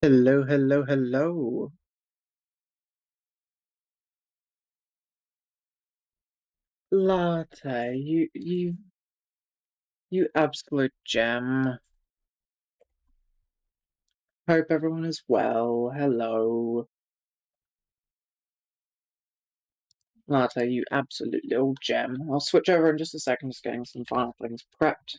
Hello, hello, hello. Latte, you absolute gem. Hope everyone is well. Hello. Latte, you absolute little gem. I'll switch over in just a second, just getting some final things prepped.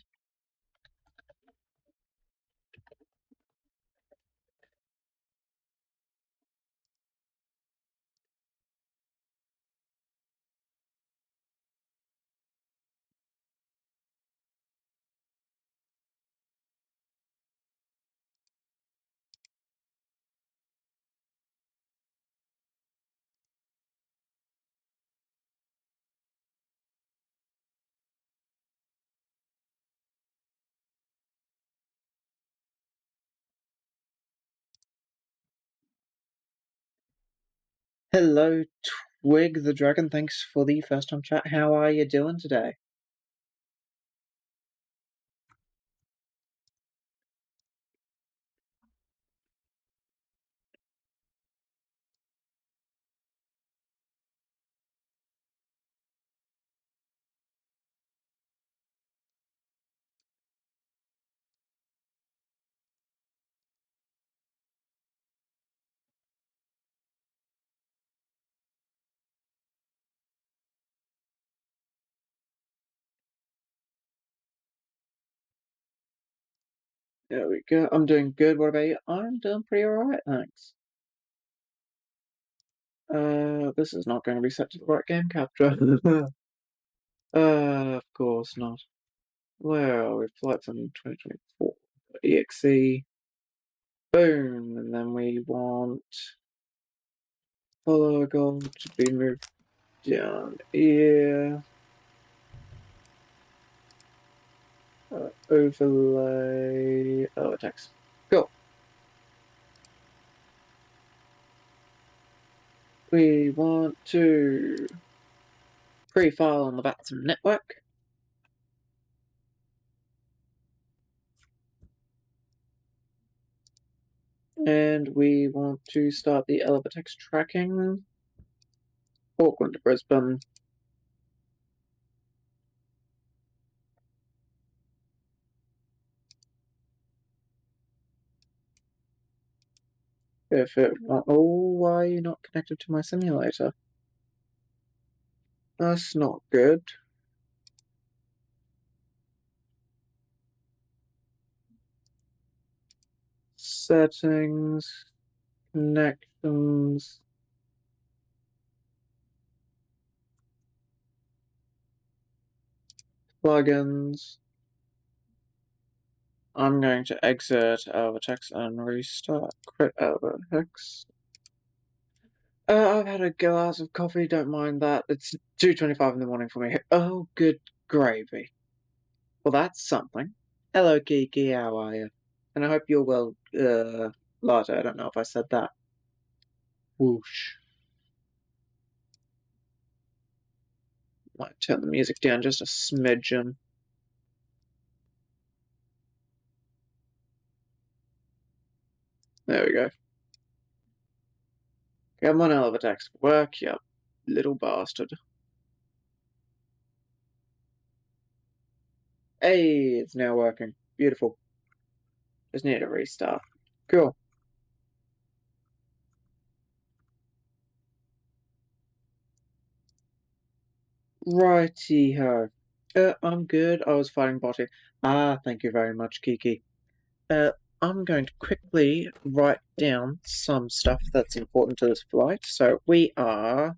Hello, Twig the Dragon. Thanks for the first time chat. How are you doing today? There we go. I'm doing good. What about you? I'm doing pretty alright, thanks. This is not going to be set to the right game capture. Of course not. Where are we? Flights on 2024. EXE. Boom. And then we want follow goal to be moved down here. Overlay. Oh, text. Cool. We want to pre-file on the VATSIM network. And we want to start the Elevatex tracking. Auckland to Brisbane. If it oh, why are you not connected to my simulator? That's not good. Settings, connections. Plugins. I'm going to exit Elevatex and restart. Quit Elevatex. I've had a glass of coffee, don't mind that. It's 2:25 in the morning for me. Oh, good gravy. Well, that's something. Hello, Kiki, how are you? And I hope you're well, Latte, I don't know if I said that. Whoosh. Might turn the music down just a smidgen. There we go. Come on, Elevatex, work, you little bastard. Hey, it's now working. Beautiful. Just need a restart. Cool. Righty-ho. I'm good. I was fighting botty. Ah, thank you very much, Kiki. I'm going to quickly write down some stuff that's important to this flight. So we are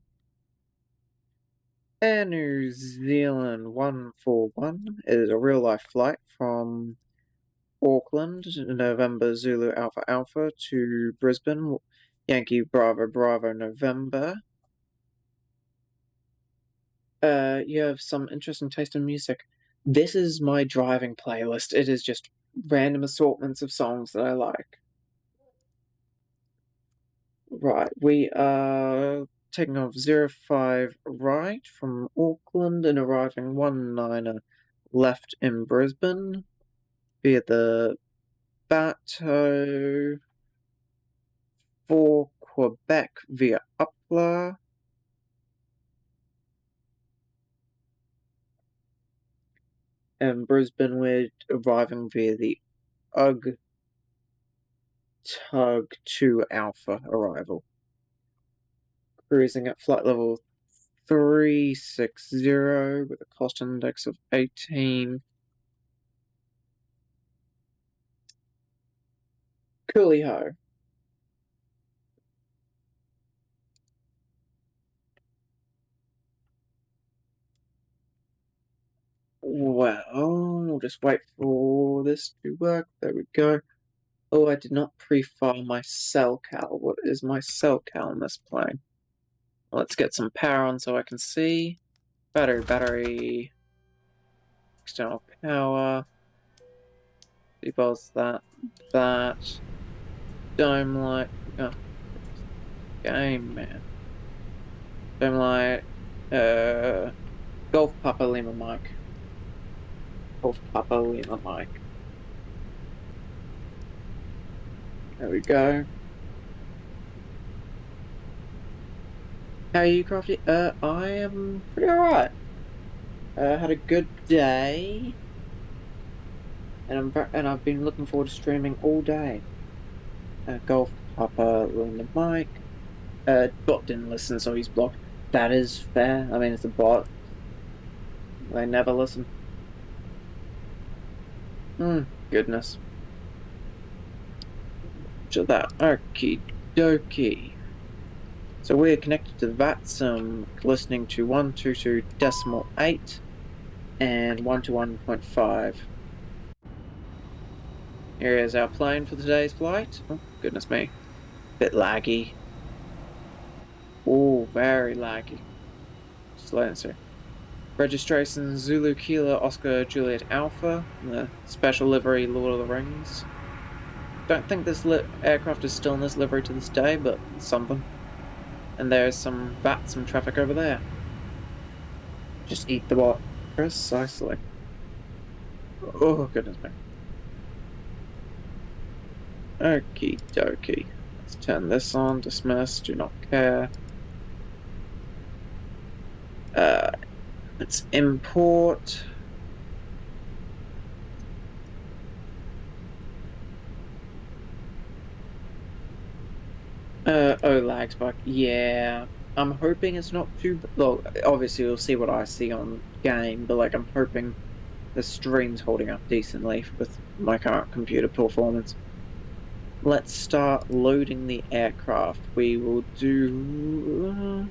Air New Zealand 141. It is a real-life flight from Auckland, November Zulu Alpha Alpha to Brisbane, Yankee Bravo Bravo November. You have some interesting taste in music. This is my driving playlist. It is just random assortments of songs that I like. Right, we are taking off 05 right from Auckland and arriving 19er left in Brisbane via the Bato. for Quebec via Upler. And Brisbane, we're arriving via the UG Tug 2 Alpha arrival. Cruising at flight level 360 with a cost index of 18. Cooley ho. Well, we'll just wait for this to work. There we go. Oh, I did not pre-file my cell cal. What is my cell cal in this plane? Let's get some power on so I can see. Battery. External power. Seatbelts, that. Dome light. Oh, game, man. Dome light. Golf Papa Lima Mike. Golf Papa Lima Mike. There we go. How are you, Crafty? I am pretty alright. Had a good day. And I've been looking forward to streaming all day. Golf Papa Lima Mike. Bot didn't listen, so he's blocked. That is fair. I mean, it's a bot. They never listen. Goodness. So that. Okie dokie. So we're connected to the VATSIM, listening to 122.8 and 121.5. Here is our plane for today's flight. Oh, goodness me. Bit laggy. Oh, very laggy. Silencer. Registration Zulu Kilo Oscar Juliet Alpha. The special livery Lord of the Rings. Don't think this aircraft is still in this livery to this day, but it's something. And there's some VATSIM traffic over there. Just eat the bot. Precisely. Oh, goodness me. Okie dokie. Let's turn this on. Dismiss. Do not care. Let's import. Oh, lag spike. Yeah. I'm hoping it's not too... Well, obviously we'll see what I see on game, but like I'm hoping the stream's holding up decently with my current computer performance. Let's start loading the aircraft. We will do...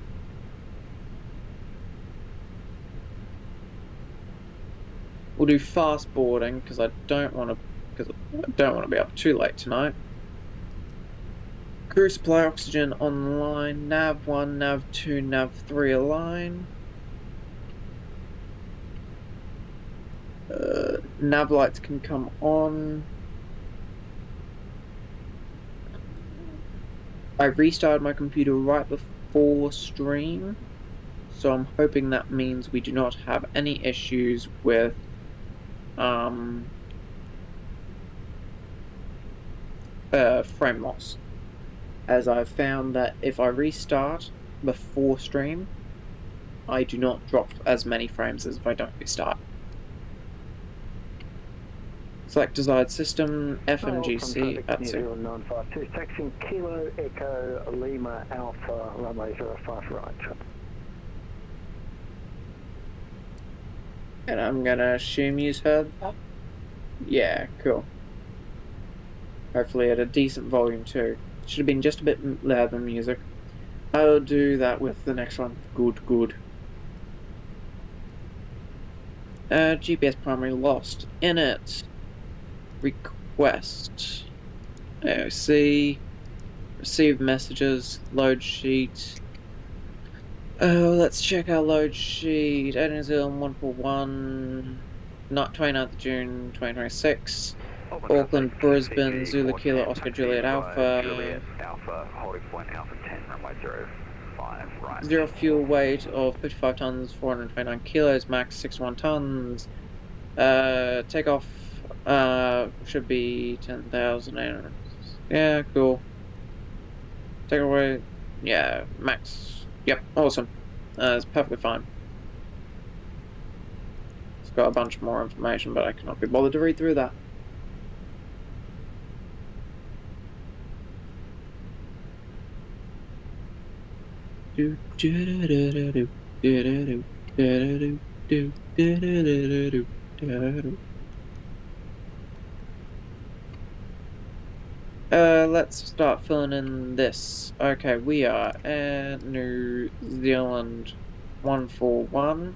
We'll do fast boarding because I don't want to be up too late tonight. Crew supply oxygen online. Nav 1, Nav 2, Nav 3 align. Nav lights can come on. I restarted my computer right before stream, so I'm hoping that means we do not have any issues with frame loss, as I've found that if I restart before stream, I do not drop as many frames as if I don't restart. Select desired system, FMGC, that's it. 952, taxiing Kilo Echo Lima Alpha, runway 05 right. And I'm gonna assume you heard that? Yeah, cool. Hopefully at a decent volume too. Should have been just a bit louder than music. I'll do that with the next one. Good. GPS primary lost. In it. Request. AOC. Receive messages. Load sheet. Let's check our load sheet. ANZ-141. 29th June 2026. Auckland, Brisbane, Zulu Kilo, Oscar Juliet Alpha. Juliet Alpha, holding point Alpha 10, runway 05 right. Zero fuel weight of 55 tons, 429 kilos, max 61 tons. Takeoff should be 10,000. Yeah, cool. Take it away. Yeah, max. Yep, awesome. It's perfectly fine. It's got a bunch more information, but I cannot be bothered to read through that. Let's start filling in this. Okay, we are at New Zealand 141.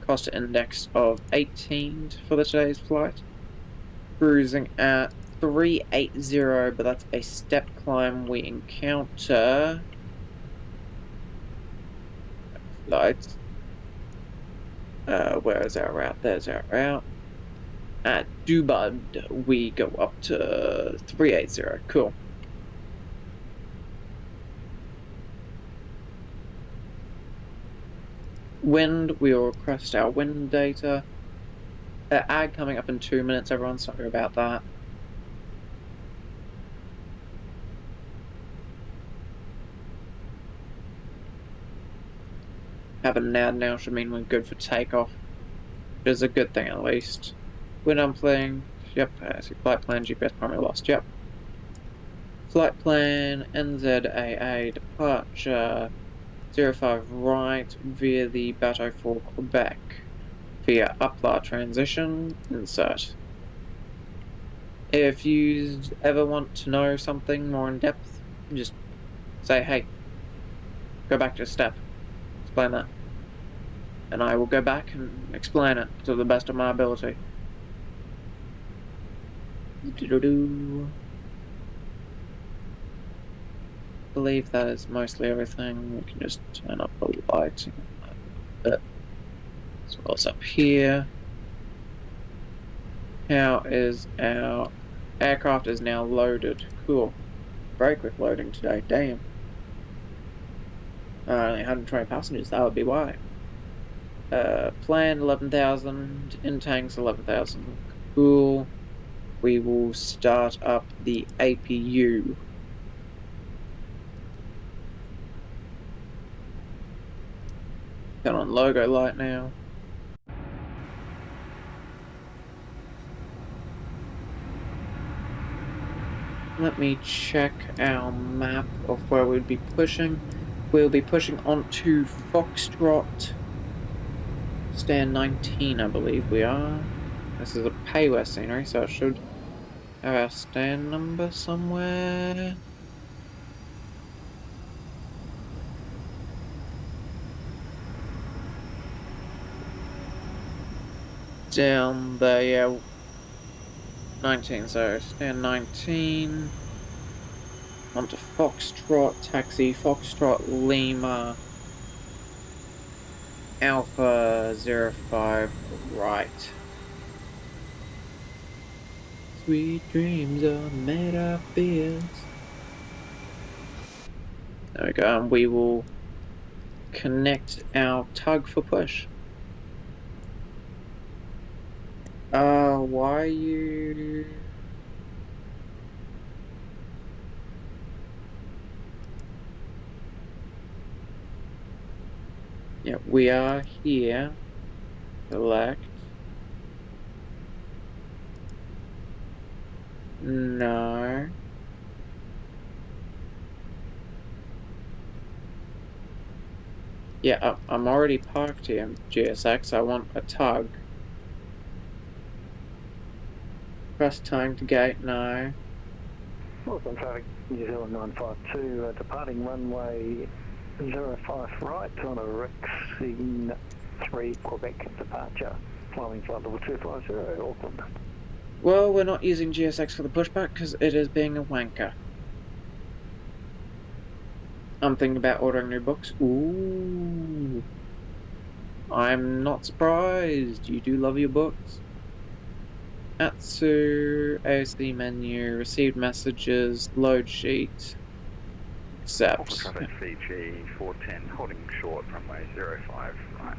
Cost index of 18 for the today's flight. Cruising at 380, but that's a step climb. We encounter flights. Where is our route? There's our route. At Dubud, we go up to 380. Cool. Wind, we will request our wind data. Ad coming up in 2 minutes, everyone. Sorry about that. Having an ad now should mean we're good for takeoff, which is a good thing at least. When I'm playing, yep, flight plan, GPS primary lost, yep. Flight plan, NZAA, departure, 05 right via the Bateau for Quebec. Via Uplar transition, insert. If you ever want to know something more in depth, just say, hey, go back to a step, explain that. And I will go back and explain it to the best of my ability. I believe that is mostly everything. We can just turn up the lighting a bit. As well as up here. How is our aircraft is now loaded? Cool. Very quick loading today, damn. Only 120 passengers, that would be why. Planned 11,000, in tanks 11,000. Cool. We will start up the APU. Turn on logo light now. Let me check our map of where we'd be pushing. We'll be pushing onto Foxtrot. Stand 19, I believe we are. This is a payware scenery, so it should have our stand number somewhere. Down there, yeah. 19, so stand 19. Onto Foxtrot, taxi, Foxtrot, Lima, Alpha 05, right. Sweet dreams are made of beers. There we go, and we will connect our tug for push. Why are you... Yeah, we are here. Select. No. Yeah, I'm already parked here, GSX. I want a tug. Press time to gate, no. Welcome traffic, New Zealand 952, departing runway 05 right on a Rixing 3 Quebec departure, flying flight level 250, Auckland. Well, we're not using GSX for the pushback because it is being a wanker. I'm thinking about ordering new books. Ooh. I'm not surprised. You do love your books. Atsu, AOC menu, received messages, load sheet, accept. Traffic Fiji 410, holding short runway 05 right.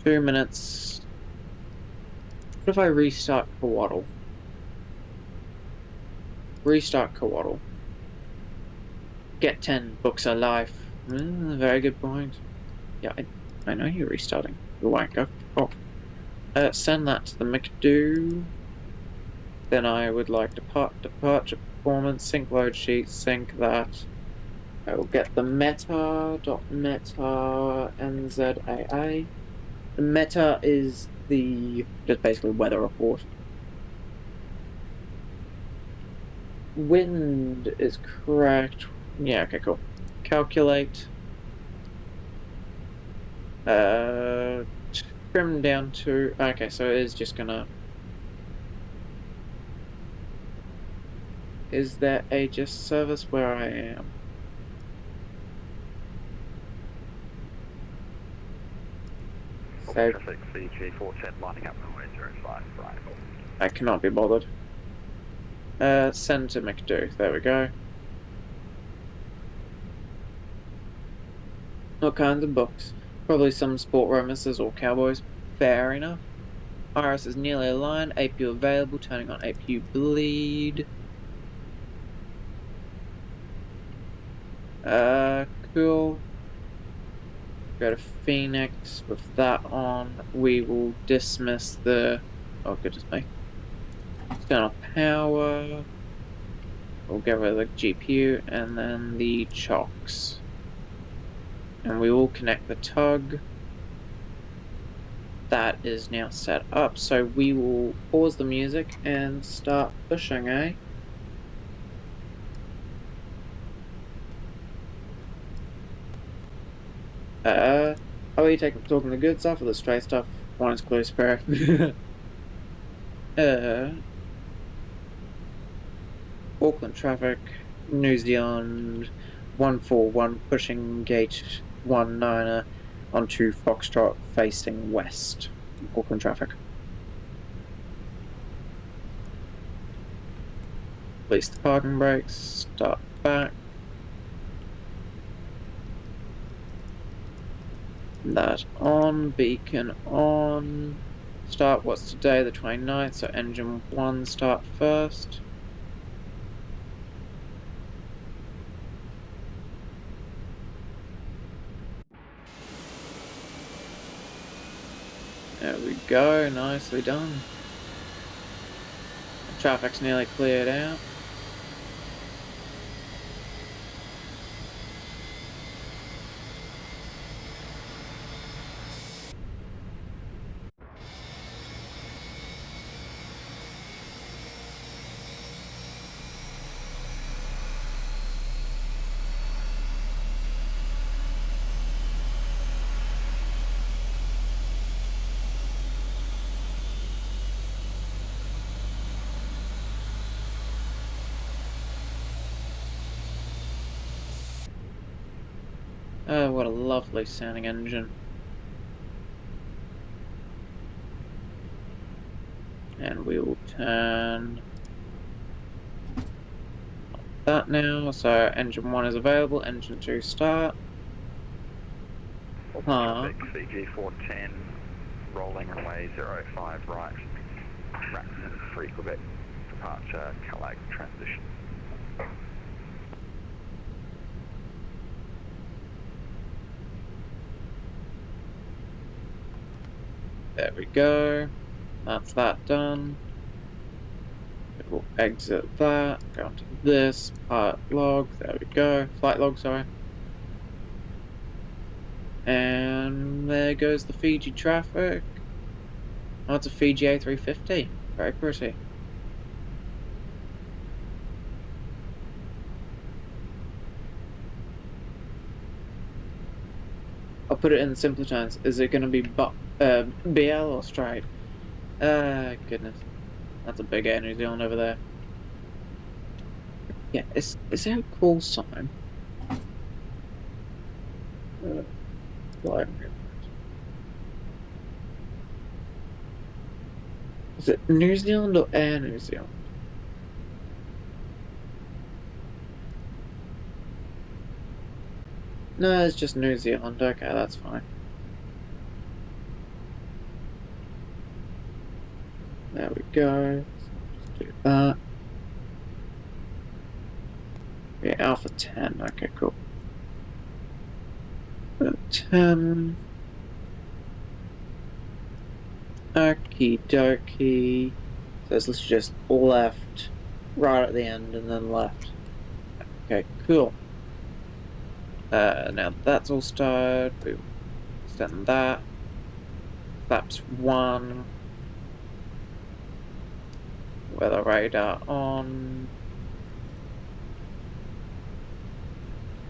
2 minutes. What if I restart Coatl? Restart Coatl. Get 10 books alive. Very good point. Yeah, I know you're restarting. You wanker. Oh. Send that to the McDo. Then I would like departure performance, sync load sheet, sync that. I will get the meta.meta NZAA. The meta is just basically weather report. Wind is correct. Yeah, okay, cool. Calculate. Trim down to. Okay, so it is just gonna. Is there a just service where I am? Save. Traffic CG410 lining up runway 05 right. I cannot be bothered. Send to McDo. There we go. What kinds of books? Probably some sport romances or cowboys. Fair enough. Iris is nearly aligned. APU available. Turning on APU bleed. Cool. Go to Phoenix with that on. We will dismiss the. Oh goodness me. Turn off power. We'll get rid of the GPU and then the chocks. And we will connect the tug. That is now set up, so we will pause the music and start pushing, eh? Are we talking the good stuff or the straight stuff? One is clear spare. Auckland traffic, New Zealand 141 pushing gate 19er onto Foxtrot facing west. Auckland traffic. Release the parking brakes, start back. That on, beacon on. Start, what's today, the 29th, so engine 1 start first. There we go, nicely done. Traffic's nearly cleared out. Oh, what a lovely sounding engine. And we will turn that now. So engine 1 is available, engine 2 start. Traffic CG410 rolling runway 05 right. Raxton 3 Quebec departure Calais transition. There we go. That's that done. We'll exit that, go into this, part log, there we go, flight log, sorry. And there goes the Fiji traffic. Oh, it's a Fiji A350, very pretty. I'll put it in simpler terms. Is it going to be BL or straight? Goodness. That's a big Air New Zealand over there. Yeah, is there a call sign? Is it New Zealand or Air New Zealand? No, it's just New Zealand. Okay, that's fine. go. Just do that. Yeah, Alpha 10. Okay, cool. 10. Okie dokie. So it's literally just left, right at the end, and then left. Okay, cool. Now that's all started. We will extend that. Flaps 1. Weather radar on.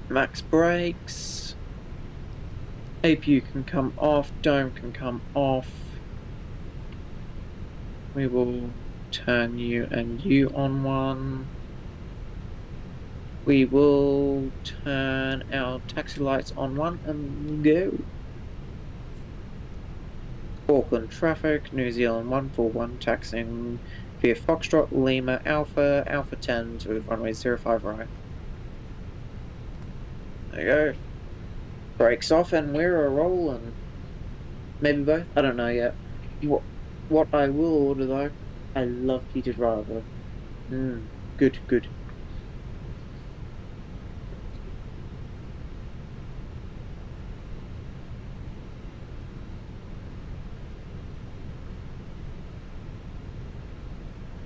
Max brakes. APU can come off. Dome can come off. We will turn you and you on 1. We will turn our taxi lights on 1 and go. Auckland traffic, New Zealand 141 taxiing via Foxtrot, Lima, Alpha, Alpha 10 to runway 05 right. There you go. Brakes off and we're a-rolling. Maybe both? I don't know yet. What I will order though, I love heated rava. Good, good.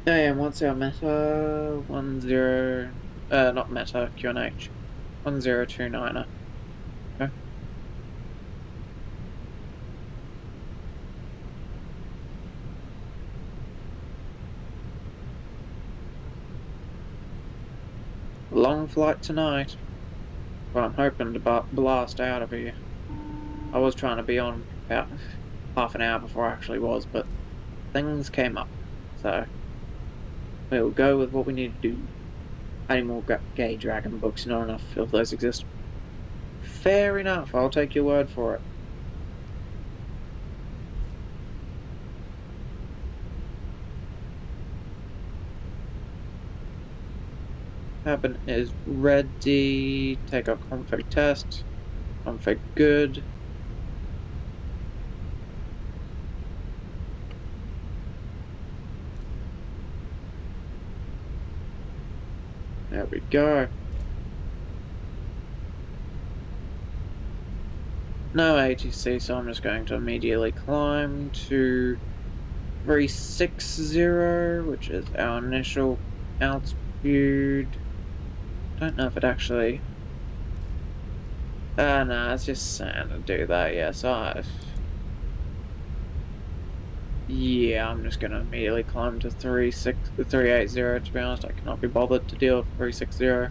And what's our meta? 10, not meta, QNH. 1029er. Okay. Long flight tonight. Well, I'm hoping to blast out of here. I was trying to be on about half an hour before I actually was, but things came up. So, we'll go with what we need to do. Animal Gay Dragon books, not enough of those exist. Fair enough, I'll take your word for it. Cabin is ready. Take our config test. Config good. There we go. No ATC, so I'm just going to immediately climb to 360, which is our initial altitude. Don't know if it actually... no, it's just saying to do that, yeah, so yeah, I'm just gonna immediately climb to 380, to be honest. I cannot be bothered to deal with 360.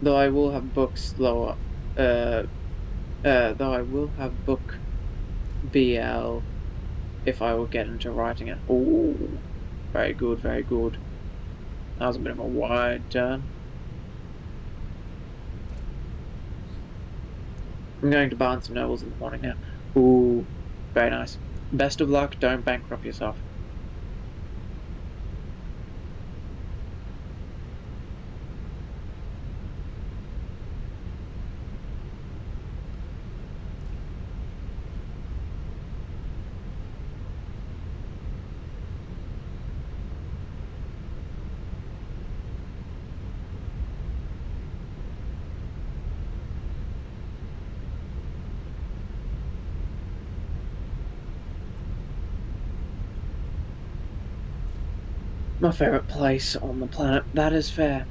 Though I will have books lower, though I will have book BL if I will get into writing it. Oh, very good, very good. That was a bit of a wide turn. I'm going to Barnes and Nobles in the morning now. Ooh, very nice. Best of luck, don't bankrupt yourself. My favourite place on the planet. That is fair.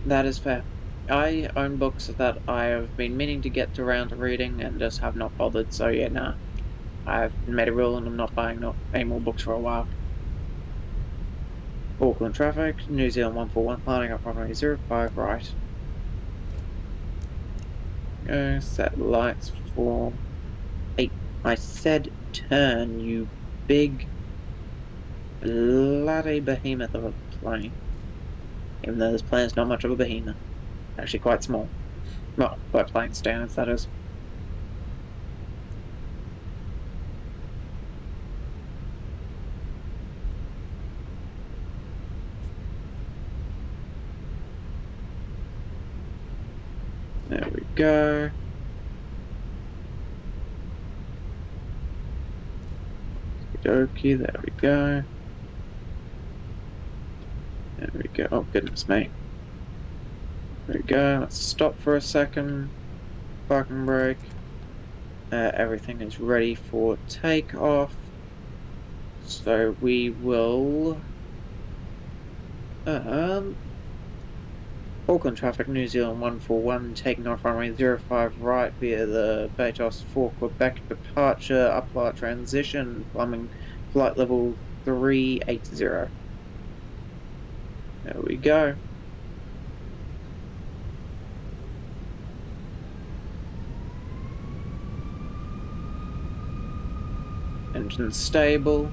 That is fair. I own books that I have been meaning to get around to reading and just have not bothered, so yeah, nah. I've made a rule and I'm not buying any more books for a while. Auckland traffic, New Zealand 141, planning up runway 05 right. Go, set lights for 8. I said turn, you big bloody behemoth of a plane. Even though this plane's not much of a behemoth. Actually quite small. Well, by plane standards, that is. There we go. dokie, there we go. There we go. Oh, goodness me. There we go. Let's stop for a second. Parking brake. Everything is ready for takeoff. So we will... Auckland traffic, New Zealand 141, taking off runway 05 right via the Batos for Quebec departure, upflight transition, climbing flight level 380. There we go. Engine stable.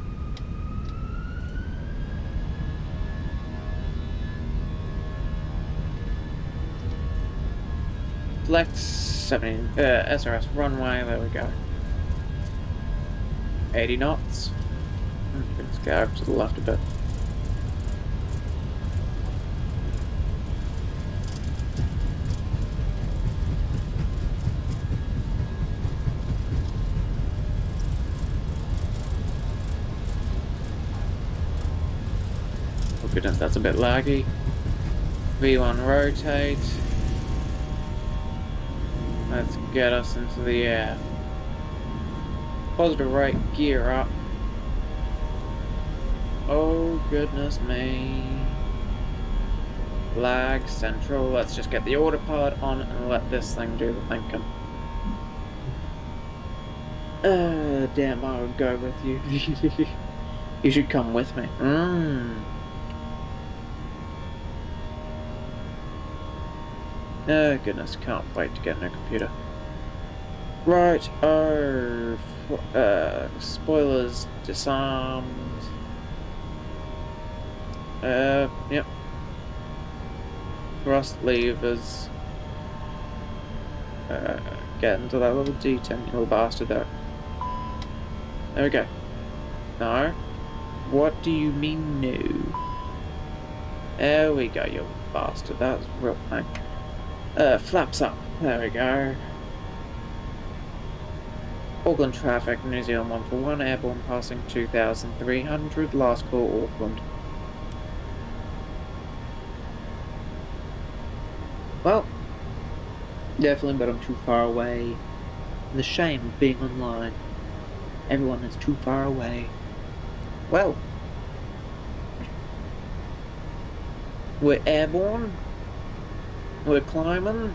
Flex 70 SRS runway, there we go. 80 knots. Let's go over to the left a bit. Oh goodness, that's a bit laggy. V1 rotate. Let's get us into the air. Positive right, gear up. Oh goodness me. Lag central. Let's just get the autopilot on and let this thing do the thinking. Damn, I would go with you. You should come with me. Oh goodness, can't wait to get a new computer. Right, spoilers disarmed. Yep. Thrust levers. Get into that little D10, you little bastard there. There we go. No. What do you mean no? There we go, you bastard. That was real thing. Flaps up. There we go. Auckland traffic, New Zealand 141, airborne passing 2,300, last call Auckland. Well, definitely, but I'm too far away. The shame of being online. Everyone is too far away. Well, we're airborne. We're climbing.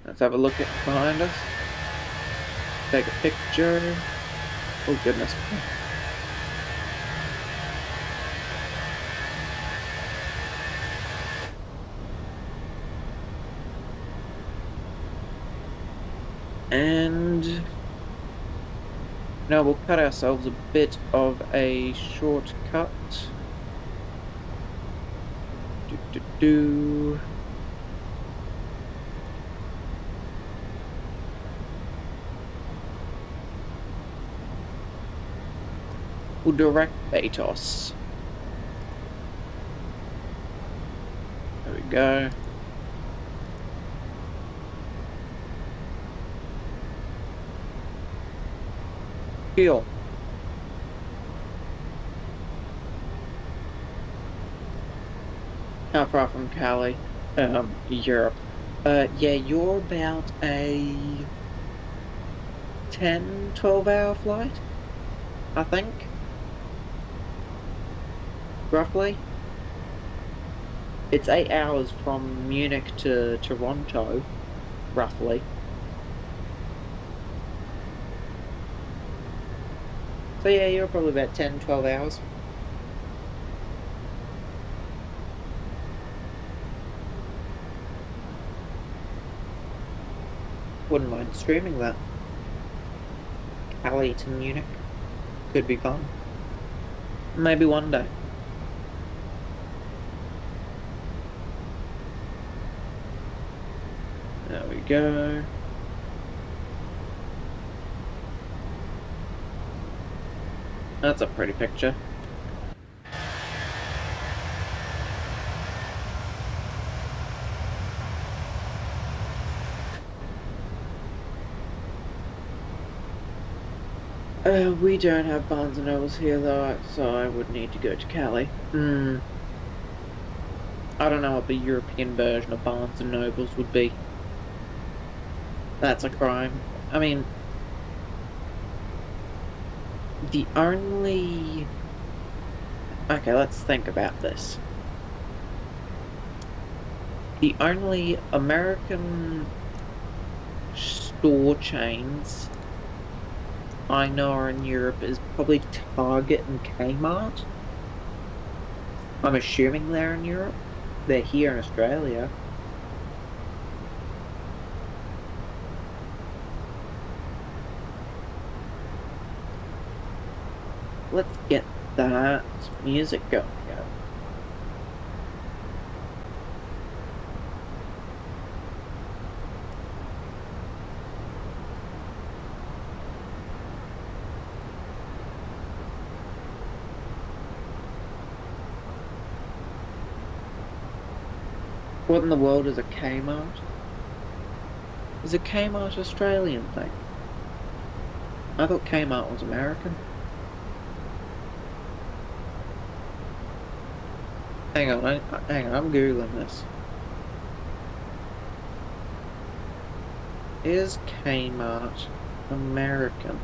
Let's have a look at behind us. Take a picture. Oh goodness. And now we'll cut ourselves a bit of a shortcut. We'll direct Batos. There we go. Fuel. How far from Cali? Europe. Yeah, you're about a 10-12 hour flight, I think. Roughly. It's 8 hours from Munich to Toronto, roughly. So yeah, you're probably about 10-12 hours. Wouldn't mind streaming that. Cali to Munich. Could be fun. Maybe one day. There we go. That's a pretty picture. We don't have Barnes & Nobles here, though, so I would need to go to Cali. I don't know what the European version of Barnes & Nobles would be. That's a crime. I mean, the only... Okay, let's think about this. The only American store chains I know are in Europe is probably Target and Kmart. I'm assuming they're in Europe. They're here in Australia. Let's get that music going. What in the world is a Kmart? Is a Kmart Australian thing? I thought Kmart was American. Hang on, I'm Googling this. Is Kmart American?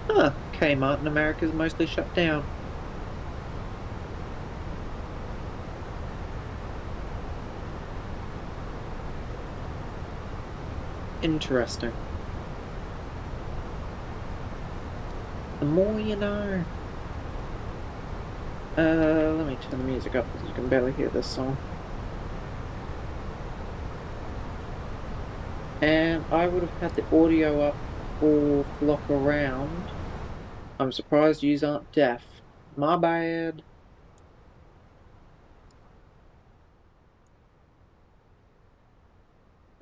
Huh, Kmart in America is mostly shut down. Interesting. The more you know. Let me turn the music up because you can barely hear this song. And I would have had the audio up for Flock Around. I'm surprised yous aren't deaf. My bad.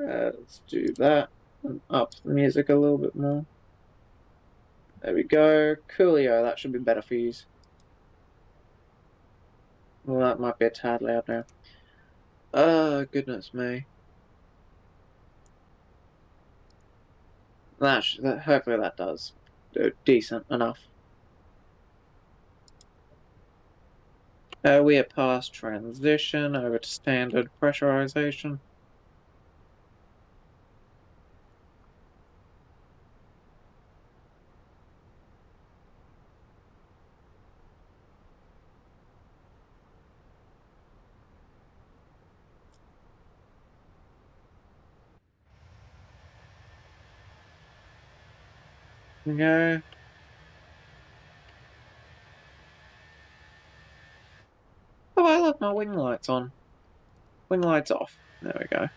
Let's do that. And up the music a little bit more. There we go. Coolio, that should be better for yous. Well, that might be a tad loud now. Oh, goodness me. Hopefully that does decent enough. We are past transition over to standard pressurization. Okay. Oh, I left my wing lights on. Wing lights off. There we go.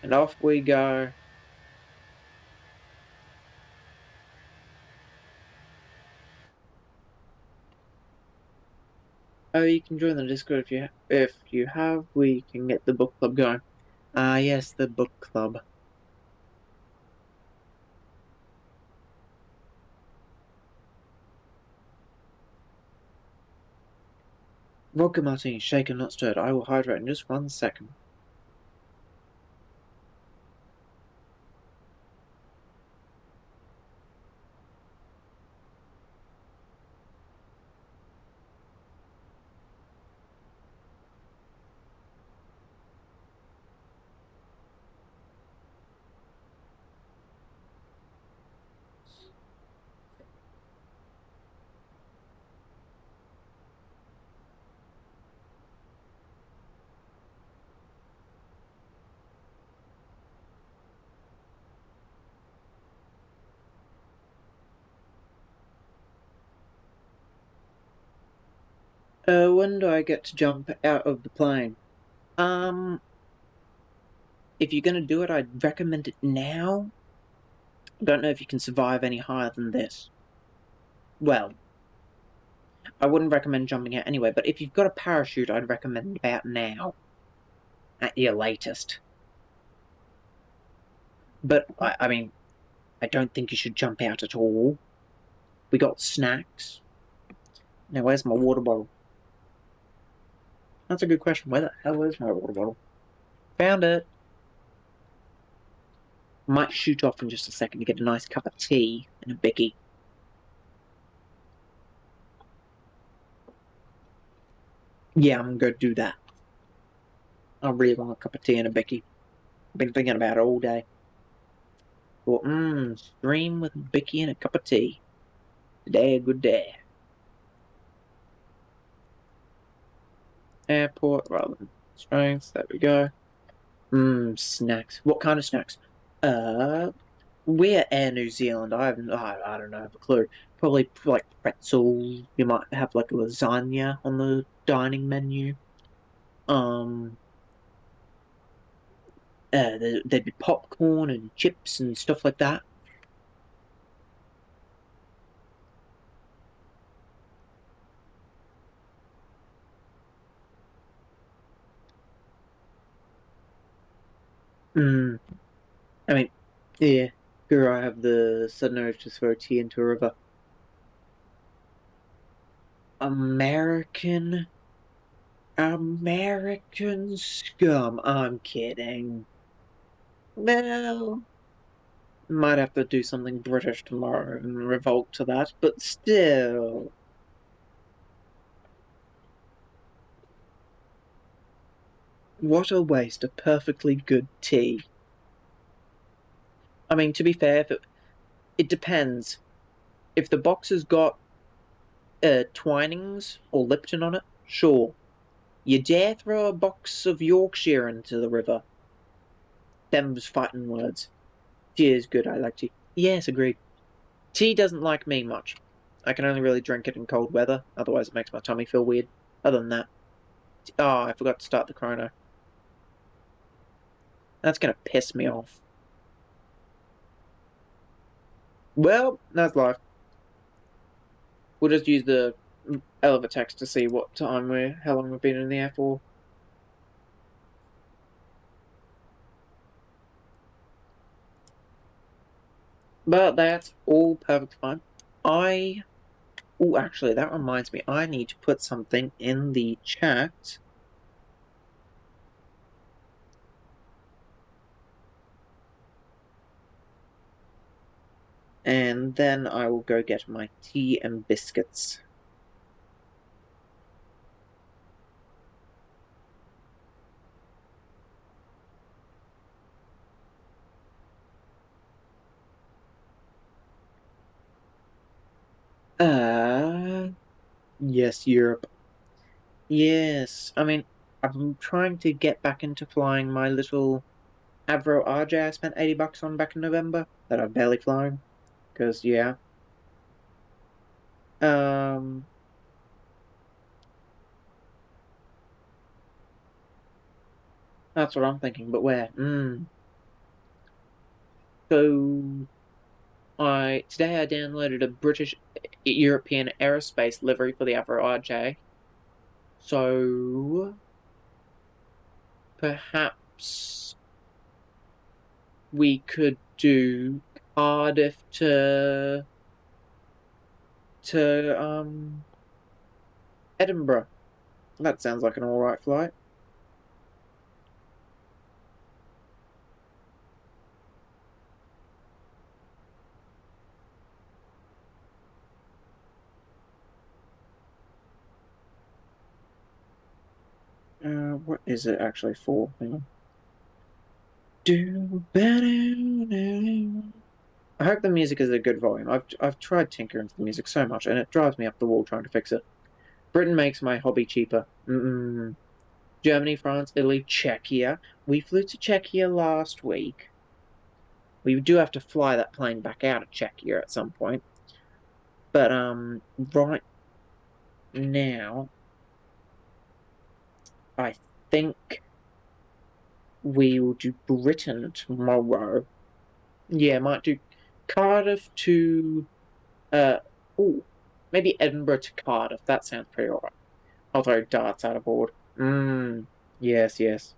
And off we go. Oh, you can join the Discord if you have. We can get the book club going. Ah, yes, the book club. Vodka martini, shaken, not stirred. I will hydrate in just 1 second. When do I get to jump out of the plane? If you're gonna do it, I'd recommend it now. I don't know if you can survive any higher than this. Well, I wouldn't recommend jumping out anyway, but if you've got a parachute, I'd recommend about now. At your latest. But, I mean, I don't think you should jump out at all. We got snacks. Now, where's my water bottle? That's a good question. Where the hell is my water bottle? Found it. Might shoot off in just a second to get a nice cup of tea and a bicky. Yeah, I'm gonna do that. I really want a cup of tea and a bicky. I've been thinking about it all day. Well, stream with a bicky and a cup of tea. Today, a good day. Airport rather than strengths. There we go. Snacks. What kind of snacks? We're Air New Zealand. I don't know, I have a clue. Probably like pretzels. You might have like lasagna on the dining menu. There'd be popcorn and chips and stuff like that. I mean, yeah. Here I have the sudden urge to throw tea into a river. American scum. I'm kidding. Well, might have to do something British tomorrow and revolt to that, but still. What a waste of perfectly good tea. I mean, to be fair, it depends. If the box has got Twinings or Lipton on it, sure. You dare throw a box of Yorkshire into the river? Them's fighting words. Tea is good, I like tea. Yes, agreed. Tea doesn't like me much. I can only really drink it in cold weather, otherwise it makes my tummy feel weird. Other than that. Oh, I forgot to start the chrono. That's gonna piss me off. Well, that's life. We'll just use the elevator text to see how long we've been in the air for. But that's all perfect fine. Oh, actually, that reminds me, I need to put something in the chat. And then I will go get my tea and biscuits. Yes, Europe. Yes, I mean, I'm trying to get back into flying my little Avro RJ I spent $80 on back in November that I've barely flown. Because, yeah. Um, that's what I'm thinking, but where? So, today I downloaded a British European aerospace livery for the Avro RJ. So, perhaps we could do Cardiff to Edinburgh. That sounds like an alright flight. What is it actually for? Hang on. I hope the music is a good volume. I've tried tinkering with the music so much, and it drives me up the wall trying to fix it. Britain makes my hobby cheaper. Germany, France, Italy, Czechia. We flew to Czechia last week. We do have to fly that plane back out of Czechia at some point. But right now, I think we will do Britain tomorrow. Yeah, might do Cardiff to maybe Edinburgh to Cardiff. That sounds pretty alright. I'll throw darts out of board. Yes, yes.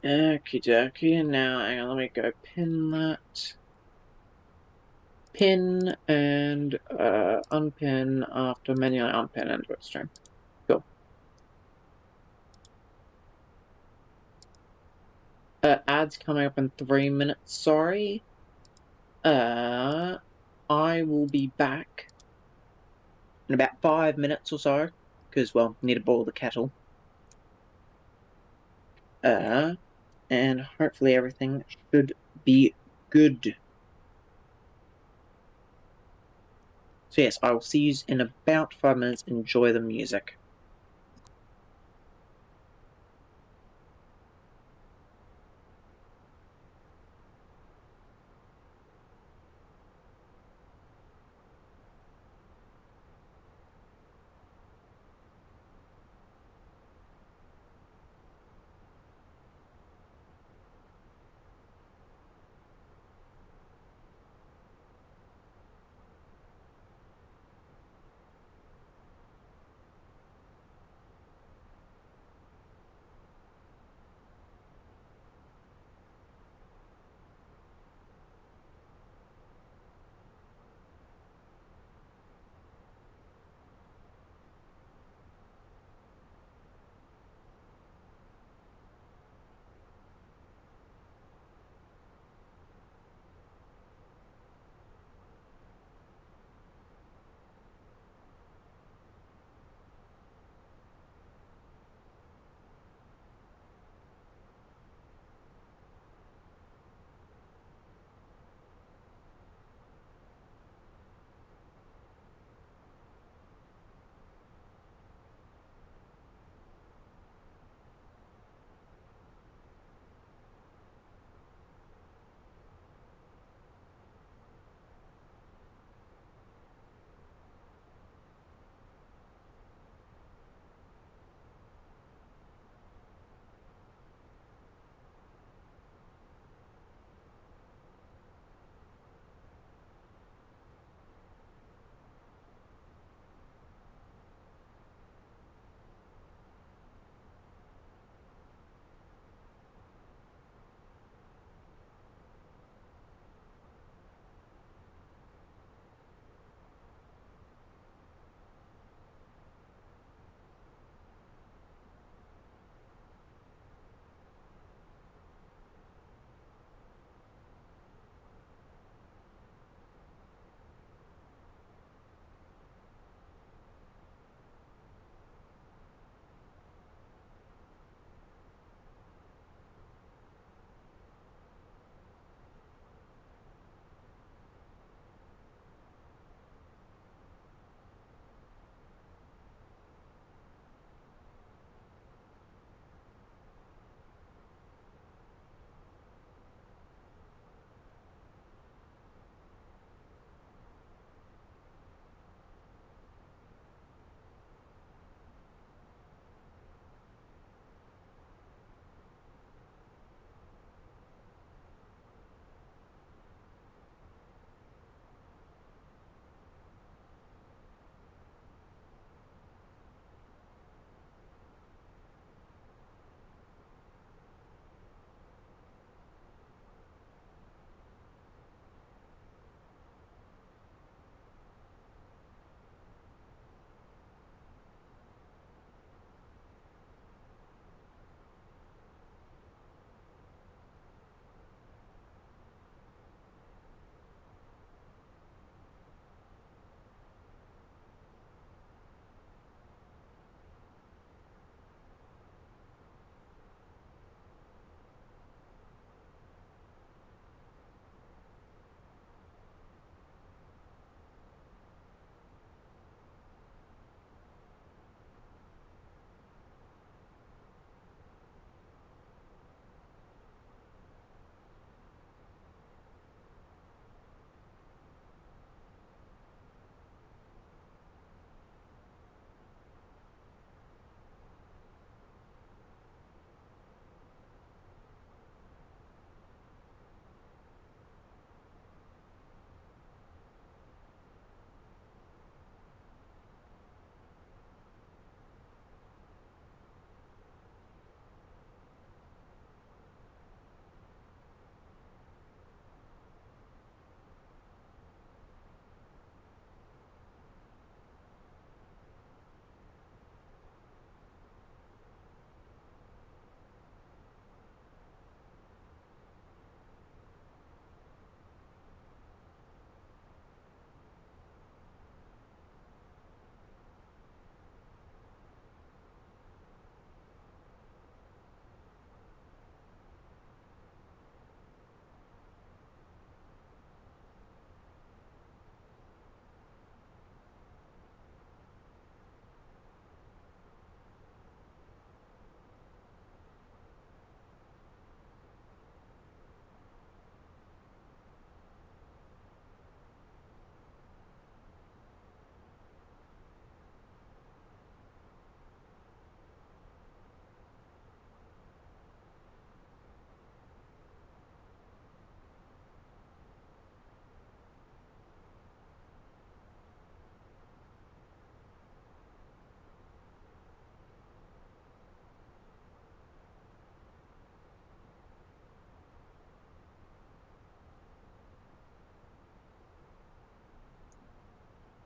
Okie dokie, and now hang on, let me go pin that. Pin and unpin after manually unpin and stream. Cool. Ads coming up in 3 minutes, sorry. I will be back in about 5 minutes or so, because, well, need to boil the kettle. And hopefully everything should be good. So yes, I will see you in about 5 minutes. Enjoy the music.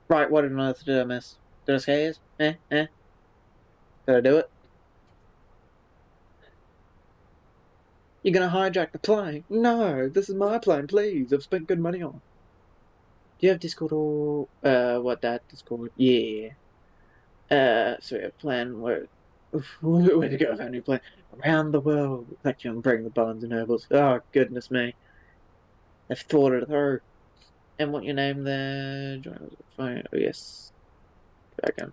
Right, what on earth did I miss? Did I say it? Did I do it? You're gonna hijack the plane? No, this is my plane, please. I've spent good money on it. Do you have Discord or what that Discord? Yeah. So we have a plan where to go with our new plan. Around the world. Like you bring the bones and herbals. Oh goodness me. They've thought it through. And what your name there? Join us fine. Oh yes. Again.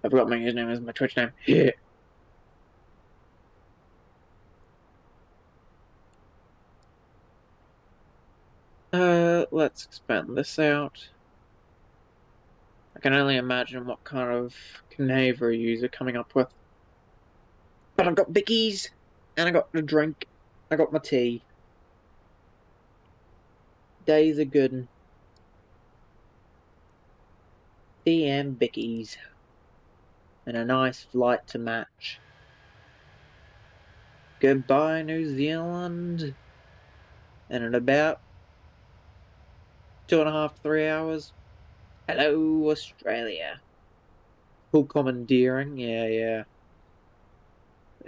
I forgot my username as my Twitch name. Yeah. Let's expand this out. I can only imagine what kind of knavery you're coming up with. But I've got bickies, and I got a drink, I got my tea. Days are good. Tea and bickies. And a nice flight to match. Goodbye, New Zealand. And in about 2.5 to 3 hours, hello, Australia. Full commandeering, yeah.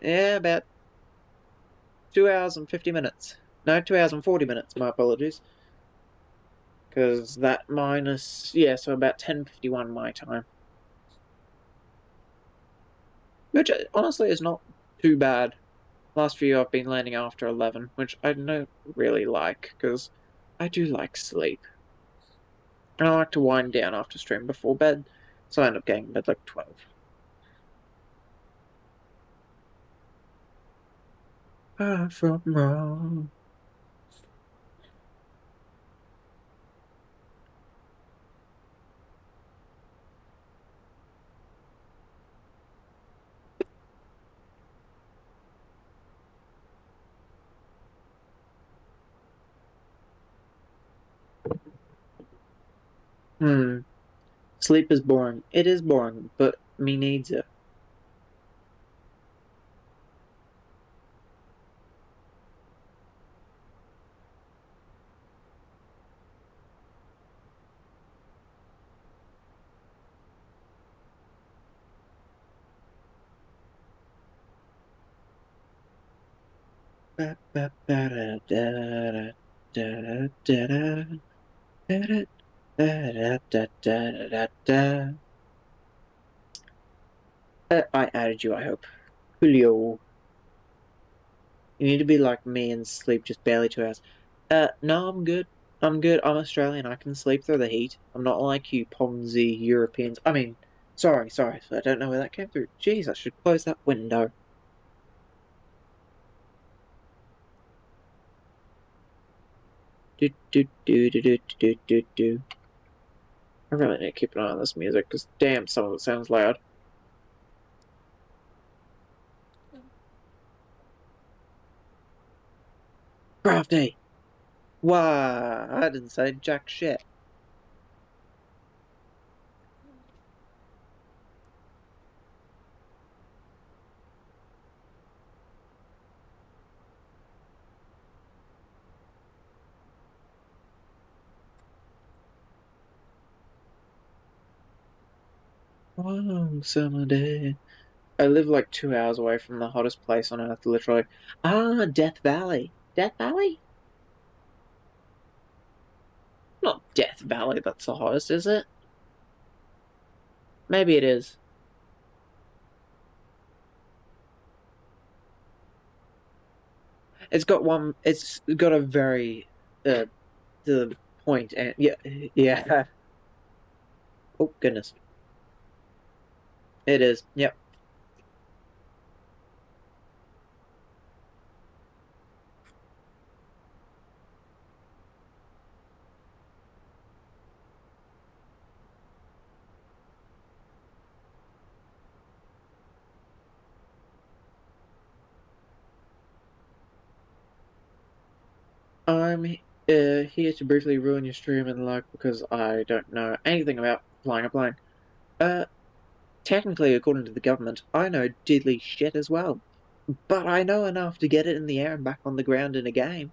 Yeah, about 2 hours and 50 minutes. No, 2 hours and 40 minutes, my apologies. Because that minus, yeah, so about 10:51 my time. Which, honestly, is not too bad. Last few I've been landing after 11, which I don't really like, because I do like sleep. And I like to wind down after stream before bed, so I end up getting to bed like 12. Far from wrong. Sleep is boring. It is boring, but me needs it. I added you, I hope. Julio. You need to be like me and sleep just barely 2 hours. No, I'm good. I'm good. I'm Australian. I can sleep through the heat. I'm not like you Ponzi Europeans. I mean, sorry. I don't know where that came through. Jeez, I should close that window. Do. I really need to keep an eye on this music, because damn, some of it sounds loud. Crafty! Why? I didn't say jack shit. Long summer day. I live like 2 hours away from the hottest place on earth, literally. Ah, Death Valley. Death Valley? Not Death Valley that's the hottest, is it? Maybe it is. It's got a very, the point, and, yeah. Oh, goodness. It is, yep. I'm here to briefly ruin your stream and luck because I don't know anything about flying a plane. Technically, according to the government, I know diddly shit as well. But I know enough to get it in the air and back on the ground in a game.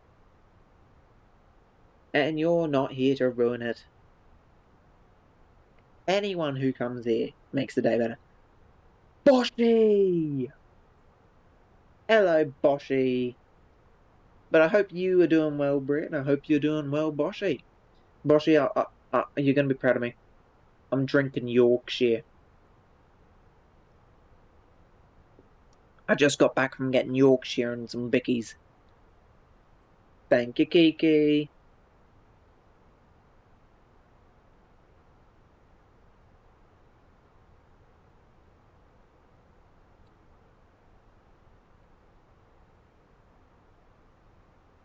And you're not here to ruin it. anyone who comes here makes the day better. Boshy! Hello, Boshy. But I hope you are doing well, Britt, and I hope you're doing well, Boshy. Boshy, you're going to be proud of me. I'm drinking Yorkshire. I just got back from getting Yorkshire and some bickies. Thank you, Kiki.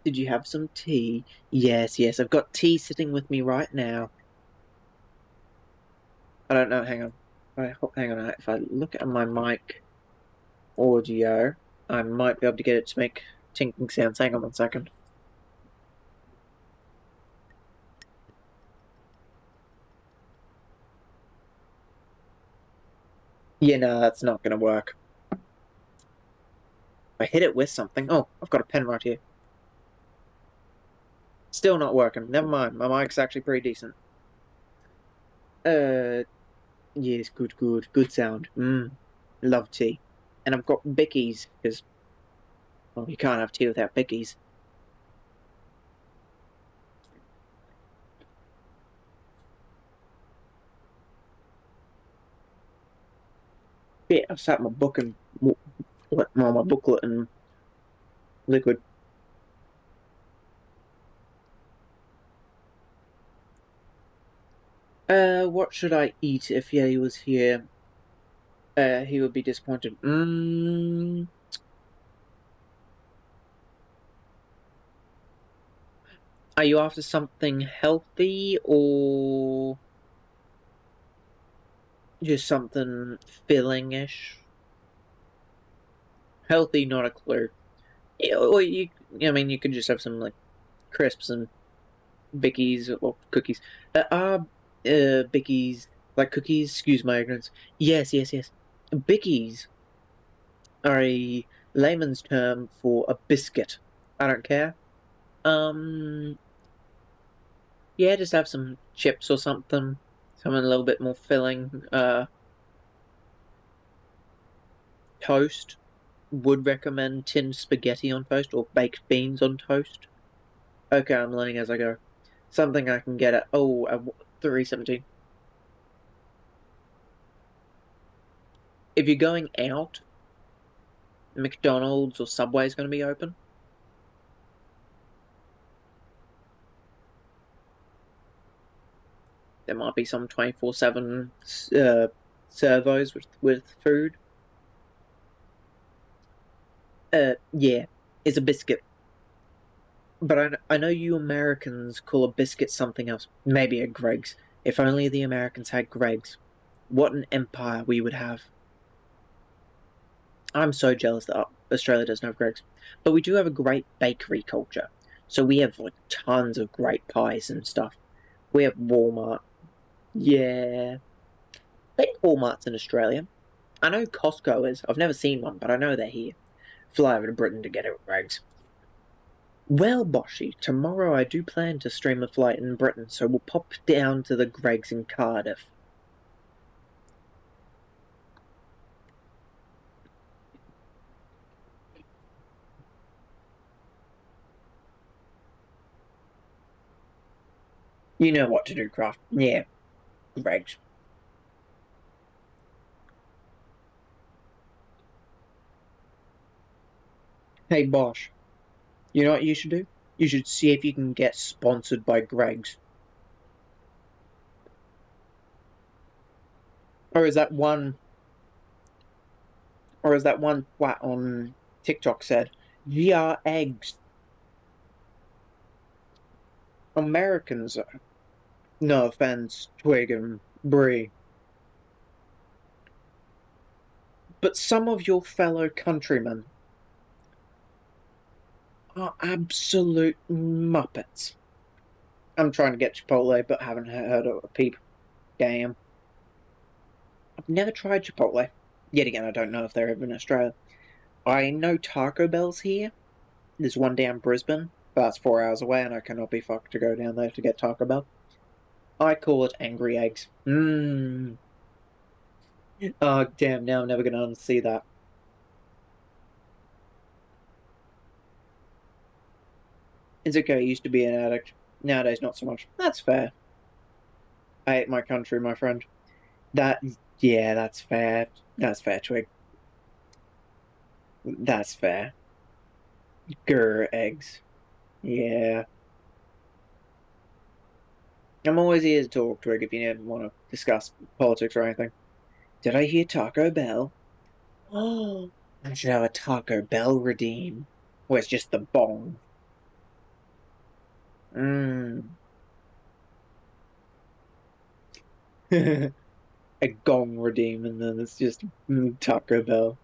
Did you have some tea? Yes, I've got tea sitting with me right now. I don't know, hang on. Hang on, if I look at my mic audio, I might be able to get it to make tinkling sounds. Hang on 1 second. Yeah, no, that's not going to work. I hit it with something. Oh, I've got a pen right here. Still not working. Never mind. My mic's actually pretty decent. Yes, good sound. Love tea. And I've got bickies, because, well, you can't have tea without bickies. Yeah, I've sat my book and, well, my booklet and liquid. What should I eat if he was here? He would be disappointed. Are you after something healthy or just something filling-ish? Healthy, not a clue. Or you could just have some like crisps and bickies or cookies. Bickies like cookies? Excuse my ignorance. Yes. Bickies are a layman's term for a biscuit. I don't care. Yeah, just have some chips or something. Something a little bit more filling. Toast. Would recommend tinned spaghetti on toast or baked beans on toast. Okay, I'm learning as I go. Something I can get at 3:17. If you're going out, McDonald's or Subway is going to be open. There might be some 24/7 servos with food. Yeah, it's a biscuit. But I know you Americans call a biscuit something else. Maybe a Greg's. If only the Americans had Greg's. What an empire we would have. I'm so jealous that Australia doesn't have Greg's. But we do have a great bakery culture. So we have like tons of great pies and stuff. We have Walmart. Yeah. I think Walmart's in Australia. I know Costco is. I've never seen one, but I know they're here. Fly over to Britain to get it with Greg's. Well, Boshy, tomorrow I do plan to stream a flight in Britain, so we'll pop down to the Greg's in Cardiff. You know what to do, Craft. Yeah, Greg's. Hey, Bosh, you know what you should do? You should see if you can get sponsored by Greg's. Or is that one twat on TikTok said, "Yeah, eggs." Americans, no offense, Twig and Brie, but some of your fellow countrymen are absolute muppets. I'm trying to get Chipotle, but haven't heard of a peep. Damn. I've never tried Chipotle. Yet again, I don't know if they're ever in Australia. I know Taco Bell's here. There's one down Brisbane, but that's 4 hours away, and I cannot be fucked to go down there to get Taco Bell. I call it angry eggs. Mmm. Oh, damn, now I'm never going to unsee that. It's okay, I used to be an addict. Nowadays, not so much. That's fair. I hate my country, my friend. Yeah, that's fair. That's fair, Twig. That's fair. Grr, eggs. Yeah. I'm always here to talk, Twig, if you want to discuss politics or anything. Did I hear Taco Bell? Oh, I should have a Taco Bell redeem. Where it's just the bong. Mmm. A gong redeem, and then it's just Taco Bell.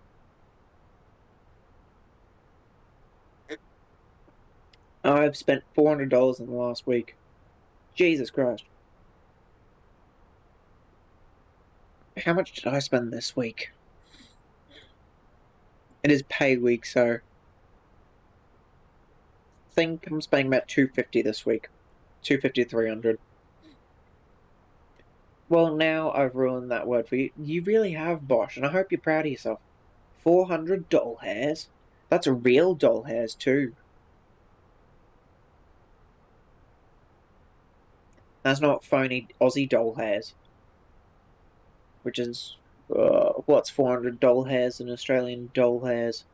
I've spent $400 in the last week. Jesus Christ. How much did I spend this week? It is pay week, so I think I'm spending about $250 this week. $250 to $300. Well, now I've ruined that word for you. You really have, Bosch, and I hope you're proud of yourself. 400 doll hairs? That's a real doll hairs, too. That's not phony Aussie doll hairs. Which is, what's 400 doll hairs in Australian doll hairs?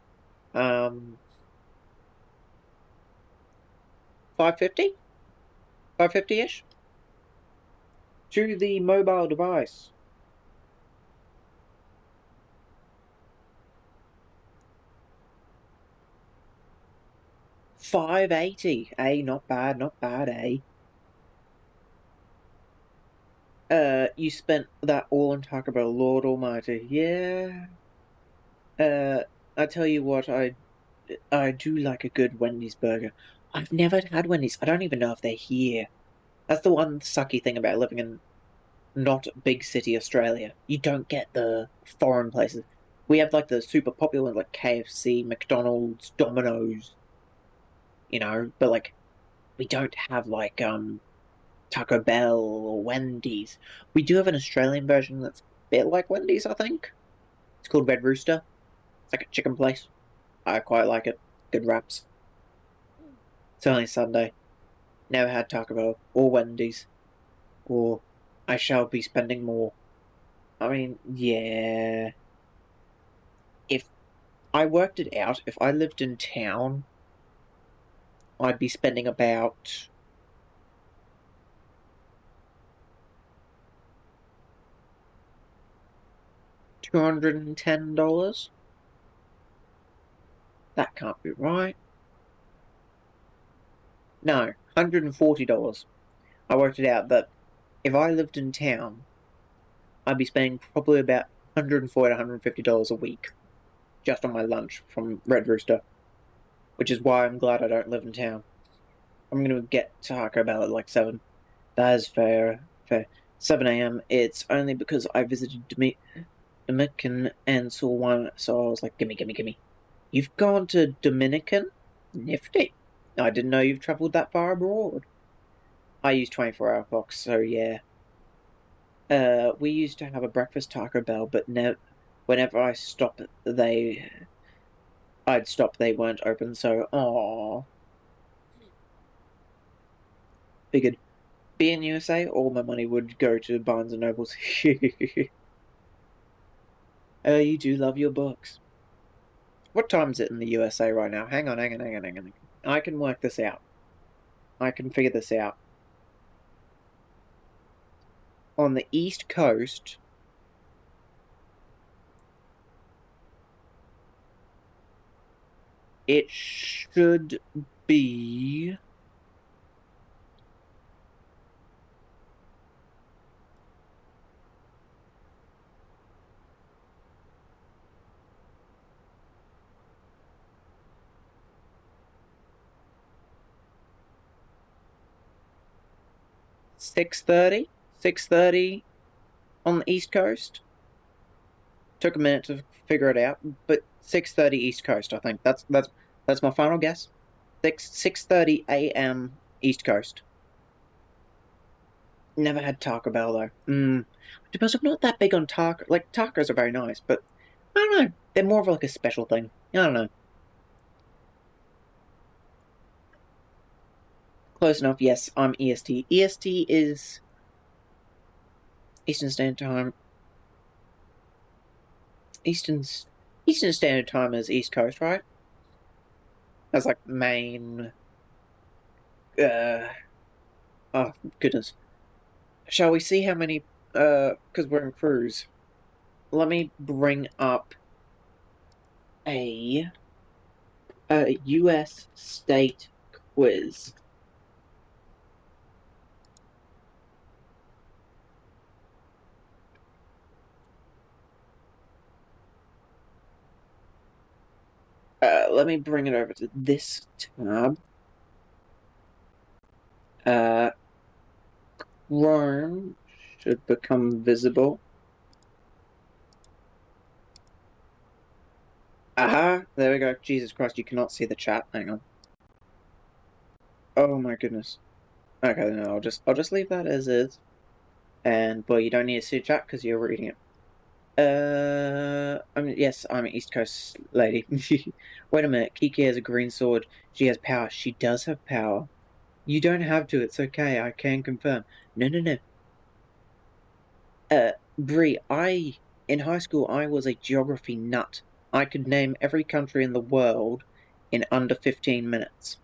550? 550-ish? To the mobile device. $580. Not bad, you spent that all on Taco Bell, Lord Almighty. Yeah. I tell you what, I do like a good Wendy's burger. I've never had Wendy's. I don't even know if they're here. That's the one sucky thing about living in not big city Australia. You don't get the foreign places. We have like the super popular ones like KFC, McDonald's, Domino's, but like we don't have like Taco Bell or Wendy's. We do have an Australian version that's a bit like Wendy's, I think. It's called Red Rooster. It's like a chicken place. I quite like it. Good wraps. It's only Sunday. Never had Taco Bell or Wendy's. Or I shall be spending more. I mean, yeah. If I worked it out, if I lived in town, I'd be spending about $210. That can't be right. No, $140. I worked it out that if I lived in town, I'd be spending probably about $140 to $150 a week just on my lunch from Red Rooster, which is why I'm glad I don't live in town. I'm going to get Taco Bell at like 7. That is fair. 7 a.m. It's only because I visited Dominican and saw one, so I was like, gimme. You've gone to Dominican? Nifty. I didn't know you've travelled that far abroad. I use 24-hour clocks, so yeah. We used to have a breakfast Taco Bell, but whenever I stopped, I'd stop, they weren't open, so aww. Figured, being USA, all my money would go to Barnes & Nobles. You do love your books. What time is it in the USA right now? Hang on. I can work this out. I can figure this out. On the East Coast, it should be $6:30. 6:30 on the East Coast. Took a minute to figure it out, but 6:30 East Coast, I think. That's my final guess. 6:30 a.m. East Coast. Never had Taco Bell though. Because I'm not that big on taco. Like tacos are very nice, but I don't know. They're more of like a special thing. I don't know. Close enough. Yes, I'm EST. EST is Eastern Standard Time. Eastern Standard Time is East Coast, right? That's like main. Oh goodness. Shall we see how many? Because we're in cruise. Let me bring up a U.S. state quiz. Let me bring it over to this tab. Chrome should become visible. Aha! There we go. Jesus Christ, you cannot see the chat. Hang on. Oh my goodness. Okay, no, I'll just leave that as is. And boy, you don't need to see the chat because you're reading it. Yes, I'm an East Coast lady. Wait a minute, Kiki has a green sword. She has power. She does have power. You don't have to. It's okay. I can confirm. No, no, no. Bree, in high school, I was a geography nut. I could name every country in the world in under 15 minutes.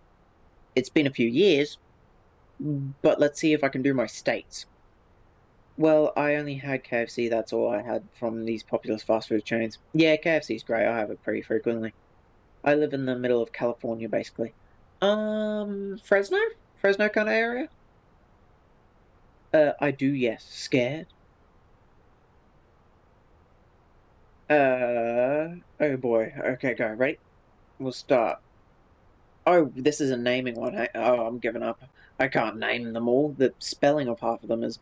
It's been a few years, but let's see if I can do my states. Well, I only had KFC, that's all I had from these popular fast food chains. Yeah, KFC's great, I have it pretty frequently. I live in the middle of California, basically. Fresno? Fresno kind of area? I do, yes. Scared? Oh boy. Okay, go. Ready? We'll start. Oh, this is a naming one. Oh, I'm giving up. I can't name them all. The spelling of half of them is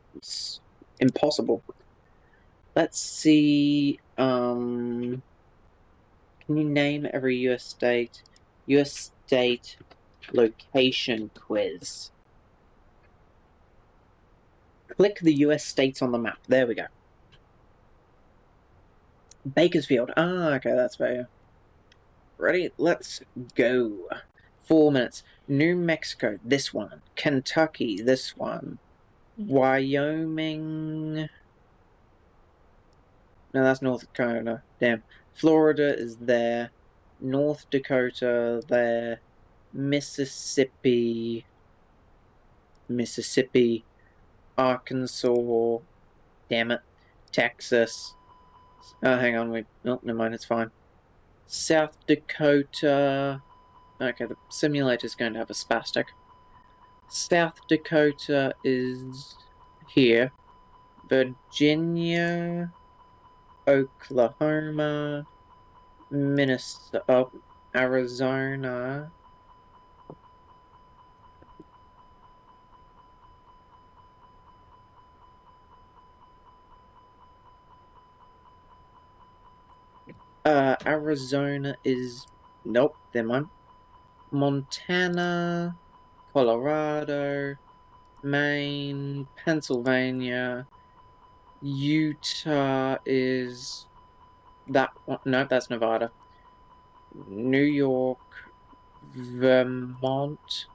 impossible. Let's see. Can you name every US state? US state location quiz. Click the US states on the map. There we go. Bakersfield. Ah, okay, that's fair. Ready? Let's go. 4 minutes. New Mexico, this one. Kentucky, this one. Wyoming. No, that's North Dakota. Damn. Florida is there. North Dakota, there. Mississippi. Arkansas. Damn it. Texas. Oh, hang on. Wait. No, never mind. It's fine. South Dakota. Okay, the simulator's going to have a spastic. South Dakota is here. Virginia, Oklahoma, Minnesota, Arizona. Arizona is nope, never mind. Montana, Colorado, Maine, Pennsylvania, Utah is that one. No, that's Nevada. New York, Vermont,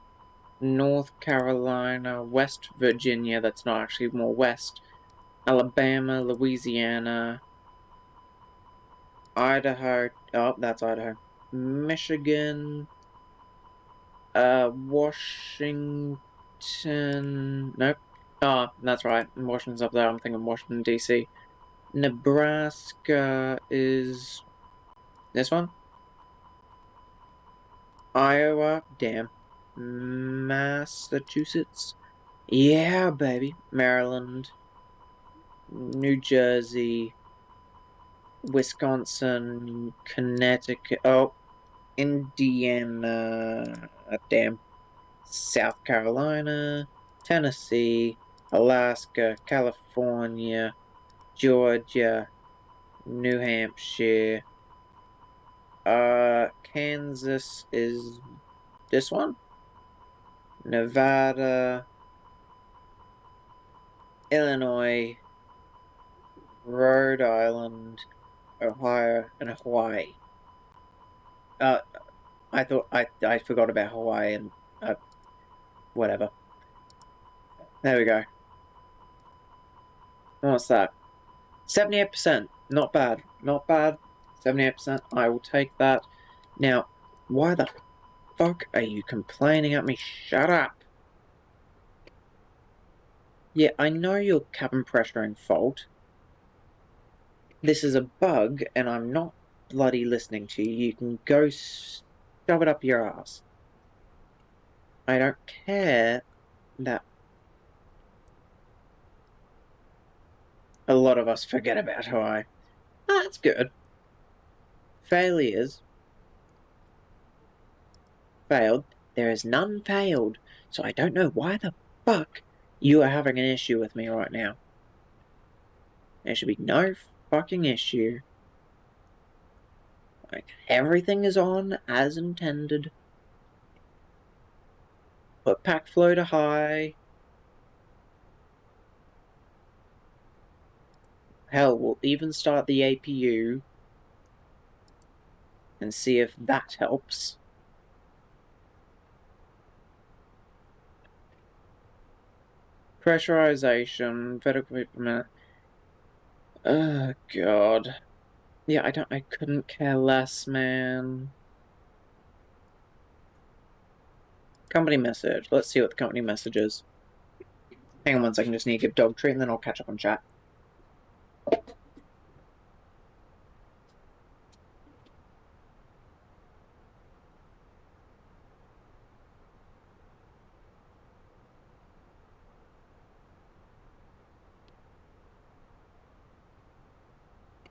North Carolina, West Virginia, that's not actually more west, Alabama, Louisiana, Idaho, oh, that's Idaho, Michigan, Washington, nope, oh, that's right, Washington's up there, I'm thinking Washington, D.C. Nebraska is this one? Iowa, damn. Massachusetts, yeah, baby. Maryland, New Jersey, Wisconsin, Connecticut, oh, Indiana, damn. South Carolina, Tennessee, Alaska, California, Georgia, New Hampshire, Kansas is this one? Nevada, Illinois, Rhode Island, Ohio, and Hawaii. I thought I forgot about Hawaii and whatever. There we go. What's that? 78%. Not bad. Not bad. 78%. I will take that. Now, why the fuck are you complaining at me? Shut up. Yeah, I know your cabin pressuring fault. This is a bug, and I'm not bloody listening to you. You can go shove it up your ass. I don't care that a lot of us forget about Hawaii. That's good. Failures. Failed. There is none failed. So I don't know why the fuck you are having an issue with me right now. There should be no fucking issue. Like, everything is on as intended. Put pack flow to high. Hell, we'll even start the APU and see if that helps. Pressurization, vertical movement. Oh god. Yeah, I couldn't care less, man. Company message. Let's see what the company message is. Hang on one second, just need to give dog treat and then I'll catch up on chat.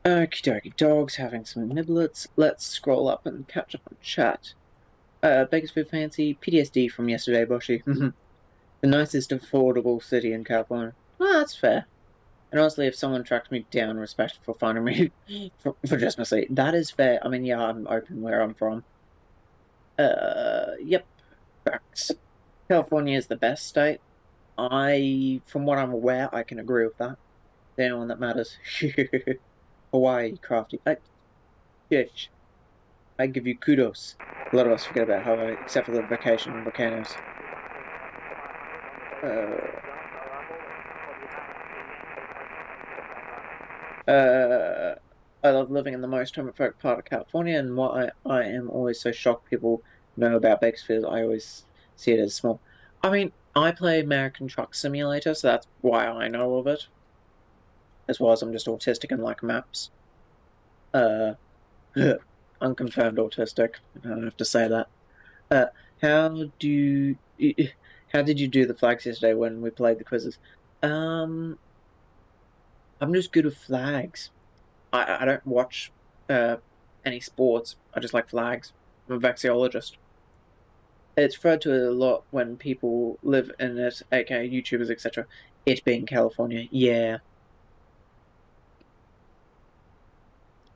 Okie dokie, dog's having some niblets. Let's scroll up and catch up on chat. Bakersfield Fancy, PTSD from yesterday, Boshi. The nicest affordable city in California. Oh, that's fair. And honestly, if someone tracked me down, respect for finding me for just mistake, that is fair. I mean, yeah, I'm open where I'm from. Yep. Facts. California is the best state. From what I'm aware, I can agree with that. The only one that matters. Hawaii, crafty. Yes. I give you kudos. A lot of us forget about Hawaii, except for the vacation and volcanoes. I love living in the most homophobic part of California, and what I am always so shocked people know about Bakersfield, I always see it as small. I mean, I play American Truck Simulator, so that's why I know of it. As well as I'm just autistic and like maps. Unconfirmed autistic. I don't have to say that. How did you do the flags yesterday when we played the quizzes? I'm just good with flags. I don't watch any sports. I just like flags. I'm a vexillologist. It's referred to a lot when people live in it, aka YouTubers, etc. It being California. Yeah.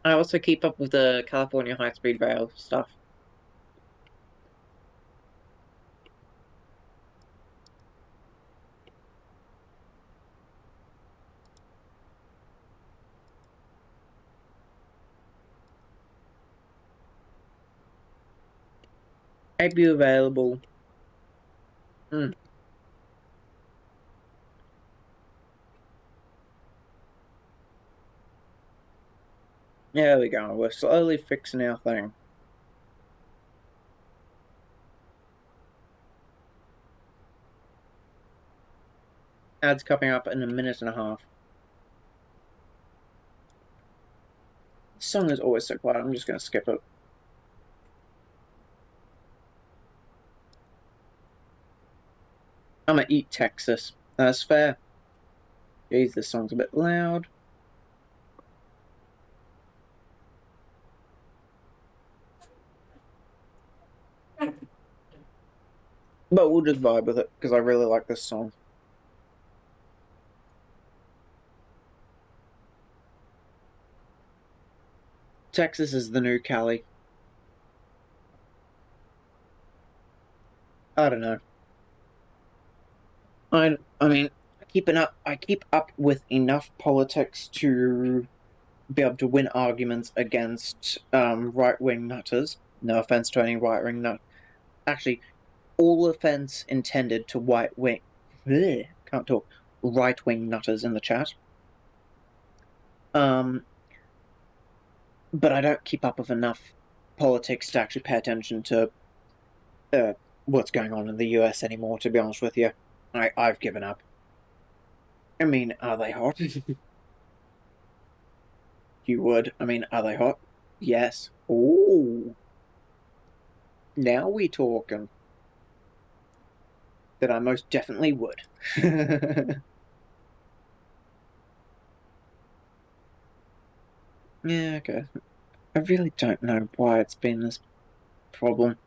I also keep up with the California high-speed rail stuff. APU available. There we go. We're slowly fixing our thing. Ads coming up in a minute and a half. The song is always so quiet. I'm just going to skip it. I'm going to eat Texas. That's fair. Jeez, this song's a bit loud. But we'll just vibe with it, because I really like this song. Texas is the new Cali. I don't know. I mean, keep up with enough politics to be able to win arguments against right-wing nutters. No offense to any right-wing nut. Actually, all offense intended to right-wing nutters in the chat. But I don't keep up with enough politics to actually pay attention to what's going on in the US anymore, to be honest with you. I've given up. I mean, are they hot? You would. I mean, are they hot? Yes. Ooh. Now we talking. That I most definitely would. Yeah, okay. I really don't know why it's been this problem.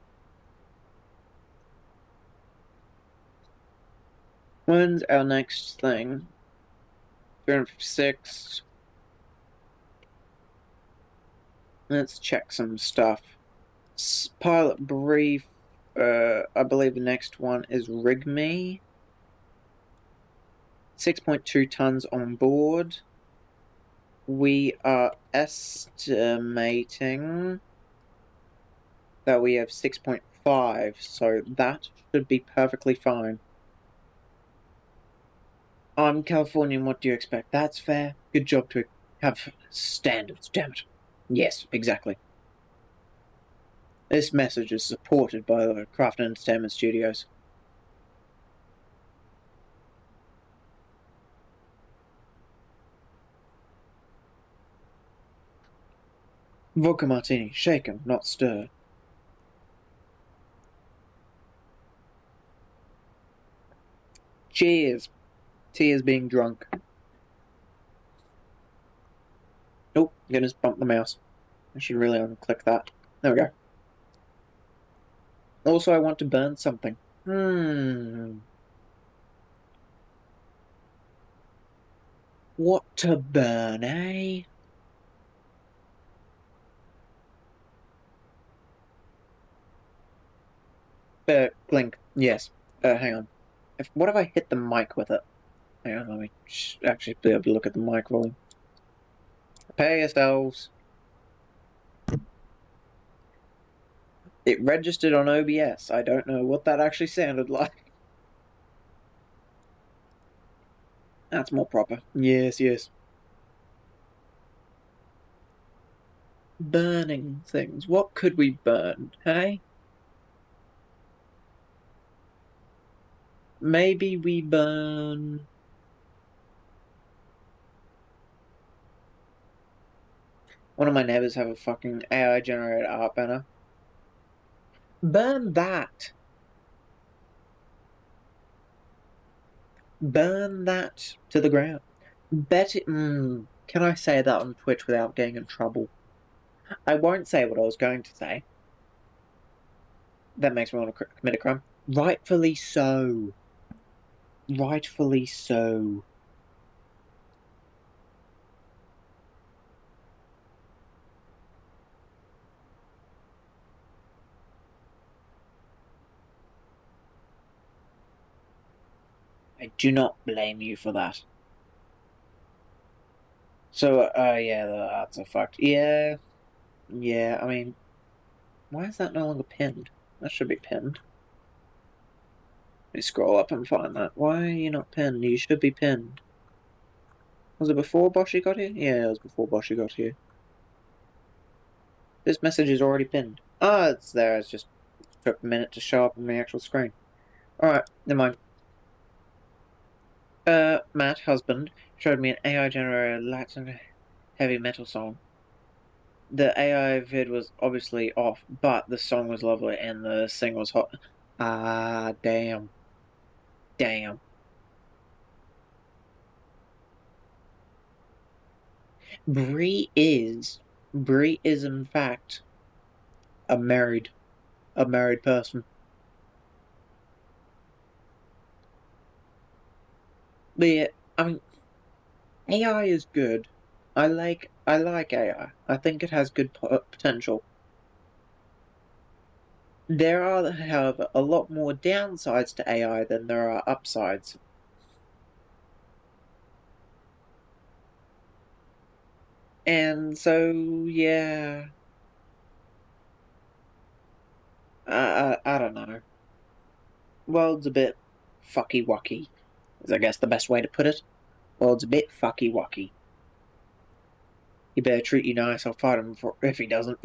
When's our next thing? 356. Let's check some stuff. Pilot brief. I believe the next one is rig me. 6.2 tons on board. We are estimating that we have 6.5, so that should be perfectly fine. I'm Californian, what do you expect? That's fair. Good job to have standards, damn it. Yes, exactly. This message is supported by the Craft and Entertainment Studios. Vodka martini, shaken, not stirred. Cheers. Tea is being drunk. Oh, goodness, bumped the mouse. I should really unclick that. There we go. Also, I want to burn something. What to burn, eh? Blink. Yes. Hang on. What if I hit the mic with it? Hang on, let me actually be able to look at the mic volume. Prepare yourselves. It registered on OBS. I don't know what that actually sounded like. That's more proper. Yes, yes. Burning things. What could we burn, hey? Maybe we burn... One of my neighbors have a fucking AI generated art banner. Burn that! Burn that to the ground. Bet it... can I say that on Twitch without getting in trouble? I won't say what I was going to say. That makes me want to commit a crime. Rightfully so. Rightfully so. I do not blame you for that. So, yeah, that's a fact. Yeah, I mean, why is that no longer pinned? That should be pinned. Let me scroll up and find that. Why are you not pinned? You should be pinned. Was it before Boshi got here? Yeah, it was before Boshi got here. This message is already pinned. Ah, it's there. It just took a minute to show up on the actual screen. Alright, never mind. Matt, husband, showed me an AI-generated Latin heavy metal song. The AI vid was obviously off, but the song was lovely and the sing was hot. Ah, damn. Damn. Bree is in fact a married person. But yeah, I mean, AI is good. I like AI. I think it has good potential. There are, however, a lot more downsides to AI than there are upsides. And so, yeah. I don't know. World's a bit fucky-wucky, is I guess the best way to put it. World's a bit fucky-wucky. He better treat you nice, I'll fight him if he doesn't.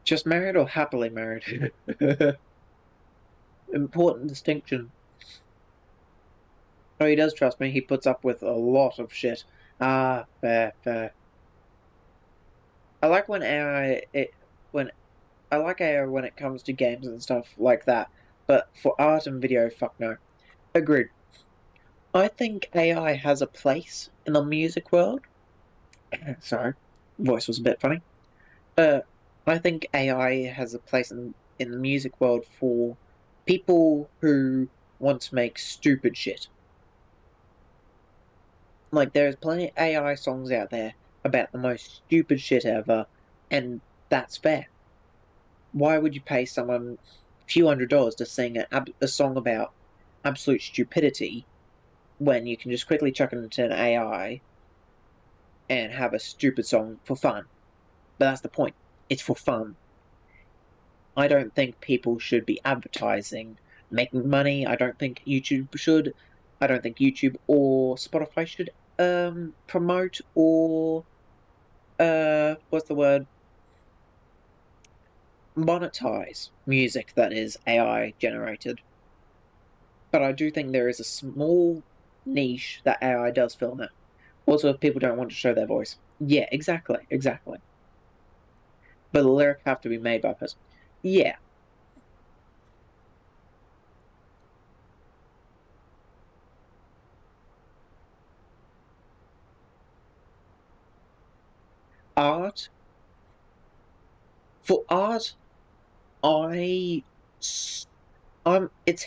Just married or happily married? Important distinction. Oh, he does trust me. He puts up with a lot of shit. Ah, fair, fair. I like when I like AI when it comes to games and stuff like that, but for art and video, fuck no. Agreed. I think AI has a place in the music world. Sorry, voice was a bit funny. Uh, I think AI has a place in the music world for people who want to make stupid shit. Like, there's plenty of AI songs out there about the most stupid shit ever, and that's fair. Why would you pay someone a few $100s to sing a song about absolute stupidity when you can just quickly chuck it into an AI and have a stupid song for fun? But that's the point. It's for fun. I don't think people should be advertising, making money. I don't think YouTube should. I don't think YouTube or Spotify should promote or what's the word? Monetize music that is AI generated. But I do think there is a small niche that AI does fill now. Also, if people don't want to show their voice. Yeah, exactly, exactly. But the lyric have to be made by a person. Yeah. Art. For art, I it's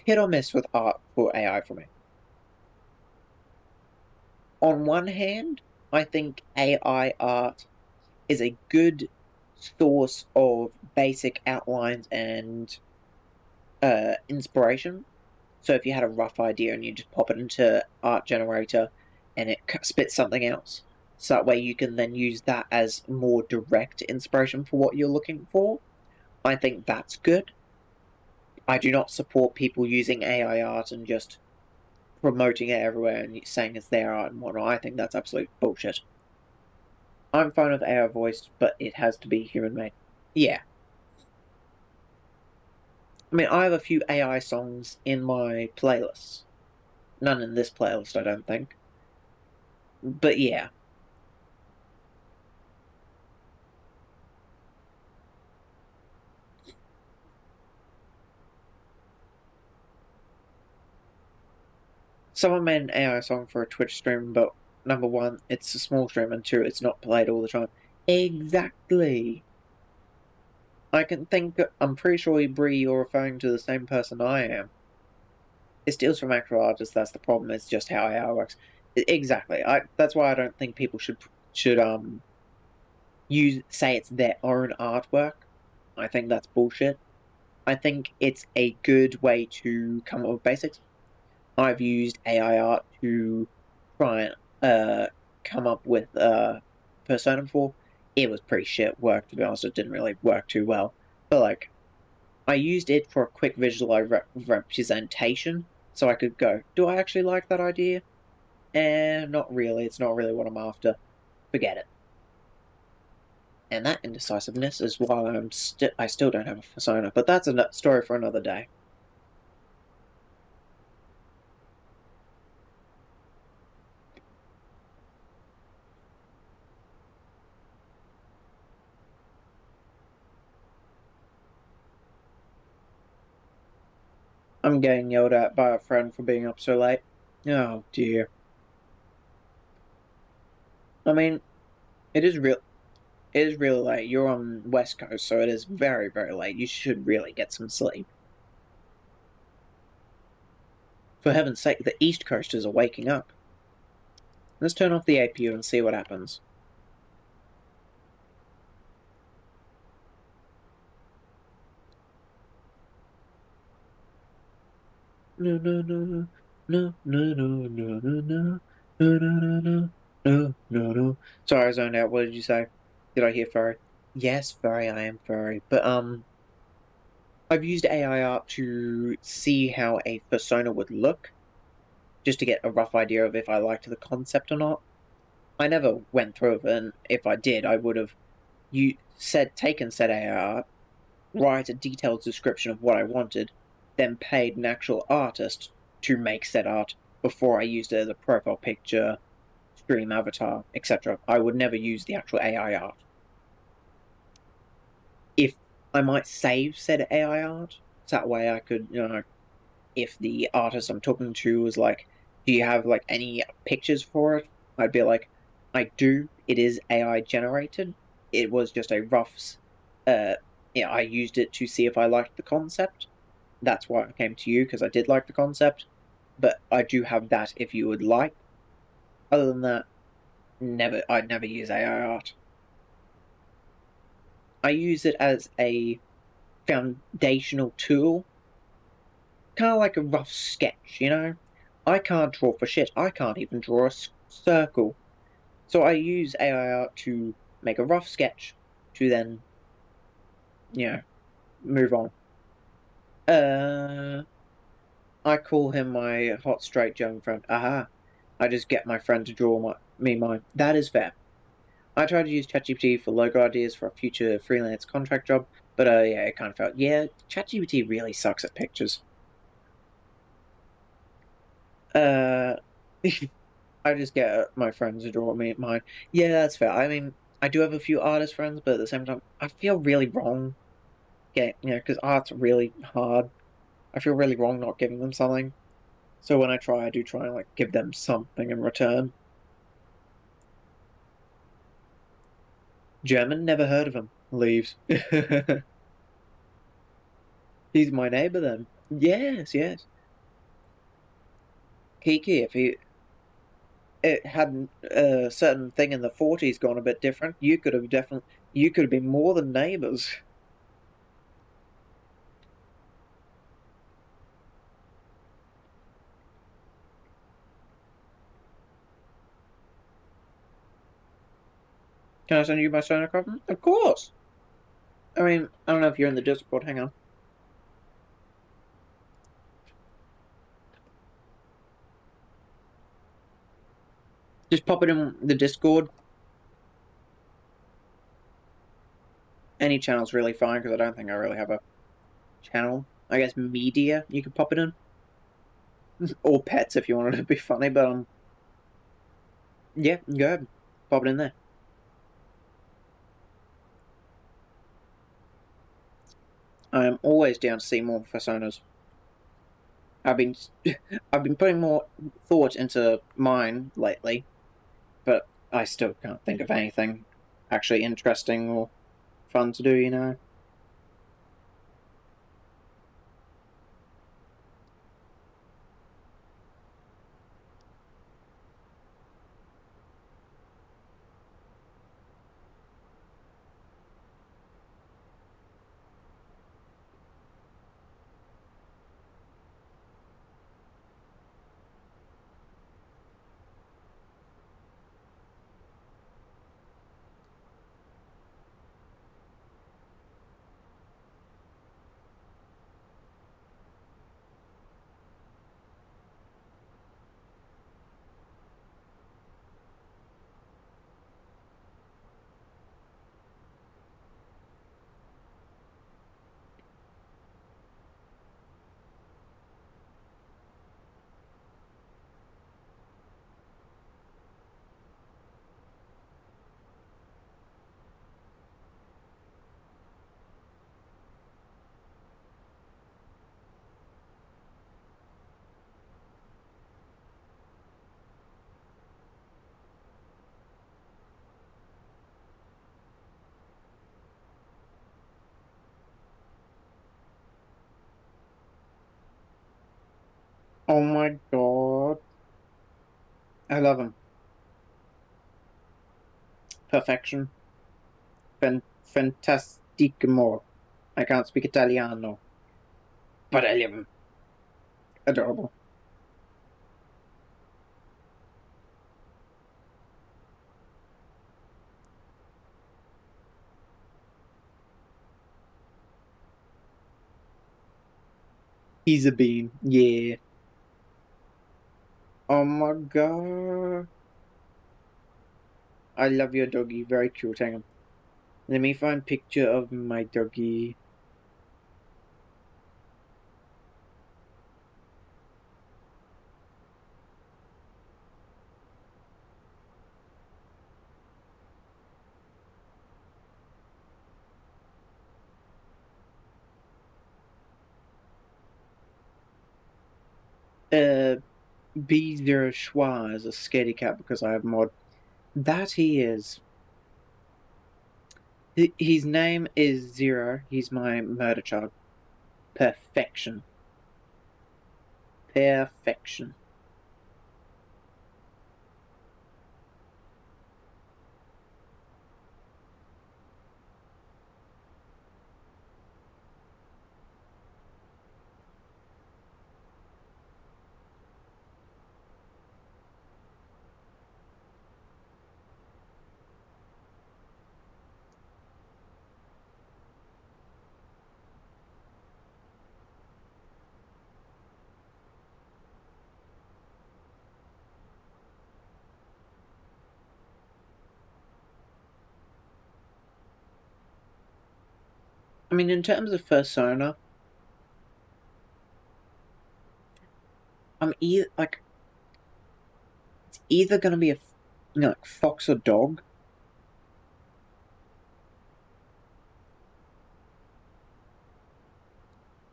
hit or miss with art for AI for me. On one hand, I think AI art is a good source of basic outlines and inspiration. So if you had a rough idea and you just pop it into Art Generator and it spits something else, so that way you can then use that as more direct inspiration for what you're looking for. I think that's good. I do not support people using AI art and just promoting it everywhere and saying it's their art and whatnot. I think that's absolute bullshit. I'm fine with AI voice, but it has to be human made. Yeah. I mean, I have a few AI songs in my playlists. None in this playlist, I don't think. But yeah. Someone made an AI song for a Twitch stream, but number one, it's a small stream, and two, it's not played all the time. Exactly. I'm pretty sure, Bree, you're referring to the same person I am. It steals from actual artists, that's the problem, it's just how AI works. Exactly. That's why I don't think people should say it's their own artwork. I think that's bullshit. I think it's a good way to come up with basics. I've used AI art to try and come up with Persona 4. It was pretty shit work, to be honest. It didn't really work too well. But, like, I used it for a quick visual representation, so I could go, do I actually like that idea? Not really. It's not really what I'm after. Forget it. And that indecisiveness is why I still don't have a persona, but that's a story for another day. I'm getting yelled at by a friend for being up so late. Oh dear. I mean, it is real. It is really late. You're on West Coast, so it is very, very late. You should really get some sleep. For heaven's sake, the East Coasters are waking up. Let's turn off the APU and see what happens. no, no, no, no, no, no, no, no, no, no, no, no, no, no, no. Sorry, I zoned out. What did you say? Did I hear furry? Yes, furry. I am furry, but I've used AI art to see how a persona would look, just to get a rough idea of if I liked the concept or not. I never went through it, and if I did, I would have taken said AI art, write a detailed description of what I wanted, then paid an actual artist to make said art before I used it as a profile picture, stream avatar, etc. I would never use the actual AI art. If I might save said AI art, so that way I could, if the artist I'm talking to was like, do you have like any pictures for it? I'd be like, I do. It is AI generated. It was just a rough. I used it to see if I liked the concept. That's why I came to you, because I did like the concept. But I do have that if you would like. Other than that, never. I'd never use AI art. I use it as a foundational tool, kind of like a rough sketch, I can't draw for shit. I can't even draw a circle. So I use AI art to make a rough sketch to then, move on. I call him my hot straight German friend. Aha. I just get my friend to draw mine. That is fair. I tried to use ChatGPT for logo ideas for a future freelance contract job, but yeah, it kind of felt, ChatGPT really sucks at pictures. I just get my friends to draw me mine. Yeah, that's fair. I mean, I do have a few artist friends, but at the same time, I feel really wrong because art's really hard. I feel really wrong not giving them something. So when I do try and like give them something in return. German, never heard of him. Leaves. He's my neighbor then. Yes, yes. Kiki, if it hadn't a certain thing in the 40s gone a bit different, you could have been more than neighbors. Can I send you my sonar copy? Of course. I mean, I don't know if you're in the Discord. Hang on. Just pop it in the Discord. Any channel's really fine because I don't think I really have a channel. I guess media, you could pop it in. Or pets if you wanted to be funny, but yeah, go ahead. Pop it in there. I am always down to see more personas. I've been putting more thought into mine lately, but I still can't think of anything actually interesting or fun to do, Oh my god. I love him. Perfection. Fantastico. I can't speak Italiano, but I love him. Adorable. He's a bean. Yeah. Oh my god. I love your doggy. Very cute. Hang on. Let me find picture of my doggy. B0 Schwa is a scaredy cat because I have mod. That he is. His name is Zero. He's my murder child. Perfection. Perfection. I mean, in terms of persona, I'm either like it's either gonna be a like fox or dog,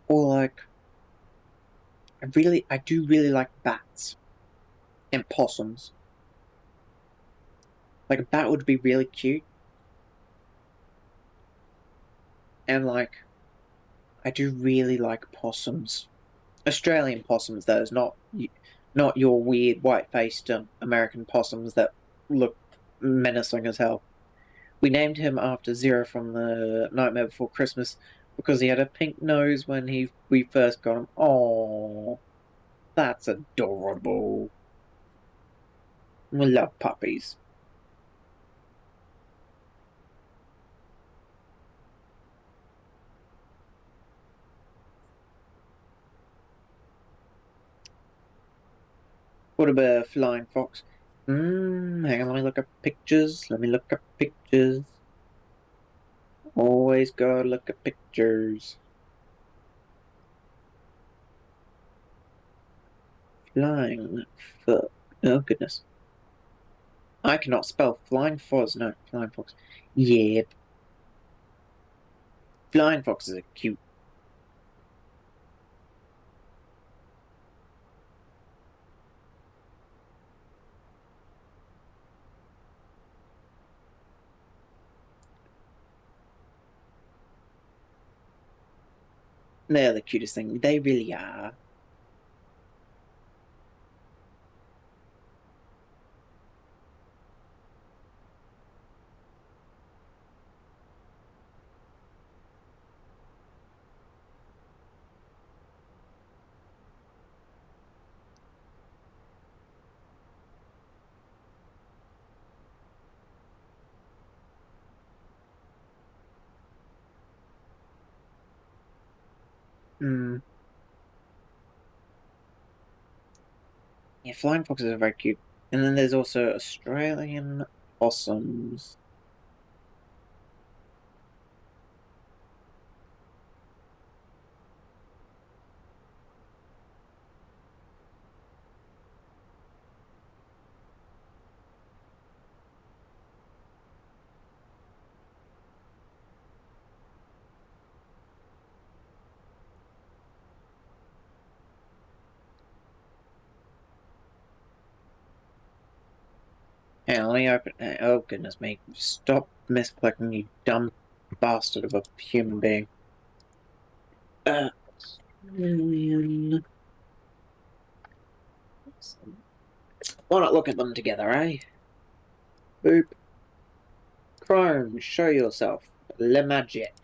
or like I do really like bats and possums. Like a bat would be really cute, and like I do really like possums. Australian possums, those not your weird white-faced American possums that look menacing as hell. We named him after Zero from the Nightmare Before Christmas because he had a pink nose when we first got him. Oh, that's adorable. We love puppies. What about a flying fox? Hang on, let me look up pictures. Let me look up pictures. Always gotta look at pictures. Flying fox. Oh, goodness. I cannot spell flying fox. No, flying fox. Yep. Flying foxes are cute. They're the cutest thing. They really are. Hmm. Yeah, flying foxes are very cute. And then there's also Australian possums. Hey, let me open. Oh, goodness me. Stop misclicking, you dumb bastard of a human being. Australian. Why not look at them together, eh? Boop. Chrome, show yourself. Le Magic.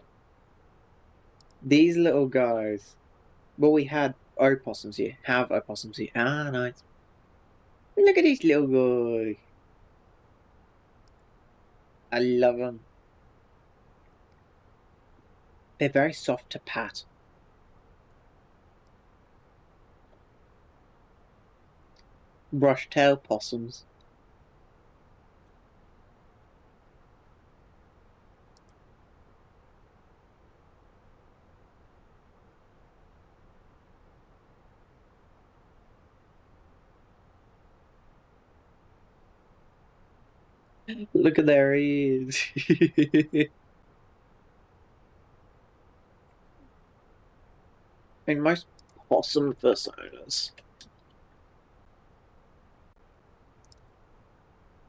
These little guys. Well, we had opossums here. Have opossums here. Ah, nice. Look at this little guy. I love them. They're very soft to pat. Brush-tailed possums. Look at their ears. I mean, most possum personas.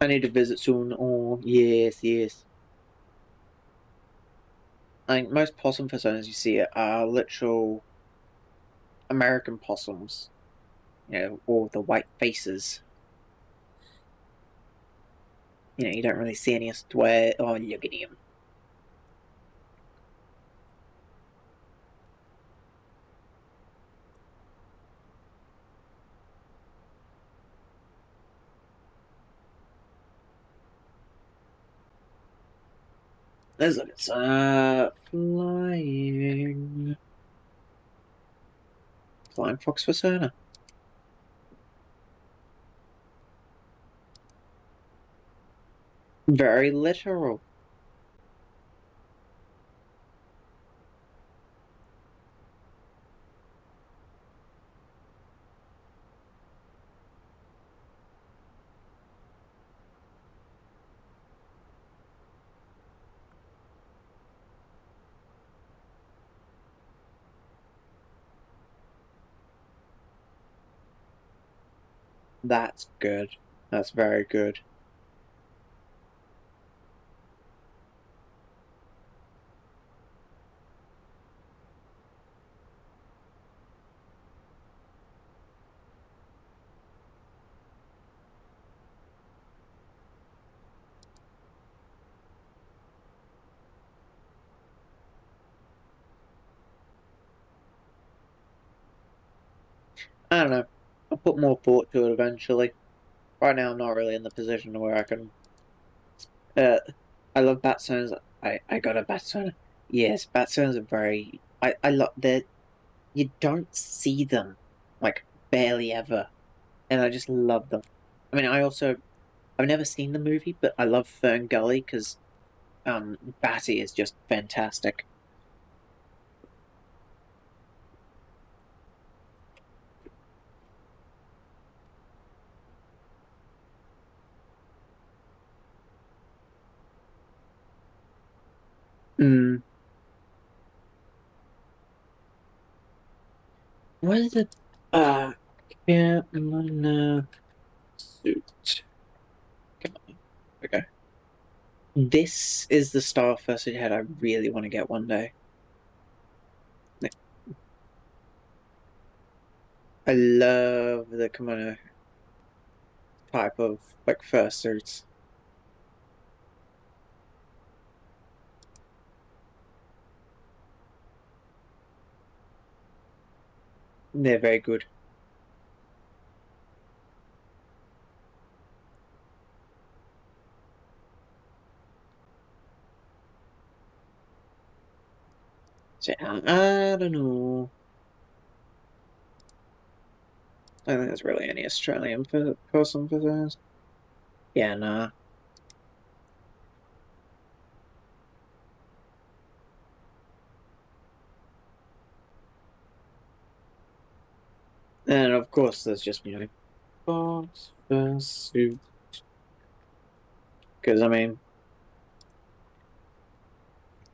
I need to visit soon. Oh, yes, yes. I think most possum personas you see are literal American possums. You know, or the white faces. You know, you don't really see any sweat. Oh, look at him. Let's look at flying. Flying fox persona. Very literal. That's good. That's very good. I don't know. I'll put more thought to it eventually. Right now, I'm not really in the position where I can. I love bat sounds. I got a bat sound. Yes, bat sounds are very. I love that. You don't see them like barely ever, and I just love them. I mean, I've never seen the movie, but I love Fern Gully because Batty is just fantastic. Mm. What is it? Kimono suit. Come on. Okay. This is the star first head I really want to get one day. I love the kimono type of like fursuits. They're very good. So, I don't know. I don't think there's really any Australian person for those. Yeah, nah. And of course, there's just box fursuit. Because I mean,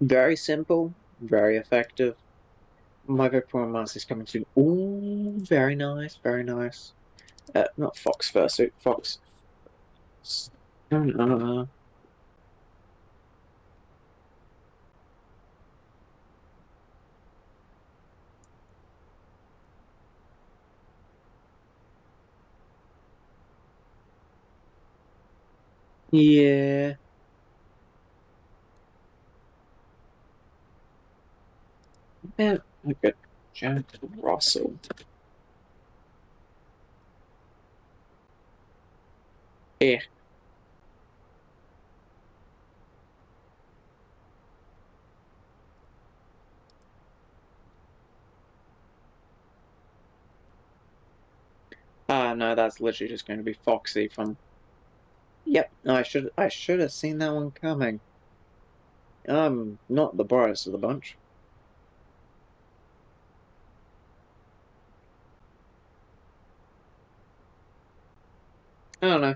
very simple, very effective. My Vaporeon mask is coming soon. Ooh, very nice, very nice. Not Fox fursuit, Fox. Uh, yeah. Yeah, look at Jack Russell. Eh. Ah, no, that's literally just going to be Foxy from... Yep, I should have seen that one coming. I'm not the brightest of the bunch. I don't know.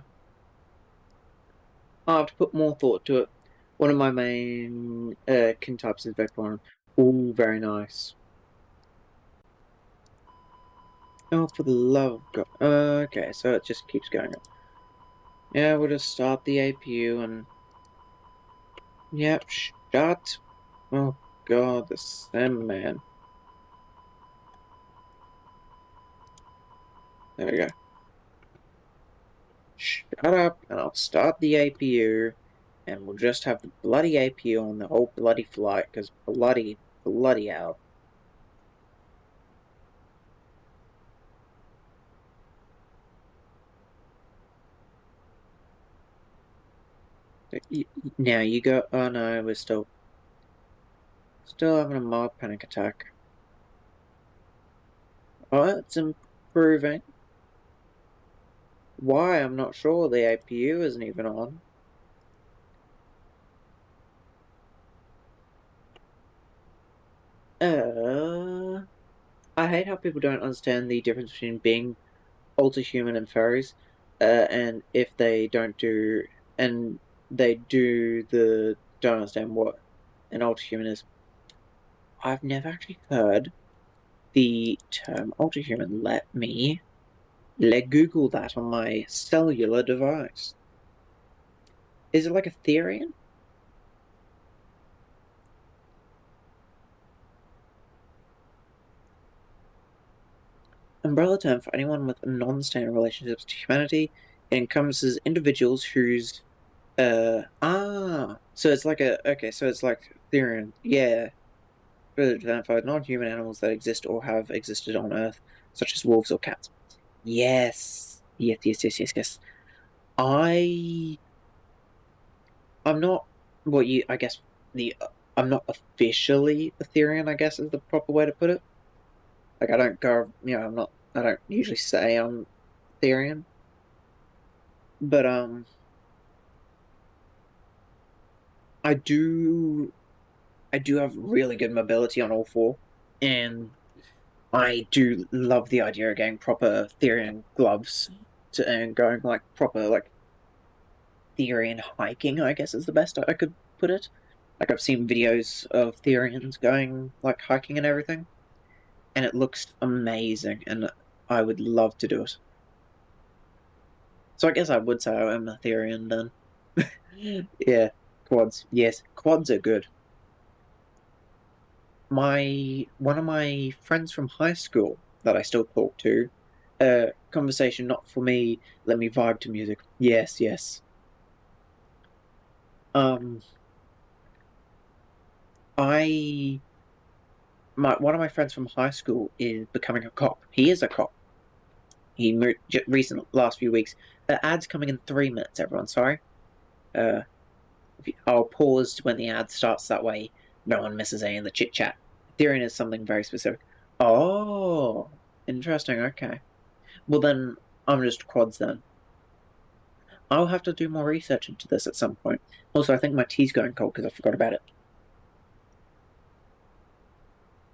I'll have to put more thought to it. One of my main kin types is Vector. Ooh, very nice. Oh, for the love of God. Okay, so it just keeps going up. Yeah, we'll just start the APU and... Yep, shut. Oh, God, the sim, man. There we go. Shut up, and I'll start the APU, and we'll just have the bloody APU on the whole bloody flight, because bloody hell. Now you go. Oh no, we're still having a mild panic attack. Oh, it's improving. Why? I'm not sure. The APU isn't even on. I hate how people don't understand the difference between being ultra-human and furries, and if they don't do, and they do the, don't understand what an ultra-human is. I've never actually heard the term ultra-human. Let Google that on my cellular device. Is it like a Therian? Umbrella term for anyone with non-standard relationships to humanity. It encompasses individuals whose so it's like so it's like Therian, yeah. Further identified non-human animals that exist or have existed on Earth, such as wolves or cats. Yes. Yes. I I'm not what you I guess the I'm not officially a Therian, I guess is the proper way to put it. Like I don't go I don't usually say I'm Therian. But I do have really good mobility on all four. And I do love the idea of getting proper Therian gloves and going like proper like Therian hiking, I guess is the best I could put it. Like I've seen videos of Therians going like hiking and everything, and it looks amazing, and I would love to do it. So I guess I would say I am a Therian then. Yeah, quads. Yes, quads are good. One of my friends from high school that I still talk to, conversation not for me, let me vibe to music. Yes. Um, I my one of my friends from high school is becoming a cop. He is a cop. He moved recent last few weeks. Ads coming in 3 minutes. Everyone, sorry. Uh, I'll pause when the ad starts. That way, no one misses any of the chit chat. Ethereum is something very specific. Oh, interesting. Okay. Well then, I'm just quads then. I'll have to do more research into this at some point. Also, I think my tea's going cold because I forgot about it.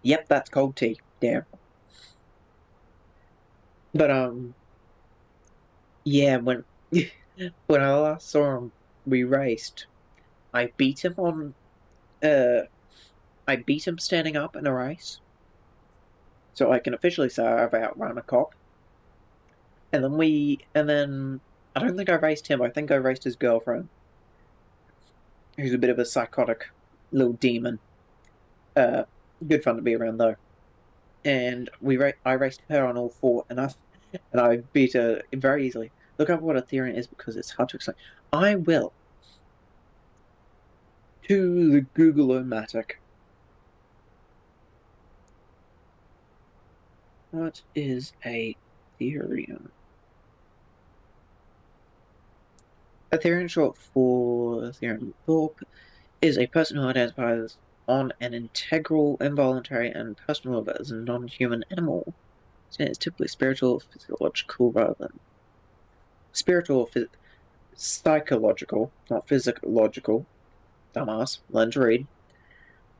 Yep, that's cold tea. Damn. But yeah, when when I last saw him, we raced. I beat him on uh I beat him standing up in a race. So I can officially say I've outrun a cop. And then I don't think I raced him, I think I raced his girlfriend, who's a bit of a psychotic little demon. Uh Good fun to be around though. And I raced her on all four and I beat her very easily. Look up what a Ethereum is because it's hard to explain. I will. To the Google-o-matic. What is a Ethereum? Ethereum, short for Ethereum Thorpe, is a person who identifies on an integral, involuntary, and personal level as a non-human animal. So it's typically spiritual, physiological, rather than spiritual, psychological, not physiological. Dumbass. Learn to read.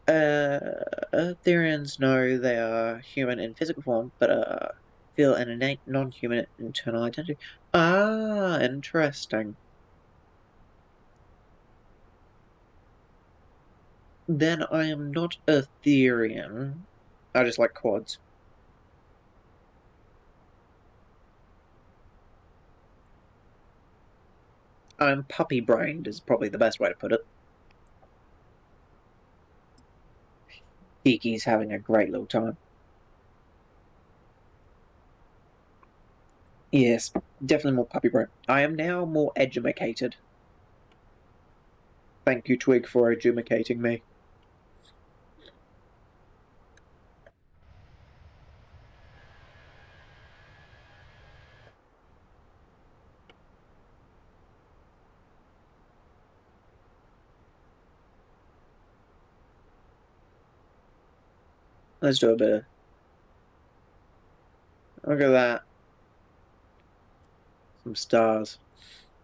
Ethereans know they are human in physical form, but feel an innate non-human internal identity. Ah, interesting. Then I am not Etherean. I just like quads. I'm puppy-brained is probably the best way to put it. Kiki's having a great little time. Yes, definitely more puppy-brained. I am now more edumacated. Thank you, Twig, for edumacating me. Let's do a bit of... Look at that. Some stars.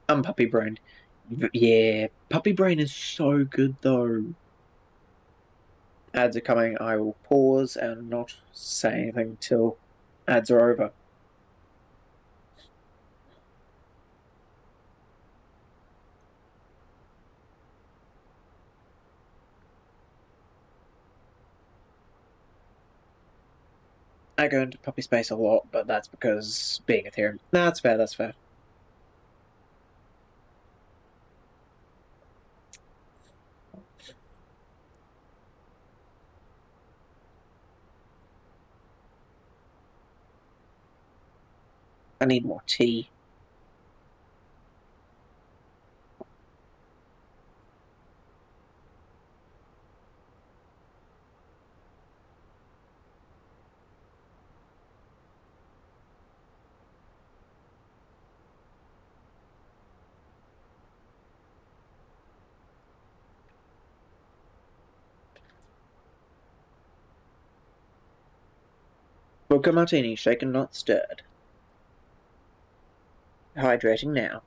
I'm puppy brained. Yeah, puppy brain is so good though. Ads are coming. I will pause and not say anything till ads are over. I go into puppy space a lot, but that's because being Ethereum. No, that's fair, that's fair. I need more tea. Vodka martini, shaken not stirred. Hydrating now.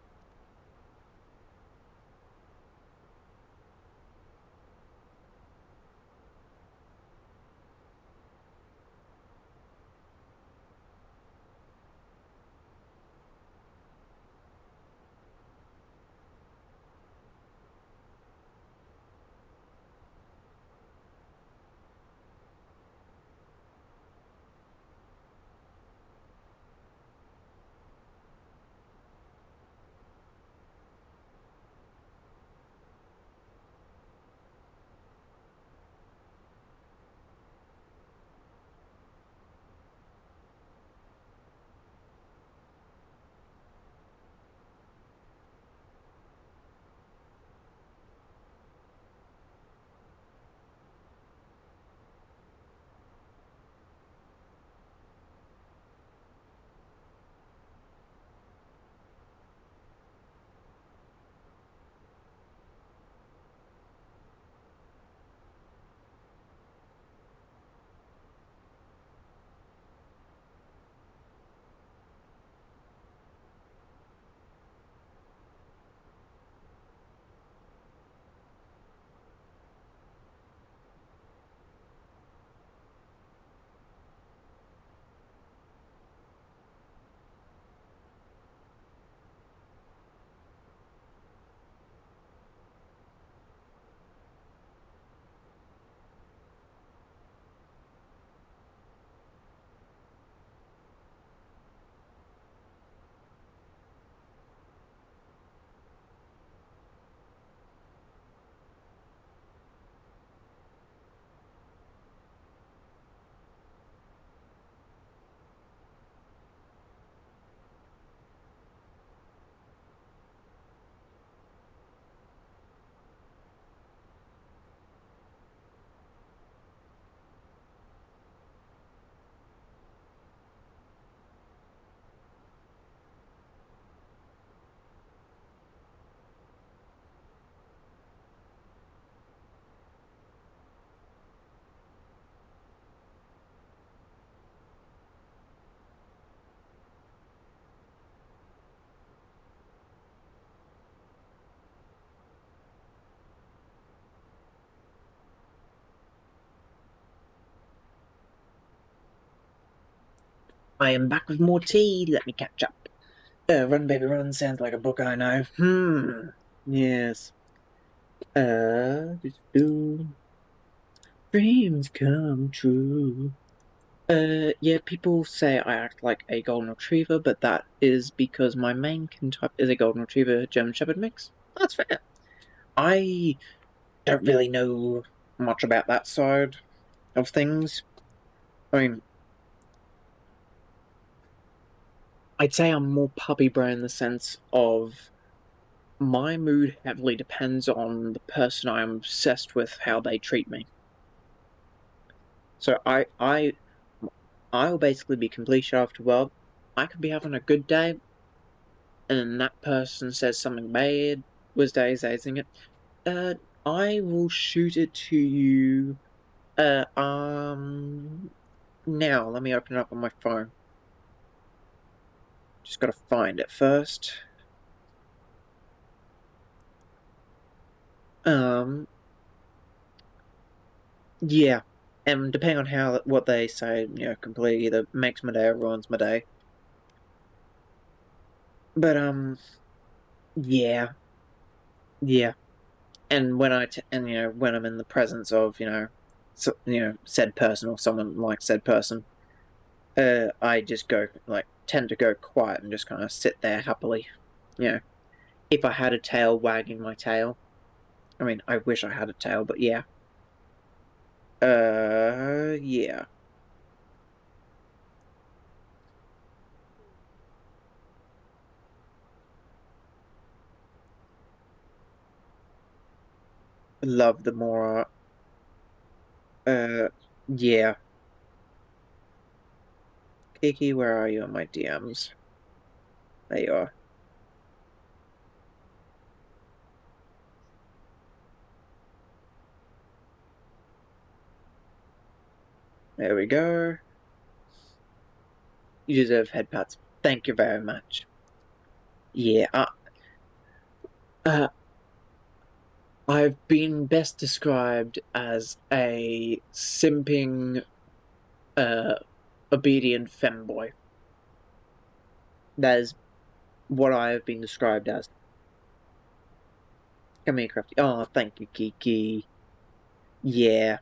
I am back with more tea. Let me catch up. Run, Baby, Run sounds like a book I know. Yes. Dreams come true. Yeah, people say I act like a golden retriever, but that is because my main kin type is a golden retriever German Shepherd mix. That's fair. I don't really know much about that side of things. I mean, I'd say I'm more puppy bro in the sense of my mood heavily depends on the person I'm obsessed with, how they treat me. So I'll basically be completely shut off to the world. I could be having a good day, and then that person says something bad, was daising it. I will shoot it to you. Now let me open it up on my phone. Just gotta find it first. Yeah, and depending on what they say, completely either makes my day or ruins my day. But yeah, yeah. And when when I'm in the presence of said person or someone like said person, I just tend to go quiet and just kind of sit there happily. If I had a tail, wagging my tail. I mean, I wish I had a tail, but yeah. Yeah. Love the more. Yeah. Kiki, where are you in my DMs? There you are. There we go. You deserve head pats. Thank you very much. Yeah, I've been best described as a simping, obedient femboy. That is what I have been described as. Come here, Crafty. Oh, thank you, Kiki. Yeah.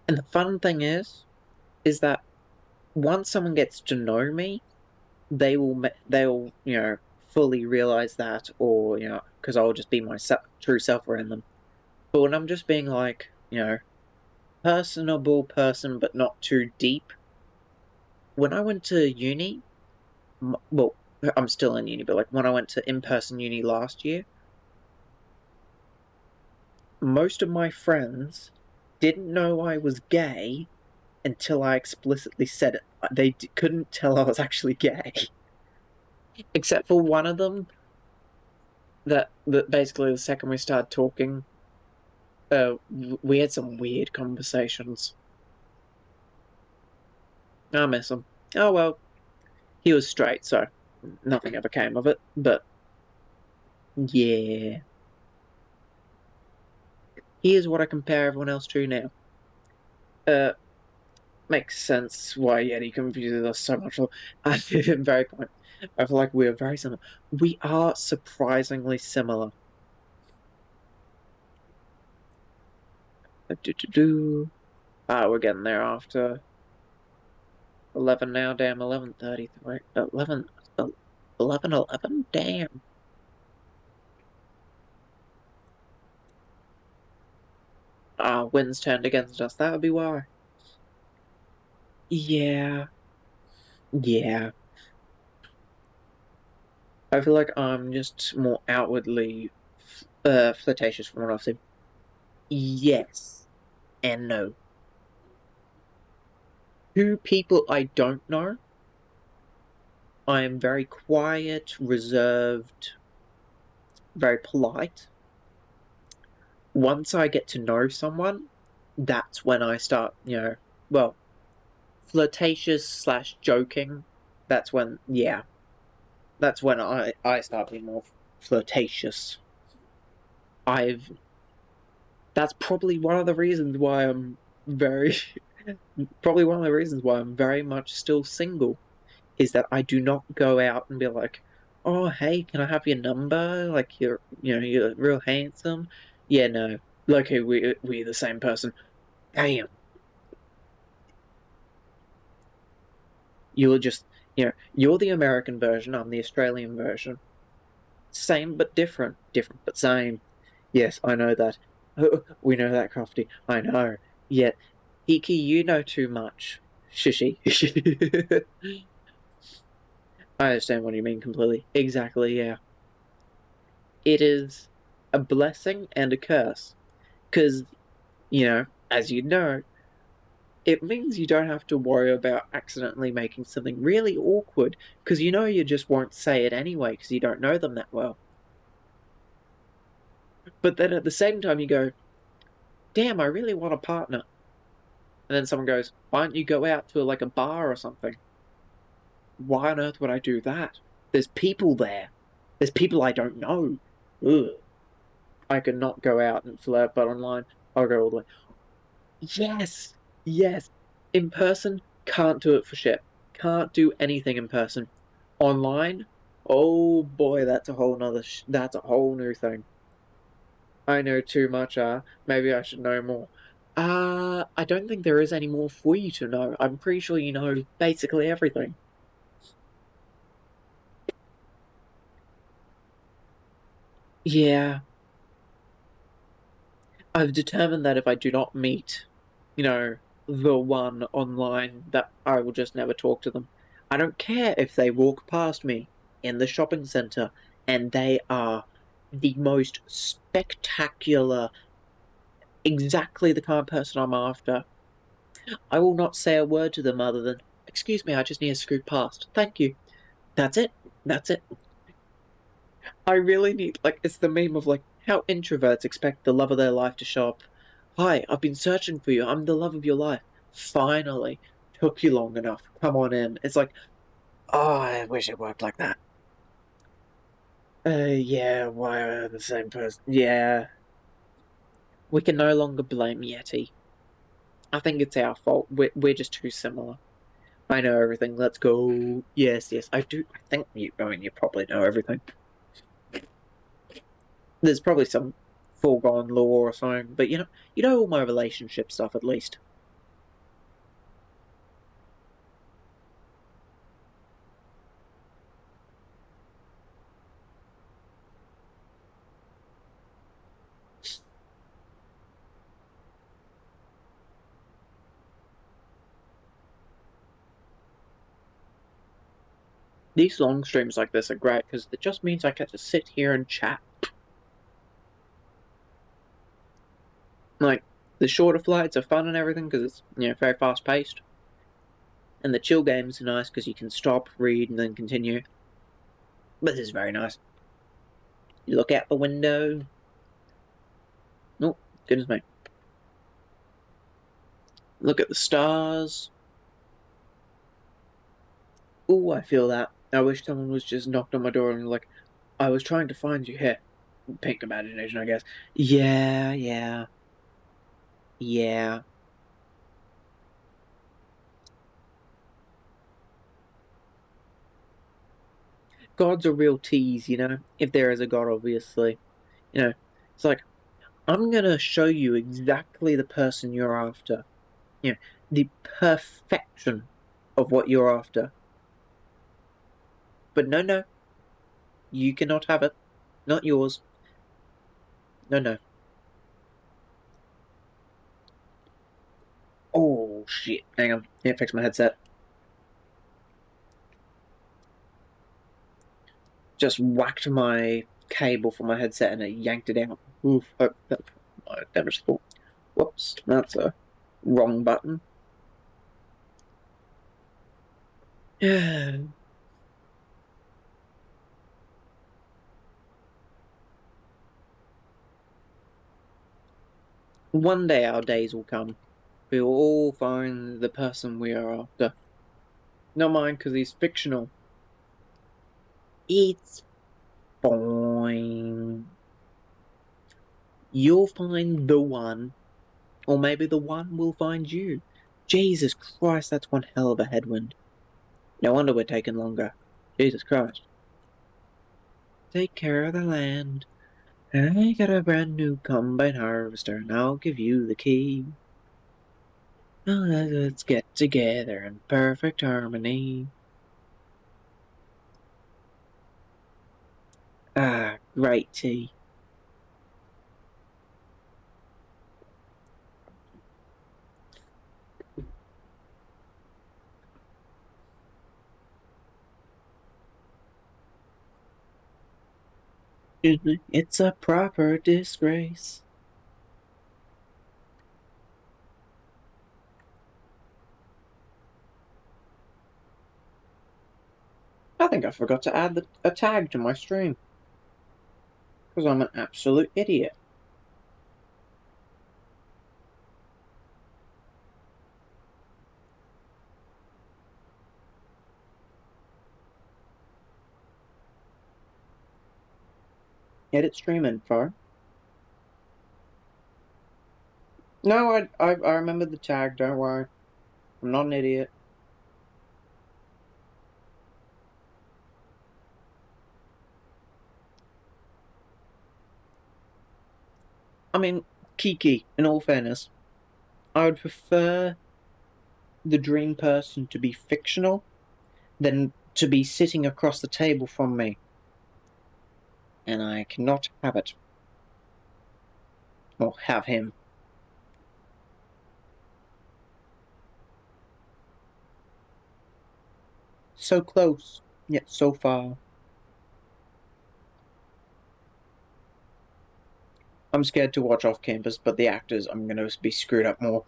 And the fun thing is that once someone gets to know me, they'll fully realize that, or because I'll just be my true self around them. But when I'm just being like personable person, but not too deep. When I went to uni, well, I'm still in uni, but like when I went to in-person uni last year, most of my friends didn't know I was gay until I explicitly said it. They couldn't tell I was actually gay. Except for one of them, that basically the second we started talking, we had some weird conversations. I miss him. Oh well, he was straight, so nothing ever came of it. But yeah, here's what I compare everyone else to now. Makes sense why Yeti confuses us so much. Very point. I feel like we're very similar. We are surprisingly similar. We're getting there after 11 now. Damn, 11:33. 11. Damn. Winds turned against us. That would be why. Yeah. Yeah. I feel like I'm just more outwardly flirtatious from what I've seen. Yes and no. Two people I don't know, I am very quiet, reserved, very polite. Once I get to know someone, that's when I start, flirtatious / joking, that's when, yeah. That's when I start being more flirtatious. That's probably one of the reasons why I'm very probably one of the reasons why I'm very much still single, is that I do not go out and be like, "Oh, hey, can I have your number? Like, you're real handsome." Yeah, no. Okay, we're the same person. Damn. You're just, you're the American version, I'm the Australian version. Same but different. Different but same. Yes, I know that. We know that, Crofty. I know. Yet, Hiki, you know too much. Shishy. I understand what you mean completely. Exactly, yeah. It is a blessing and a curse. Because, as you know, it means you don't have to worry about accidentally making something really awkward, because you just won't say it anyway, because you don't know them that well. But then at the same time, you go, damn, I really want a partner. And then someone goes, why don't you go out to like a bar or something? Why on earth would I do that? There's people there. There's people I don't know. Ugh. I could not go out and flirt, but online, I'll go all the way. Yes! Yes! In person, can't do it for shit. Can't do anything in person. Online, oh boy, that's a whole new thing. I know too much, maybe I should know more. I don't think there is any more for you to know. I'm pretty sure you know basically everything. Yeah. I've determined that if I do not meet, the one online, that I will just never talk to them. I don't care if they walk past me in the shopping centre and they are the most spectacular, exactly the kind of person I'm after. I will not say a word to them other than, excuse me, I just need to scoot past. Thank you. That's it. That's it. I really need, it's the meme of, how introverts expect the love of their life to show up. Hi, I've been searching for you. I'm the love of your life. Finally. Took you long enough. Come on in. It's like, oh, I wish it worked like that. Yeah, why are the same person? Yeah. We can no longer blame Yeti. I think it's our fault. We're just too similar. I know everything. Let's go. Yes, yes. I do. I think you probably know everything. There's probably some foregone law or something, but you know all my relationship stuff at least. These long streams like this are great because it just means I get to sit here and chat. Like, the shorter flights are fun and everything because it's, very fast paced. And the chill games are nice because you can stop, read, and then continue. But this is very nice. You look out the window. Oh, goodness me. Look at the stars. Oh, I feel that. I wish someone was just knocked on my door and I was trying to find you here. Pink imagination, I guess. Yeah, yeah. Yeah. God's a real tease, if there is a God, obviously. It's like, I'm gonna show you exactly the person you're after. The perfection of what you're after. But no, no. You cannot have it. Not yours. No, no. Oh, shit. Hang on. Yeah, fix my headset. Just whacked my cable for my headset and it yanked it out. Oof. Oh, damage support. Whoops. That's a wrong button. One day our days will come. we'll all find the person we are after. Not mine, because he's fictional. It's fine. You'll find the one, or maybe the one will find you. Jesus Christ, that's one hell of a headwind. No wonder we're taking longer. Jesus Christ. Take care of the land. I got a brand new combine harvester, and I'll give you the key. Now let's get together in perfect harmony. Ah, great tea. It's a proper disgrace. I think I forgot to add a tag to my stream. Because I'm an absolute idiot. Edit stream info. No, I remember the tag, don't worry. I'm not an idiot. I mean, Kiki, in all fairness, I would prefer the dream person to be fictional than to be sitting across the table from me. And I cannot have it. Or have him. So close, yet so far. I'm scared to watch off campus, but the actors, I'm going to be screwed up more.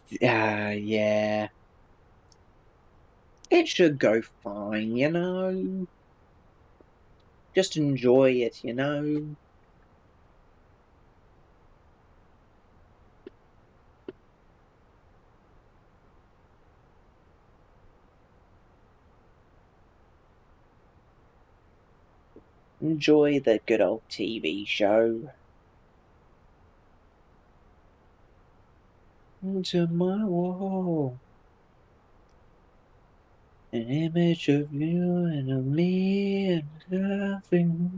Yeah. It should go fine, you know? Just enjoy it, you know? Enjoy the good old TV show. Into my wall. An image of you and of me and nothing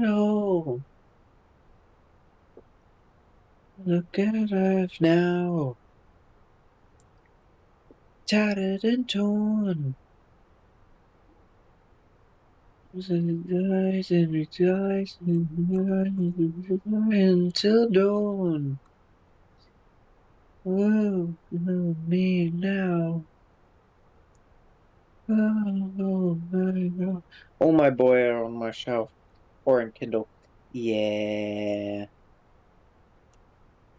at all. Look at us now. Tattered and torn. Dies and rejoice until dawn. Oh, me now. Oh my God. All my boy are on my shelf or in Kindle. Yeah.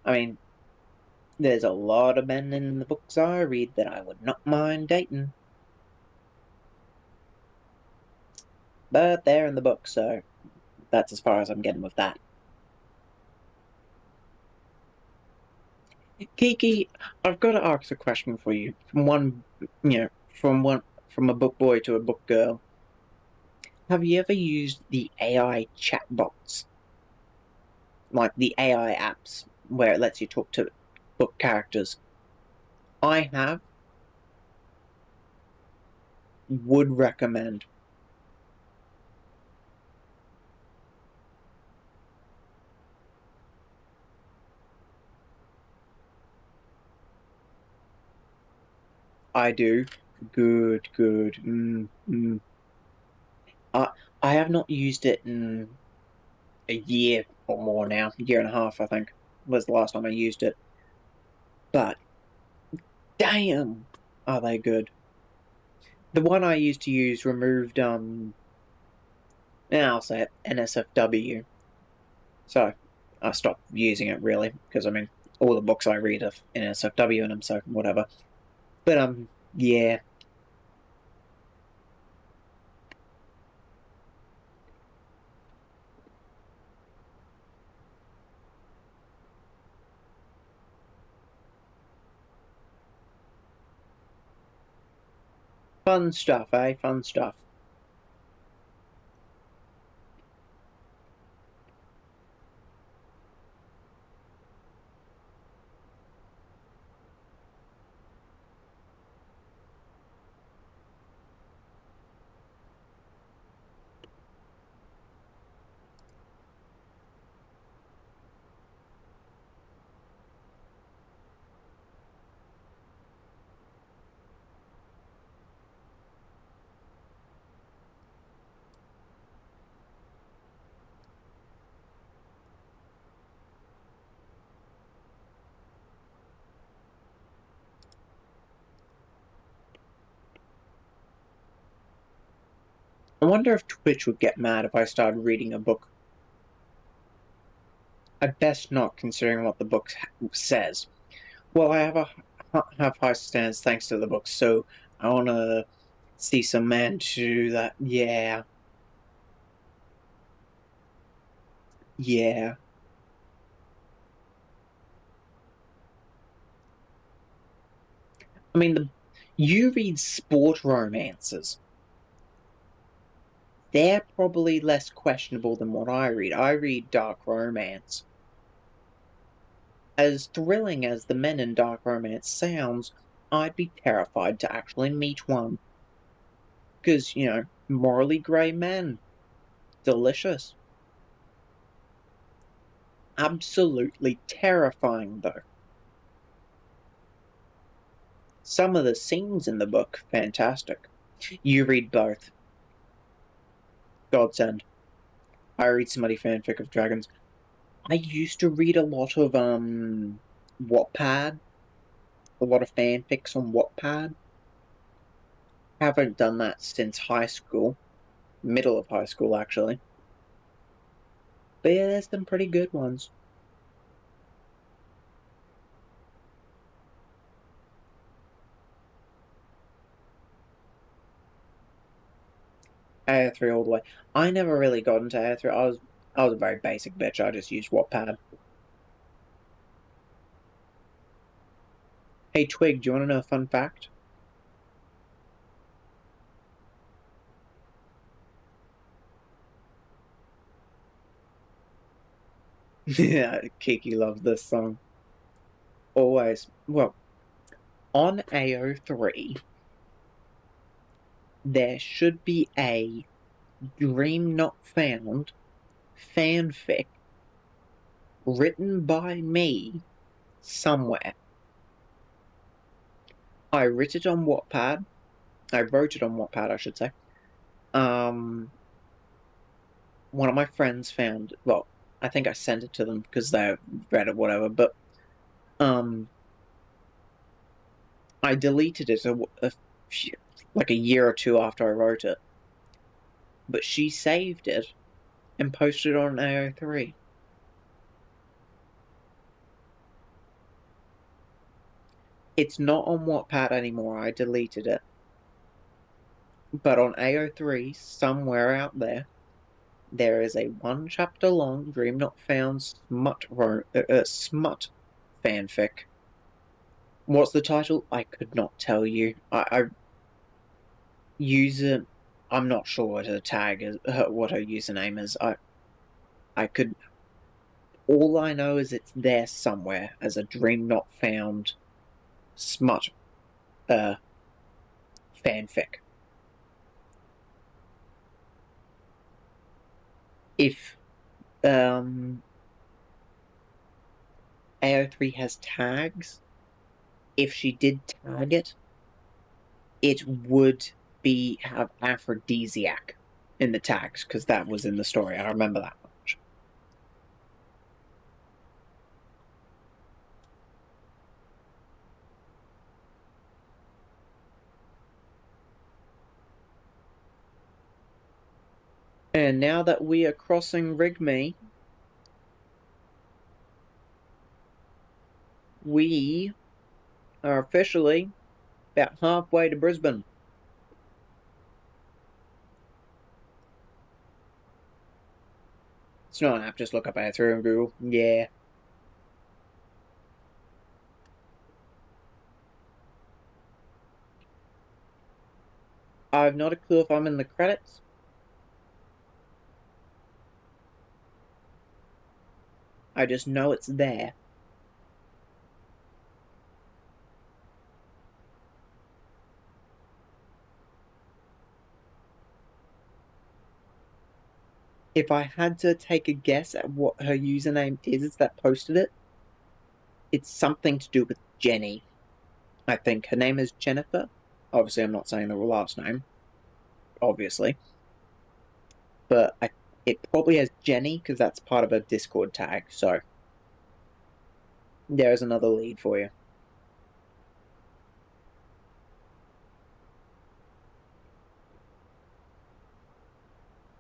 I mean, there's a lot of men in the books I read that I would not mind dating. But they're in the book, so that's as far as I'm getting with that. Kiki, I've got to ask a question for you. From a book boy to a book girl. Have you ever used the AI chatbots? Like the AI apps where it lets you talk to book characters? I have. Would recommend. I do. Good. I I have not used it in a year or more now. A year and a half, I think, was the last time I used it. But damn, are they good? The one I used to use removed I'll say it, NSFW. So I stopped using it really because I mean all the books I read have NSFW in them, so whatever. But yeah. Fun stuff, eh? Fun stuff. I wonder if Twitch would get mad if I started reading a book. I'd best not, considering what the book says. Well, I have high standards thanks to the book, so I want to see some man do that. Yeah, yeah. I mean, you read sport romances. They're probably less questionable than what I read. I read dark romance. As thrilling as the men in dark romance sounds, I'd be terrified to actually meet one. Because, morally grey men. Delicious. Absolutely terrifying, though. Some of the scenes in the book, fantastic. You read both. Godsend. I read somebody fanfic of dragons. I used to read a lot of, Wattpad. A lot of fanfics on Wattpad. Haven't done that since high school. Middle of high school, actually. But yeah, there's some pretty good ones. AO3 all the way. I never really got into AO3. I was a very basic bitch. I just used Wattpad. Hey Twig, do you want to know a fun fact? Yeah, Kiki loves this song. Always. Well, on AO3, there should be a Dream Not Found fanfic written by me somewhere. I wrote it on Wattpad. I wrote it on Wattpad, I should say. One of my friends found, well, I think I sent it to them because they read it, whatever, but, I deleted it like a year or two after I wrote it. But she saved it and posted it on AO3. It's not on Wattpad anymore, I deleted it. But on AO3, somewhere out there, there is a one chapter long Dream Not Found smut fanfic. What's the title? I could not tell you. I use it. I'm not sure what her tag is, what her username is. I could. All I know is it's there somewhere as a Dream Not Found smut fanfic. If AO3 has tags, if she did tag it, it would have aphrodisiac in the tags, because that was in the story. I remember that much. And now that we are crossing Rigme, we are officially about halfway to Brisbane. It's not an app, just look up AO3 on Google. Yeah. I've not a clue if I'm in the credits. I just know it's there. If I had to take a guess at what her username is that posted it, it's something to do with Jenny. I think her name is Jennifer. Obviously, I'm not saying the last name, obviously. But it probably has Jenny because that's part of a Discord tag. So there's another lead for you.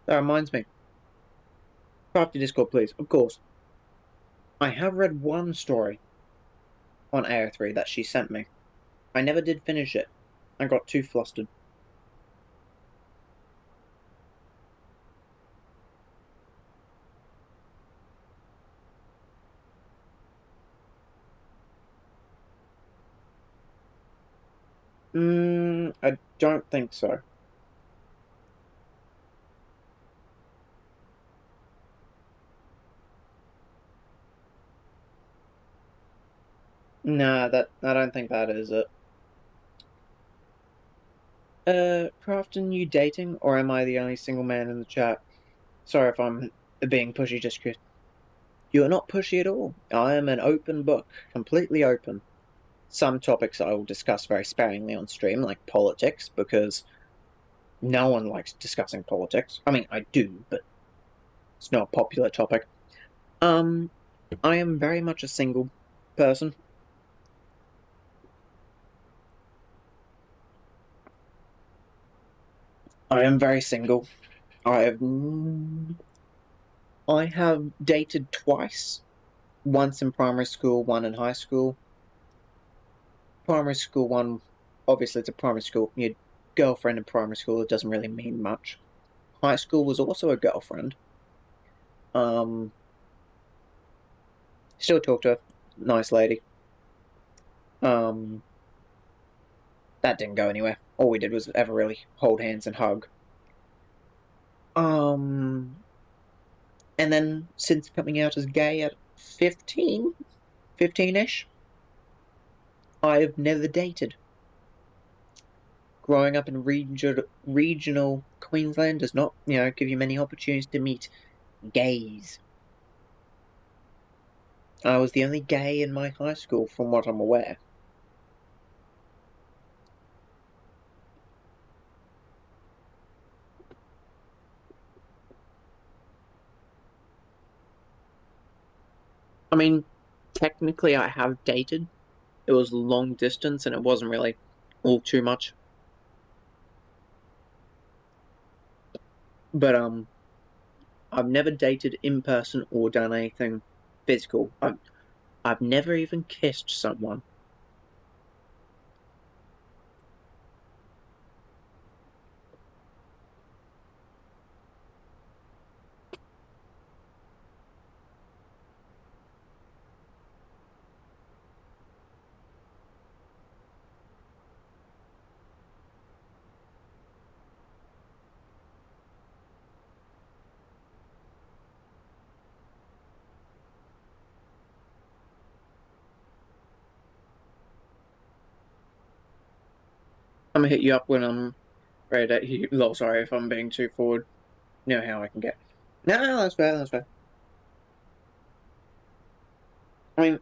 That reminds me. Crafty Discord, please. Of course. I have read one story on AO3 that she sent me. I never did finish it. I got too flustered. I don't think so. Nah, I don't think that is it. Crafton, you dating, or am I the only single man in the chat? Sorry if I'm being pushy, just because you're not pushy at all. I am an open book, completely open. Some topics I will discuss very sparingly on stream, like politics, because no one likes discussing politics. I mean, I do, but it's not a popular topic. I am very much a single person. I am very single. I have dated twice. Once in primary school, one in high school. Primary school one, obviously it's a primary school. Your girlfriend in primary school, it doesn't really mean much. High school was also a girlfriend. Still talk to her. Nice lady. That didn't go anywhere. All we did was ever really hold hands and hug. And then since coming out as gay at 15-ish, I've never dated. Growing up in regional Queensland does not, give you many opportunities to meet gays. I was the only gay in my high school, from what I'm aware. I mean, technically I have dated. It was long distance and it wasn't really all too much. But I've never dated in person or done anything physical. I've never even kissed someone. I'm gonna hit you up when I'm ready to hit you. Sorry if I'm being too forward. You know how I can get. No, that's fair, that's fair. I mean,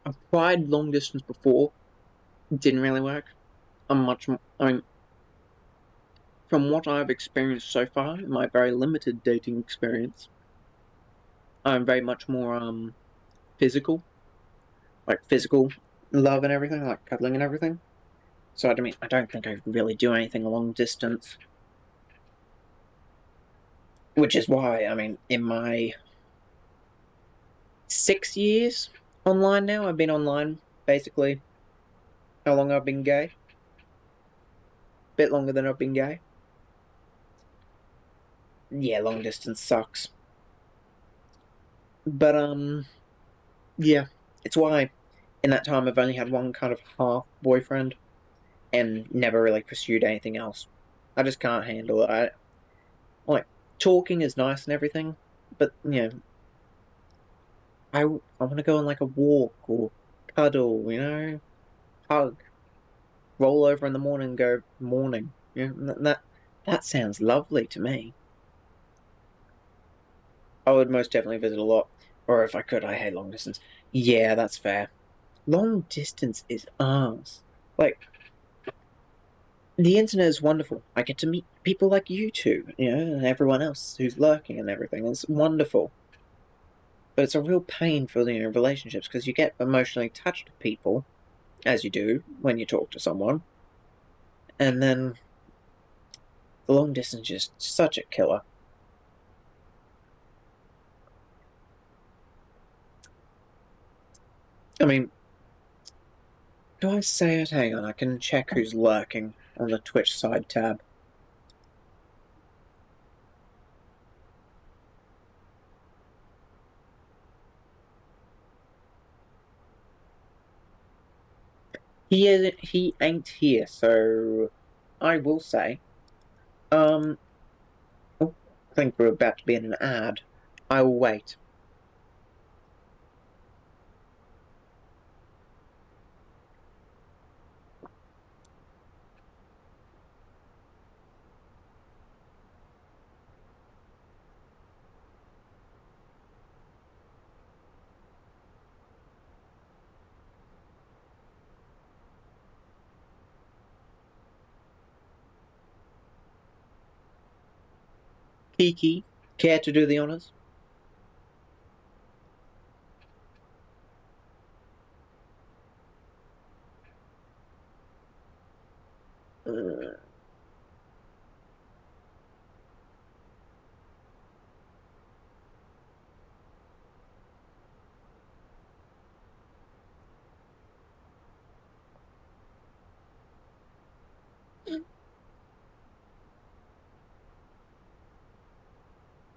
I've tried long distance before. It didn't really work. I'm much more, I mean, from what I've experienced so far, in my very limited dating experience, I'm very much more, physical. Like, physical love and everything, like cuddling and everything. So, I don't think I can really do anything long distance. Which is why, in my 6 years online now, I've been online, basically, how long I've been gay. Bit longer than I've been gay. Yeah, long distance sucks. But, yeah. It's why, in that time, I've only had one kind of half boyfriend, and never really pursued anything else. I just can't handle it. Like, talking is nice and everything, but, you know, I want to go on, like, a walk or cuddle, you know, hug, roll over in the morning and go, morning. You know, that sounds lovely to me. I would most definitely visit a lot. Or if I could, I hate long distance. Yeah, that's fair. Long distance is arse. Like, the internet is wonderful. I get to meet people like you two, you know, and everyone else who's lurking and everything. It's wonderful. But it's a real pain for, you know, relationships because you get emotionally attached to people, as you do when you talk to someone. And then the long distance is such a killer. I mean, do I say it? Hang on, I can check who's lurking on the Twitch side tab. He ain't here, so I will say, oh, I think we're about to be in an ad. I will wait. Kiki, care to do the honors?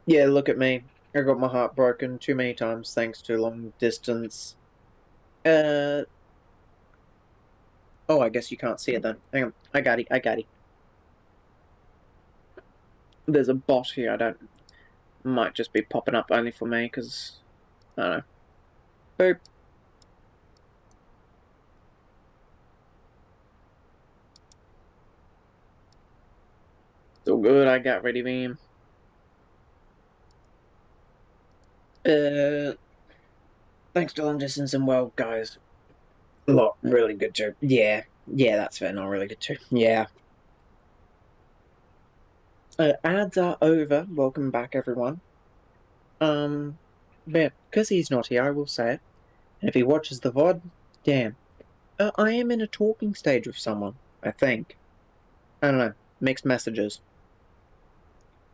Yeah, look at me. I got my heart broken too many times thanks to long distance. Oh, I guess you can't see it then. Hang on. I got it. There's a bot here. I don't. Might just be popping up only for me because I don't know. Boop. It's all good. I got ready beam. Thanks to long distance and well, guys. A lot really good too. Yeah, that's fair. Not really good too. Yeah. Ads are over. Welcome back, everyone. But because he's not here, I will say it. And if he watches the VOD, damn. I am in a talking stage with someone, I think. I don't know. Mixed messages.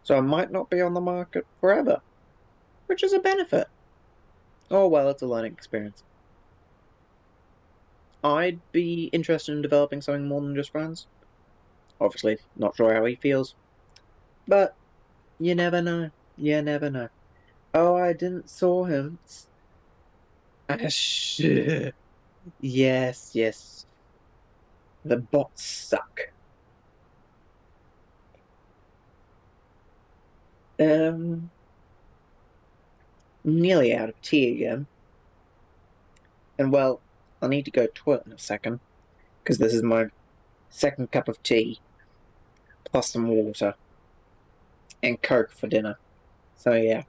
So I might not be on the market forever, which is a benefit. Oh well, it's a learning experience. I'd be interested in developing something more than just friends. Obviously, not sure how he feels. But you never know. You never know. Oh, I didn't saw him. Yes. The bots suck. Nearly out of tea again. And well, I need to go to the toilet in a second, because this is my second cup of tea, plus some water, and Coke for dinner. So yeah.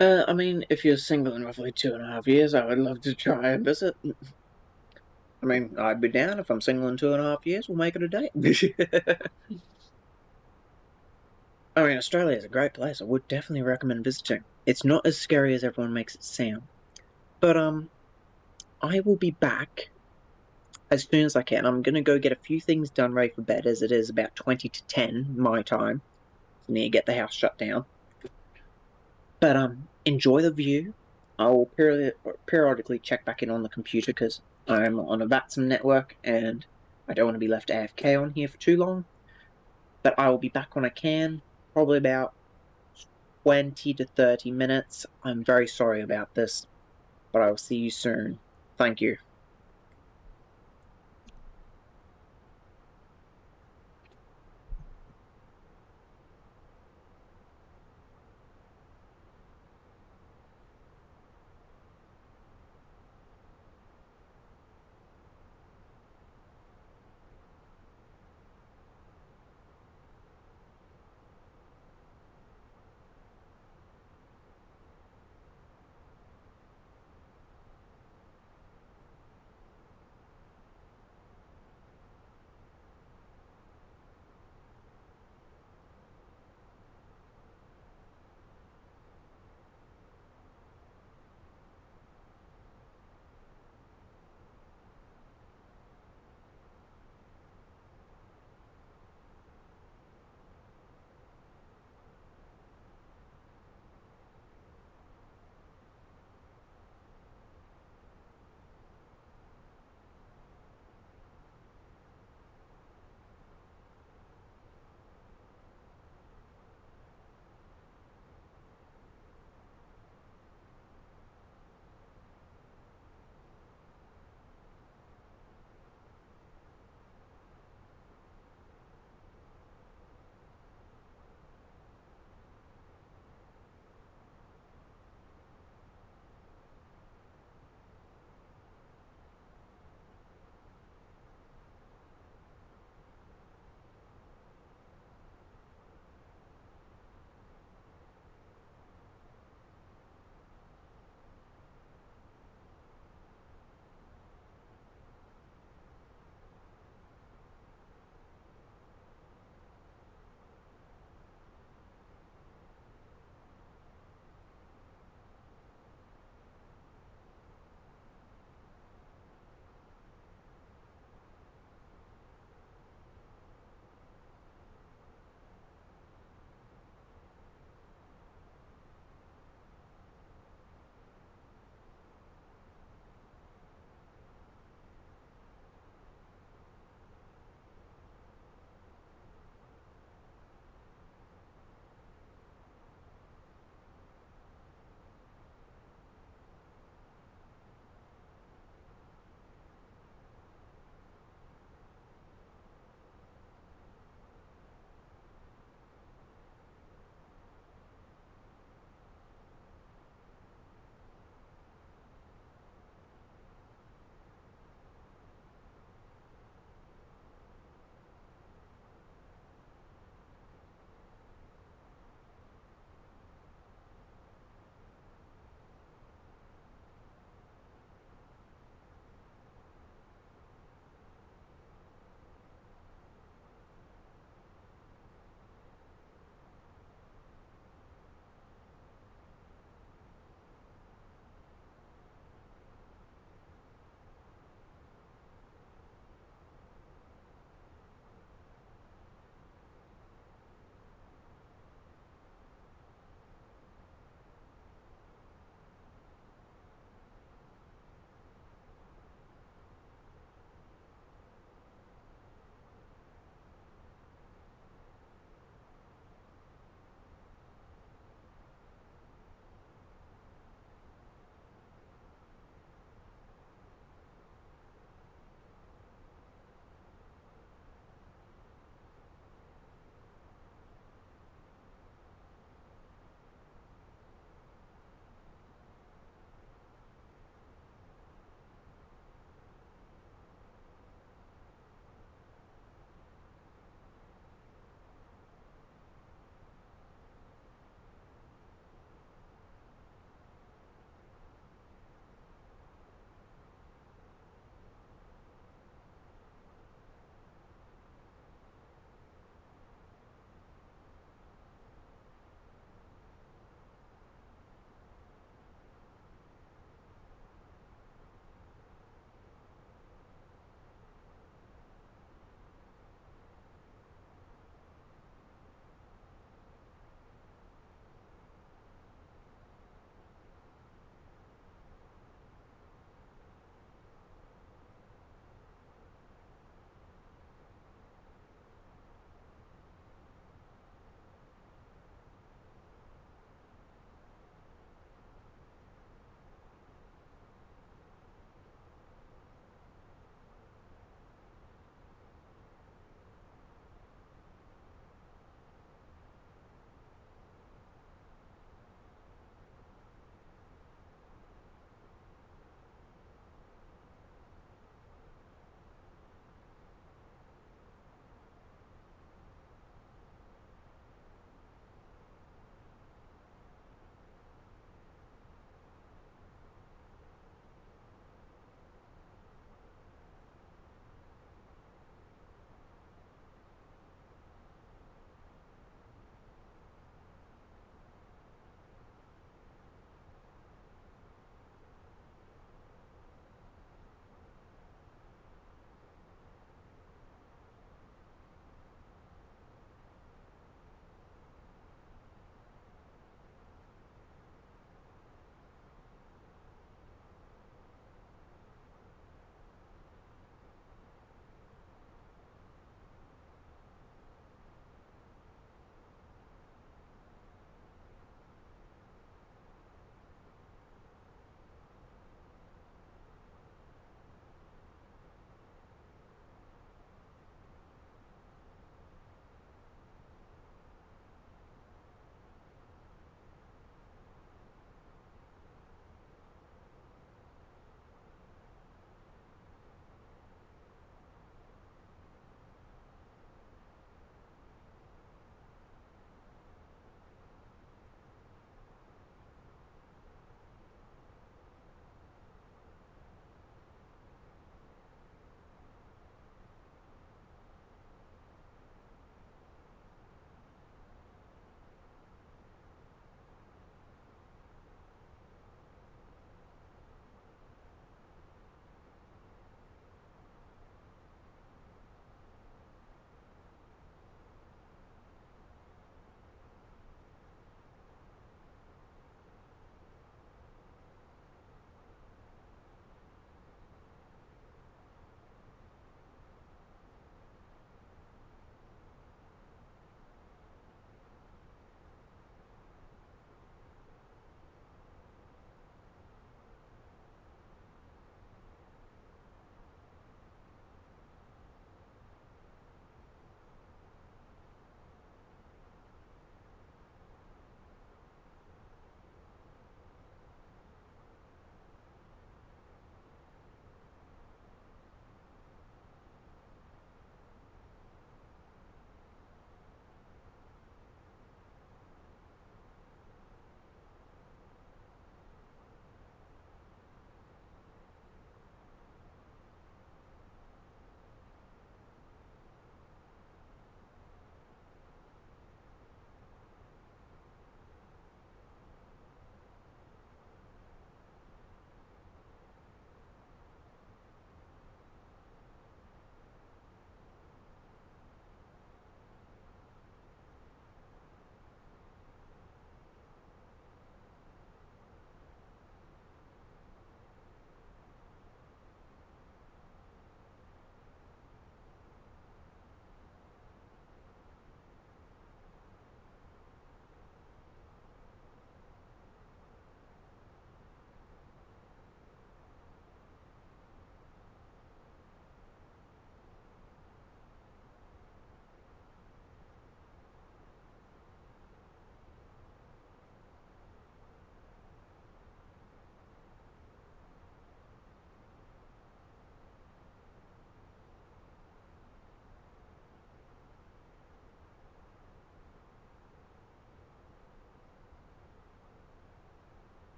I mean, if you're single in roughly 2.5 years, I would love to try and visit. I mean, I'd be down if I'm single in 2.5 years. We'll make it a date. I mean, Australia is a great place. I would definitely recommend visiting. It's not as scary as everyone makes it sound. But, I will be back as soon as I can. I'm gonna go get a few things done ready for bed, as it is about 20 to 10 my time. need to get the house shut down. But enjoy the view. I'll periodically check back in on the computer because I'm on a VATSIM network and I don't want to be left AFK on here for too long. But I will be back when I can, probably about 20 to 30 minutes. I'm very sorry about this, but I will see you soon. Thank you.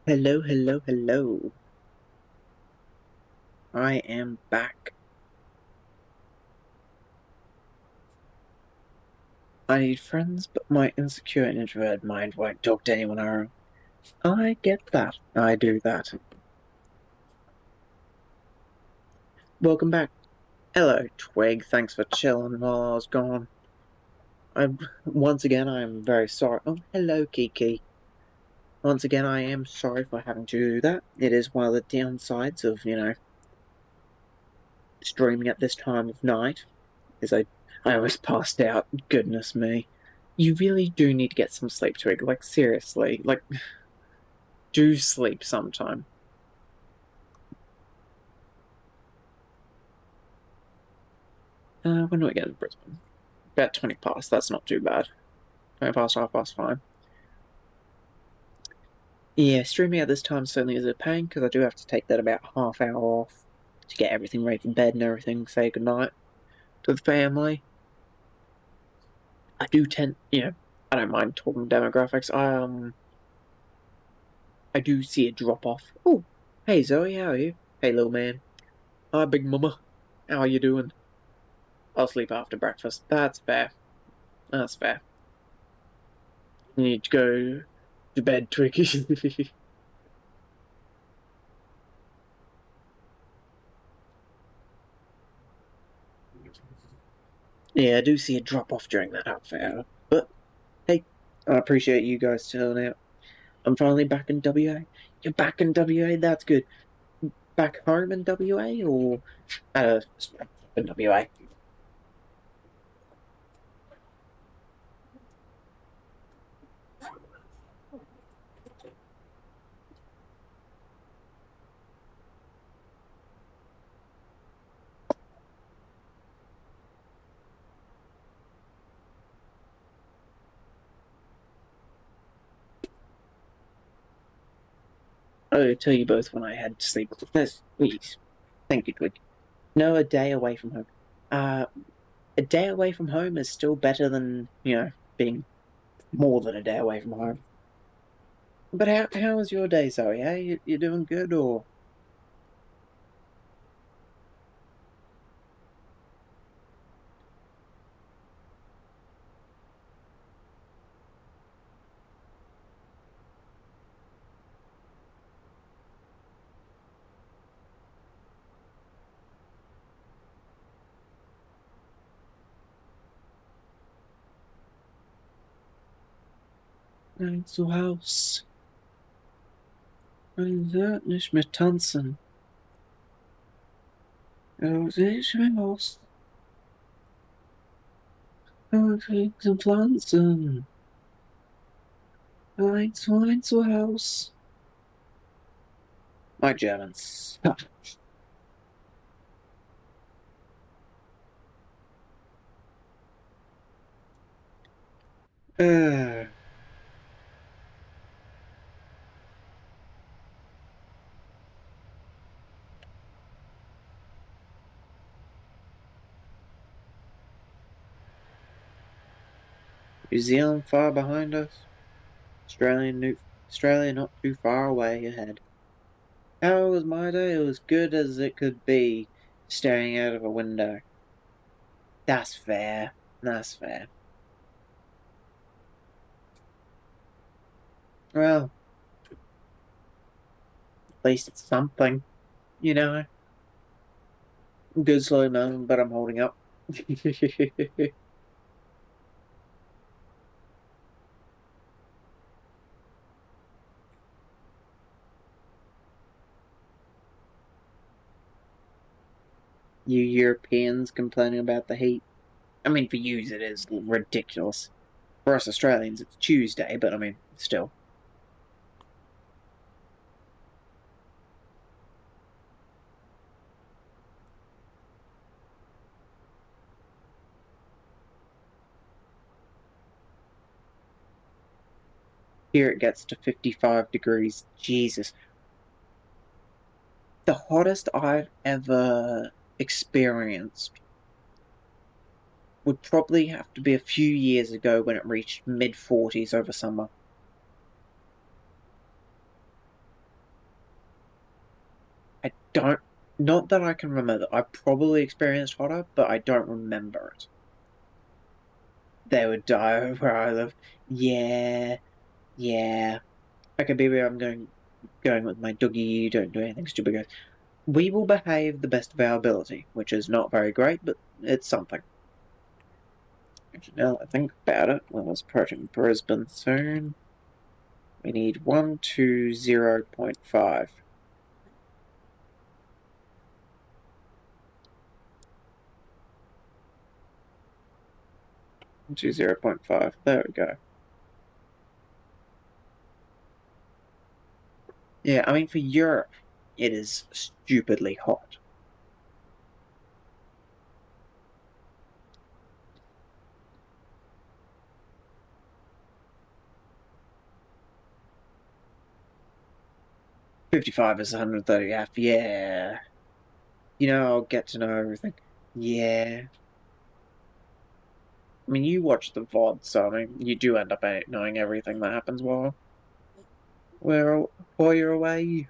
Hello, hello, hello. I am back. I need friends, but my insecure and introverted mind won't talk to anyone around. I get that. I do that. Welcome back. Hello, Twig. Thanks for chilling while I was gone. Once again, I am very sorry. Oh, hello, Kiki. Once again, I am sorry for having to do that. It is one of the downsides of, streaming at this time of night. Is I always passed out. Goodness me. You really do need to get some sleep, Twig. Like, seriously. Like, do sleep sometime. When do we get to Brisbane? About 20 past. That's not too bad. 20 past, half past, fine. Yeah, streaming at this time certainly is a pain because I do have to take that about half hour off to get everything ready for bed and everything. Say goodnight to the family. I do tend, I don't mind talking demographics. I do see a drop off. Oh, hey Zoe, how are you? Hey little man. Hi Big Mama. How are you doing? I'll sleep after breakfast. That's fair. That's fair. You need to go to bed, Twiggy. Yeah, I do see a drop off during that half hour. But hey, I appreciate you guys turning out. I'm finally back in WA. You're back in WA? That's good. Back home in WA or in WA? I'll tell you both when I had to sleep. Please. Thank you, Twig. No, a day away from home. A day away from home is still better than, being more than a day away from home. But how was your day, Zoe? Hey, you doing good or? Nein, zu Haus. Man wird nicht mehr tanzen. Ich will Haus. Kriegst und Pflanzen. Ein zu Haus. My Germans. uh, New Zealand far behind us. Australia not too far away ahead. How was my day? It was good as it could be, staring out of a window. That's fair. That's fair. Well, at least it's something, you know. Good slow moment, but I'm holding up. You Europeans complaining about the heat. I mean, for you it is ridiculous. For us Australians, it's Tuesday, but I mean, still. Here it gets to 55 degrees. Jesus. The hottest I've ever experienced would probably have to be a few years ago when it reached mid-40s over summer. I don't, not that I can remember. I probably experienced hotter, but I don't remember it. They would die where I live. Yeah, yeah. Okay, baby, I'm going with my doggy. You don't do anything stupid, guys. We will behave the best of our ability, which is not very great, but it's something. Actually, now that I think about it, when I was approaching Brisbane soon, we need 120.5. 120.5. There we go. Yeah, I mean, for Europe, it is stupidly hot. '55 is 130 F. Yeah. I'll get to know everything. Yeah. I mean, you watch the VOD, so I mean, you do end up knowing everything that happens while you're away.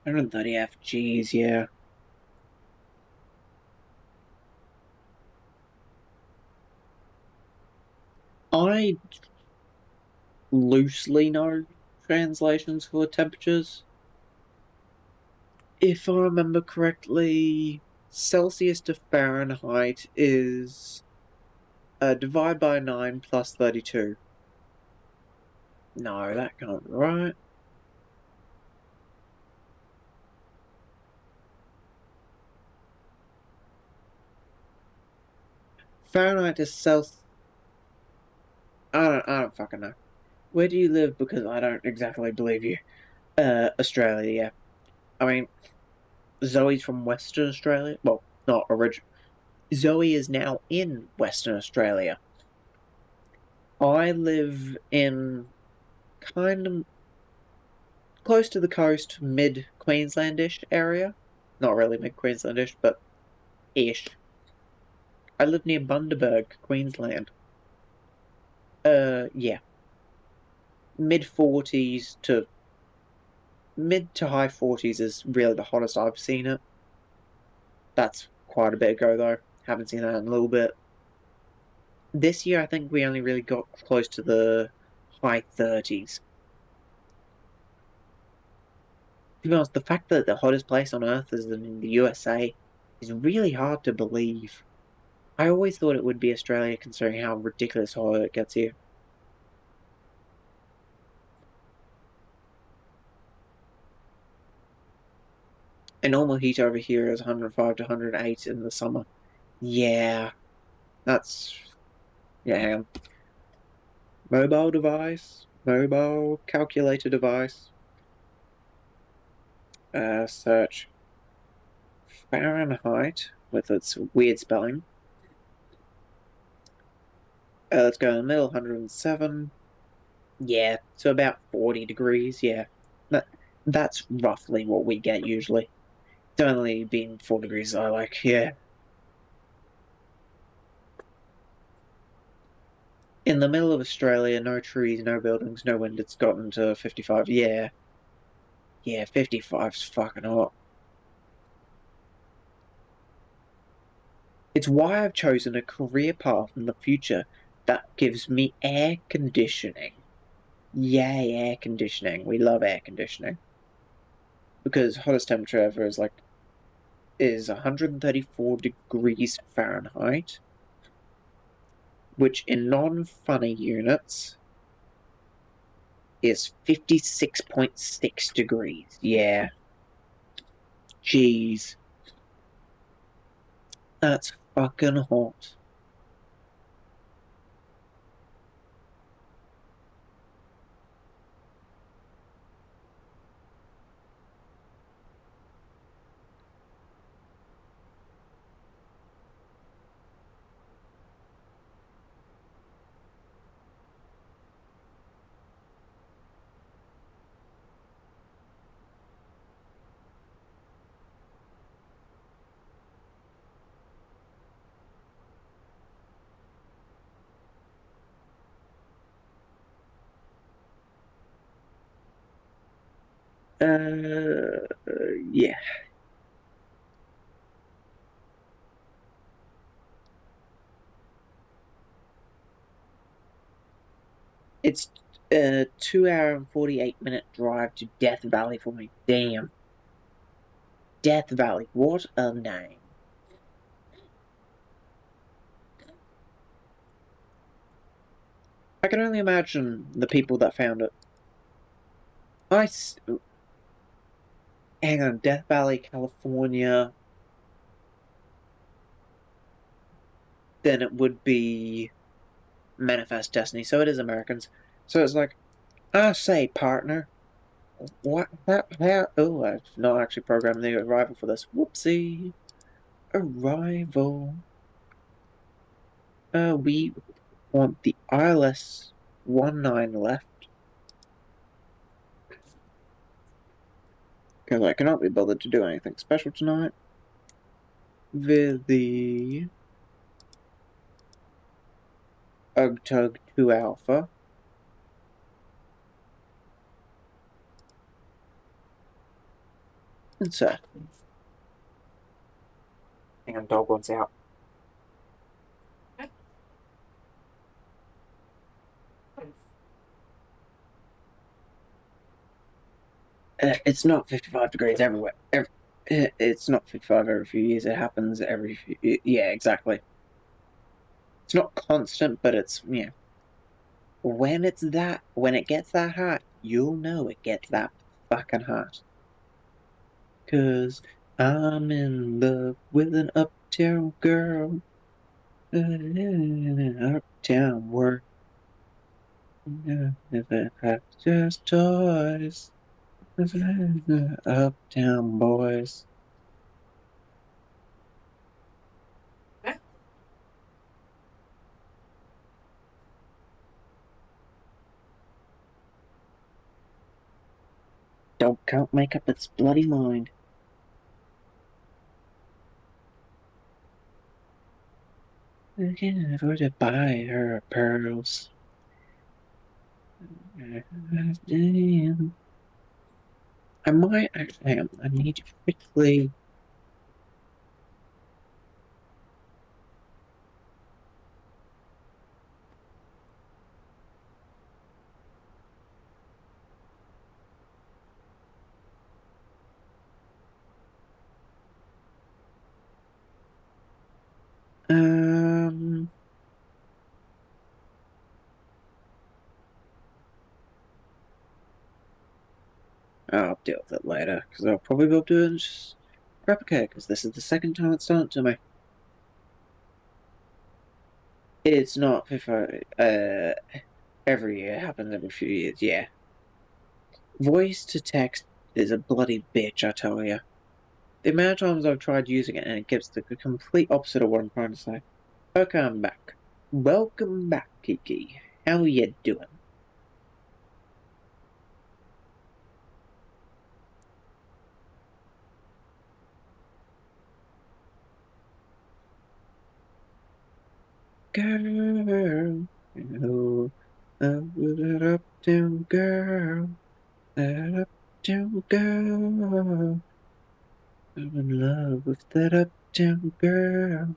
$130 Gs, yeah. I loosely know translations for temperatures. If I remember correctly, Celsius to Fahrenheit is divide by 9 plus 32. No, that can't be right. Fahrenheit is Celsius. I don't fucking know. Where do you live? Because I don't exactly believe you. Australia, yeah. I mean, Zoe's from Western Australia. Well, not original. Zoe is now in Western Australia. I live in kind of close to the coast, mid Queenslandish area. Not really mid Queenslandish, but ish. I live near Bundaberg, Queensland. Yeah. Mid 40s to mid to high 40s is really the hottest I've seen it. That's quite a bit ago, though. Haven't seen that in a little bit. This year, I think we only really got close to the high 30s. To be honest, the fact that the hottest place on Earth is in the USA is really hard to believe. I always thought it would be Australia, considering how ridiculous hot it gets here. And normal heat over here is 105 to 108 in the summer. Yeah, that's... Yeah, hang on. Mobile device, mobile calculator device. Search Fahrenheit with its weird spelling. Let's go in the middle, 107. Yeah, so about 40 degrees, yeah. That's roughly what we get usually. It's only been 4 degrees I like, yeah. In the middle of Australia, no trees, no buildings, no wind, it's gotten to 55, yeah. Yeah, 55's fucking hot. It's why I've chosen a career path in the future that gives me air conditioning. Yay, air conditioning. We love air conditioning. Because hottest temperature ever is 134 degrees Fahrenheit, which in non-funny units is 56.6 degrees. Yeah. Jeez. That's fucking hot. Yeah. It's a 2 hour and 48-minute drive to Death Valley for me. Damn. Death Valley, what a name. I can only imagine the people that found it. Hang on, Death Valley, California. Then it would be Manifest Destiny. So it is Americans. So it's like, I say, partner. What? How? Oh, I've not actually programmed the arrival for this. Whoopsie. Arrival. We want the ILS 19 left. Because I cannot be bothered to do anything special tonight. The UgTug 2 Alpha. And so. Hang on, dog wants out. It's not 55 degrees everywhere. It's not 55 every few years. It happens every few. Yeah, exactly. It's not constant, but it's, yeah. When it gets that hot, you'll know it gets that fucking hot. 'Cause I'm in love with an uptown girl. Uptown work. If it had just toys. Uptown boys. Don't make up its bloody mind. I can afford to buy her pearls. Damn. I might actually. I need to quickly. I'll deal with it later, because I'll probably be able to do it and just replicate, because this is the second time it's done it to me. It's not if every year, happens every few years, yeah. Voice to text is a bloody bitch, I tell you. The amount of times I've tried using it and it gives the complete opposite of what I'm trying to say. Okay, I'm back. Welcome back, Kiki. How you doing? Girl, oh, that uptown girl, that uptown girl. I'm in love with that uptown girl.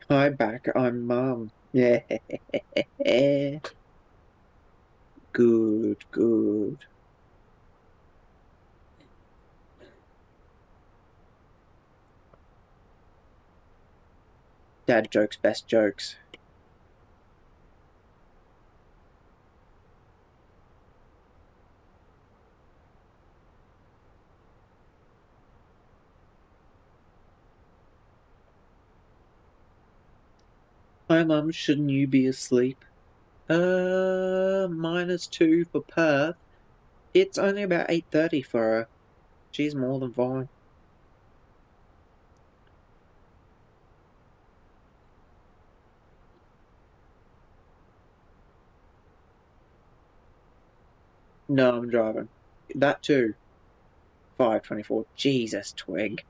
Hi, back. I'm Mum. Yeah. Good, good. Dad jokes, best jokes. Hi, Mum. Shouldn't you be asleep? -2 for Perth. It's only about 8:30 for her. She's more than fine. No, I'm driving. That too. 5:24. Jesus, twig.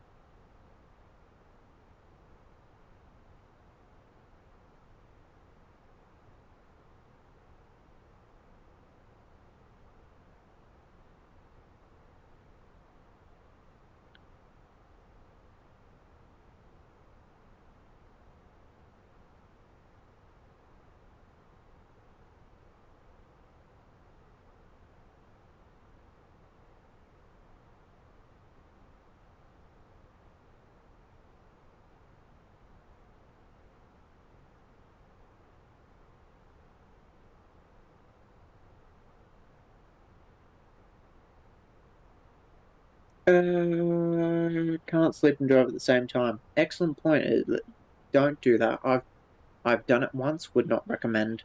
Can't sleep and drive at the same time. Excellent point. Don't do that. I've done it once. Would not recommend.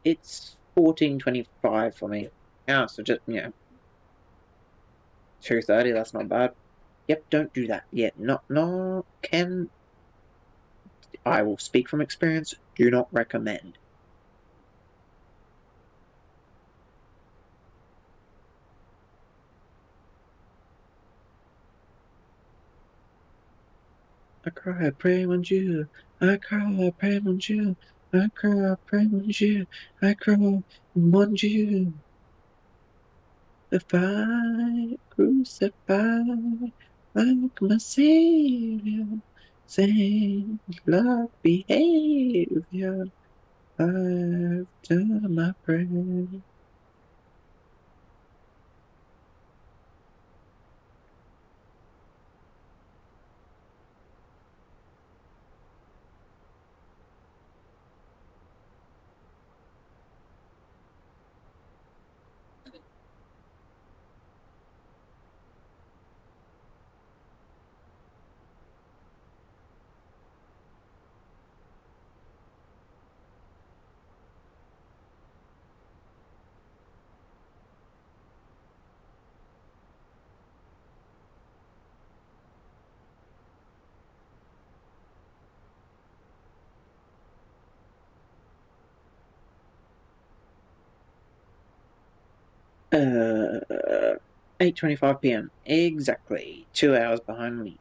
It's 14:25 for me. Yeah, so just 2:30. That's not bad. Yep, don't do that. Yeah, no. I will speak from experience. Do not recommend. I cry, I pray, want you. I cry, I pray, want you. I cry, I pray, want you. I cry, want you. If I crucified like my Savior, same like behavior, I've done my prayer. Uh, 8:25 p.m. Exactly 2 hours behind me.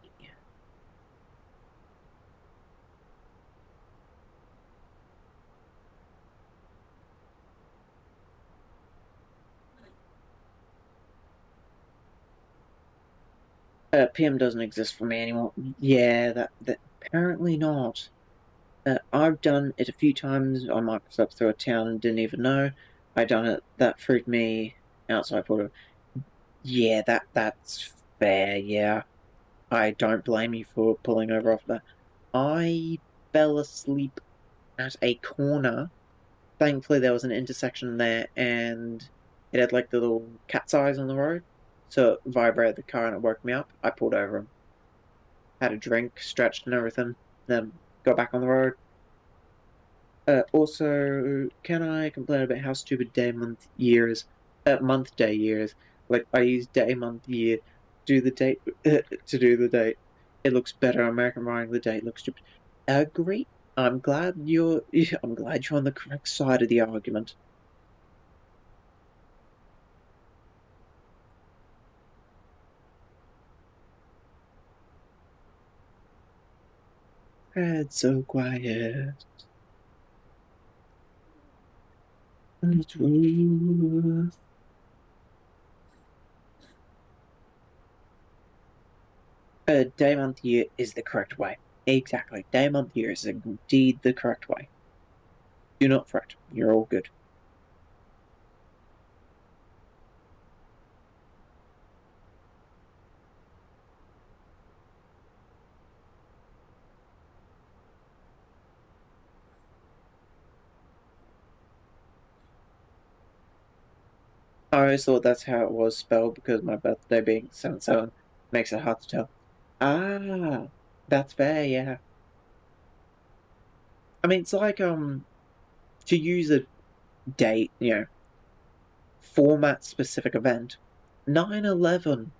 PM doesn't exist for me anymore. Yeah, that apparently not. I've done it a few times on Microsoft through a town and didn't even know. I done it. That freaked me out, so I put it. Yeah, that's fair. Yeah, I don't blame you for pulling over off that. I fell asleep at a corner. Thankfully, there was an intersection there, and it had like the little cat's eyes on the road, so it vibrated the car and it woke me up. I pulled over and had a drink, stretched and everything, then got back on the road. Also, can I complain about how stupid day, month, year is? Month, day, years. Like, I use day, month, year do the date to do the date. It looks better. American writing the date looks stupid. Agree. I'm glad you're. I'm glad you're on the correct side of the argument. It's so quiet. And it's truth. Day, month, year is the correct way. Exactly. Day, month, year is indeed the correct way. Do not fret. You're all good. I always thought that's how it was spelled because my birthday being 7/7 makes it hard to tell. Ah, that's fair, yeah. I mean, it's like to use a date, format specific event. 9/11,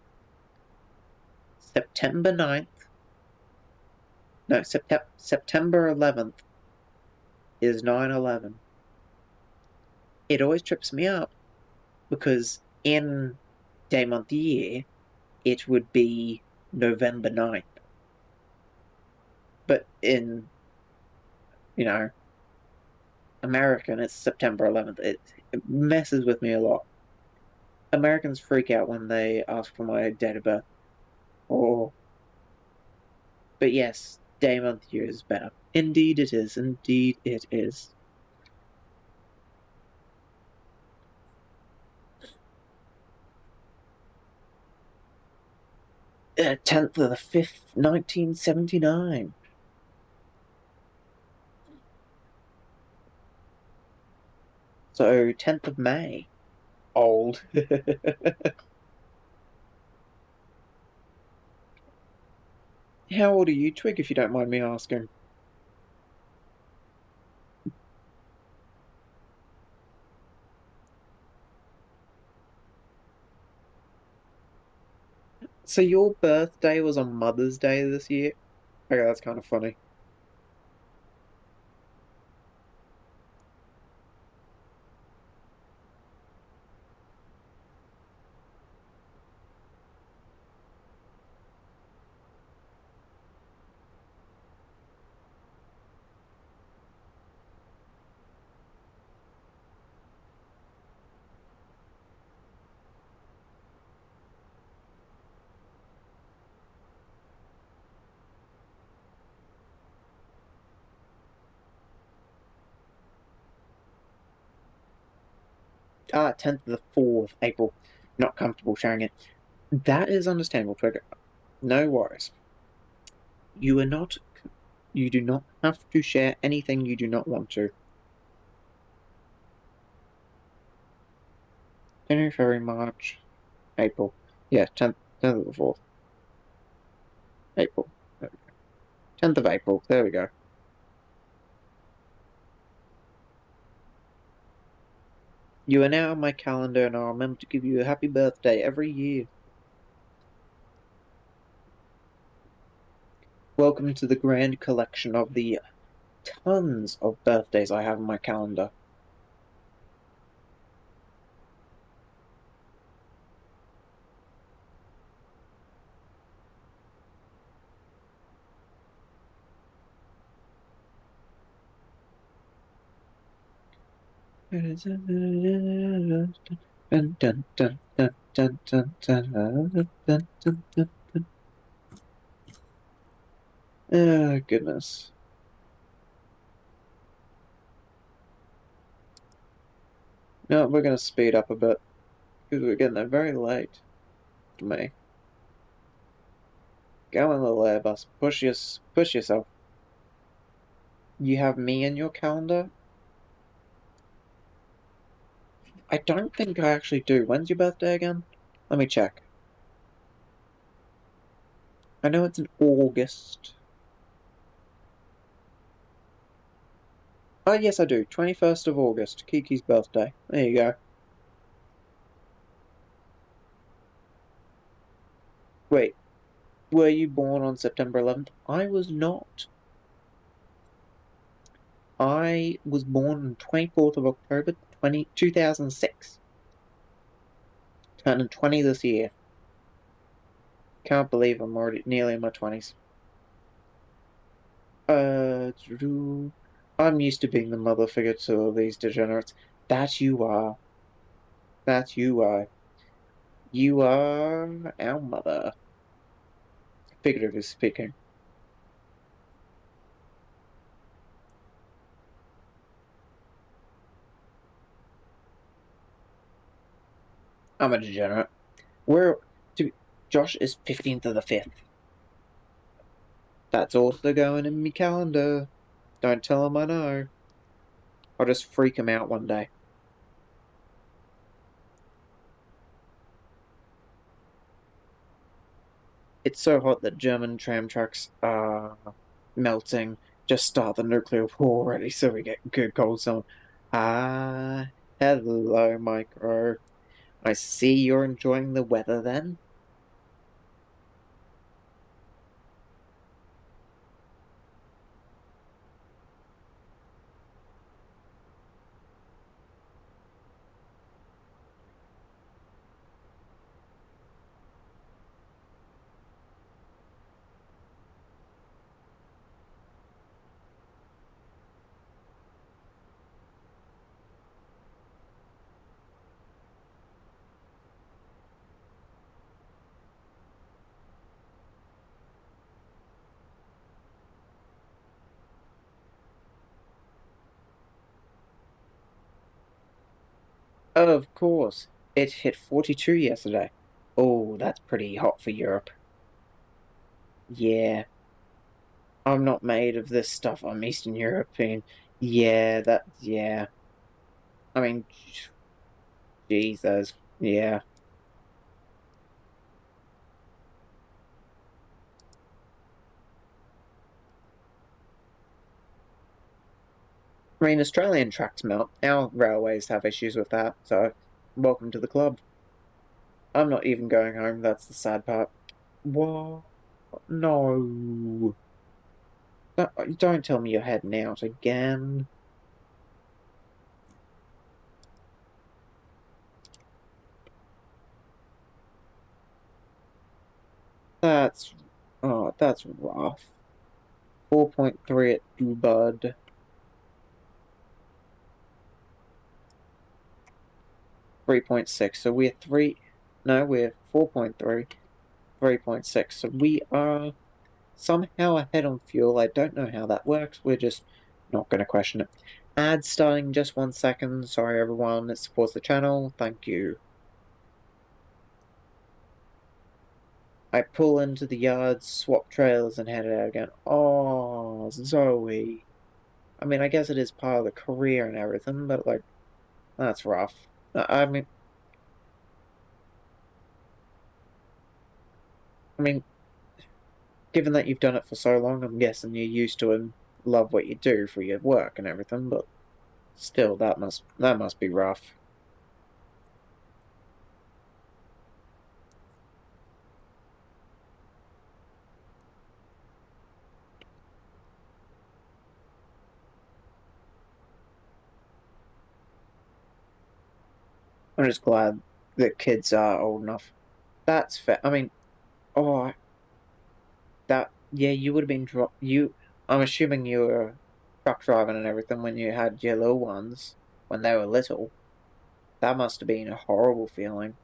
September 9th. No, September 11th is 9/11. It always trips me up because in day, month, year, it would be November 9th. But in, you know, American, it's September 11th. It messes with me a lot. Americans freak out when they ask for my date of birth. Oh, but yes, day, month, year is better. Indeed it is. Indeed it is. 10th of the 5th, 1979. So 10th of May. Old. How old are you, Twig, if you don't mind me asking? So your birthday was on Mother's Day this year? Okay, that's kind of funny. Ah, 10th of the 4th April. Not comfortable sharing it. That is understandable, Twig. No worries. You are not. You do not have to share anything you do not want to. January, February, March, April. Yeah, 10th of the 4th. April. There we go. 10th of April. There we go. You are now on my calendar, and I'll remember to give you a happy birthday every year. Welcome to the grand collection of the tons of birthdays I have on my calendar. Oh, goodness. No, we're going to speed up a bit because we're getting there very late to me. Go in, little Airbus. Push yourself. You have me in your calendar? I don't think I actually do. When's your birthday again? Let me check. I know it's in August. Oh, yes, I do. 21st of August. Kiki's birthday. There you go. Wait, were you born on September 11th? I was not. I was born on 24th of October 2006. Turning 20 this year. Can't believe I'm already nearly in my 20s. I'm used to being the mother figure to all these degenerates. That you are. That you are. You are our mother. Figuratively speaking. I'm a degenerate. We're to Josh is 15th of the 5th. That's also going in me calendar. Don't tell him I know. I'll just freak him out one day. It's so hot that German tram tracks are melting. Just start the nuclear war already so we get good cold summer. Ah, hello, Micro. I see you're enjoying the weather then. Of course, it hit 42 yesterday. Oh, that's pretty hot for Europe. Yeah, I'm not made of this stuff. I'm Eastern European. Yeah. I mean, Jesus. Yeah. mean, Australian tracks melt. Our railways have issues with that, so welcome to the club. I'm not even going home, that's the sad part. What? No. Don't tell me you're heading out again. That's rough. 4.3 at Bud. 3.6. So we're 4.3, 3.6. So we are somehow ahead on fuel. I don't know how that works. We're just not going to question it. Ad starting just 1 second. Sorry everyone, it supports the channel. Thank you. I pull into the yard, swap trailers, and head out again. Oh, Zoe. I mean, I guess it is part of the career and everything, but, like, that's rough. I mean, given that you've done it for so long, I'm guessing you're used to and love what you do for your work and everything, but still, that must be rough. I'm just glad that kids are old enough. That's fair. I mean, oh, yeah, you would have been I'm assuming you were truck driving and everything when you had your little ones when they were little. That must have been a horrible feeling.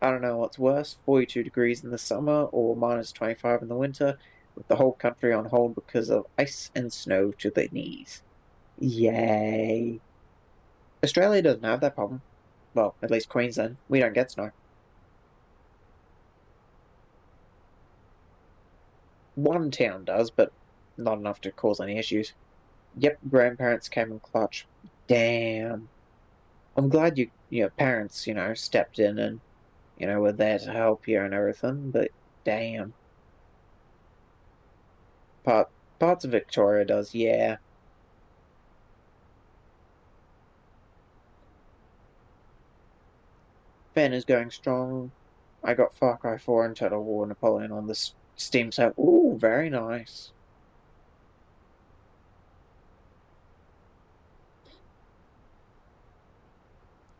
I don't know what's worse, 42 degrees in the summer or minus 25 in the winter, with the whole country on hold because of ice and snow to the knees. Yay. Australia doesn't have that problem. Well, at least Queensland. We don't get snow. One town does, but not enough to cause any issues. Yep, grandparents came in clutch. Damn. I'm glad your parents, stepped in and, were there to help you and everything, but damn. Parts of Victoria does, yeah. Fen is going strong. I got Far Cry 4 and Total War Napoleon on the Steam set. Ooh, very nice.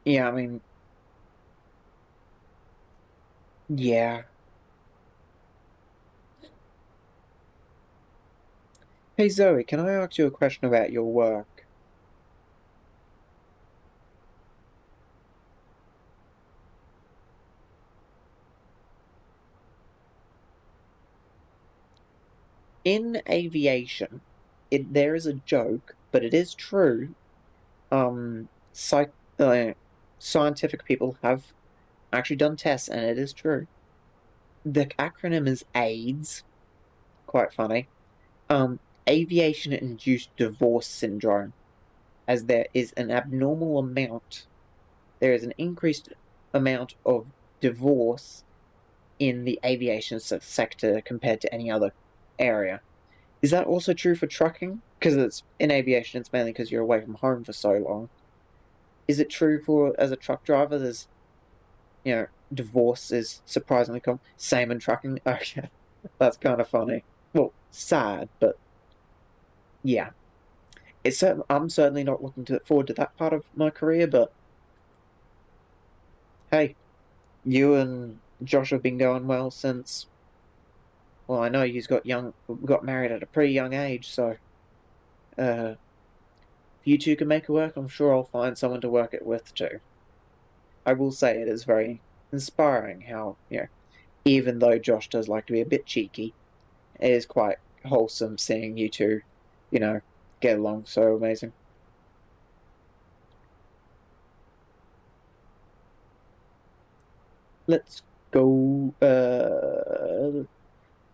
Yeah, I mean, yeah. Hey Zoe, can I ask you a question about your work? In aviation, there is a joke, but it is true. Scientific people have actually done tests, and it is true. The acronym is AIDS. Quite funny. Aviation-induced divorce syndrome, as there is an increased amount of divorce in the aviation sector compared to any other area. Is that also true for trucking? Because it's in aviation, it's mainly because you're away from home for so long. Is it true for as a truck driver? There's, divorce is surprisingly common. Same in trucking. Okay, that's kind of funny. Well, sad, but yeah. I'm certainly not looking forward to that part of my career, but hey, you and Josh have been going well since. Well, I know got married at a pretty young age, so if you two can make it work, I'm sure I'll find someone to work it with too. I will say it is very inspiring how, even though Josh does like to be a bit cheeky, it is quite wholesome seeing you two, get along so amazing. Let's go.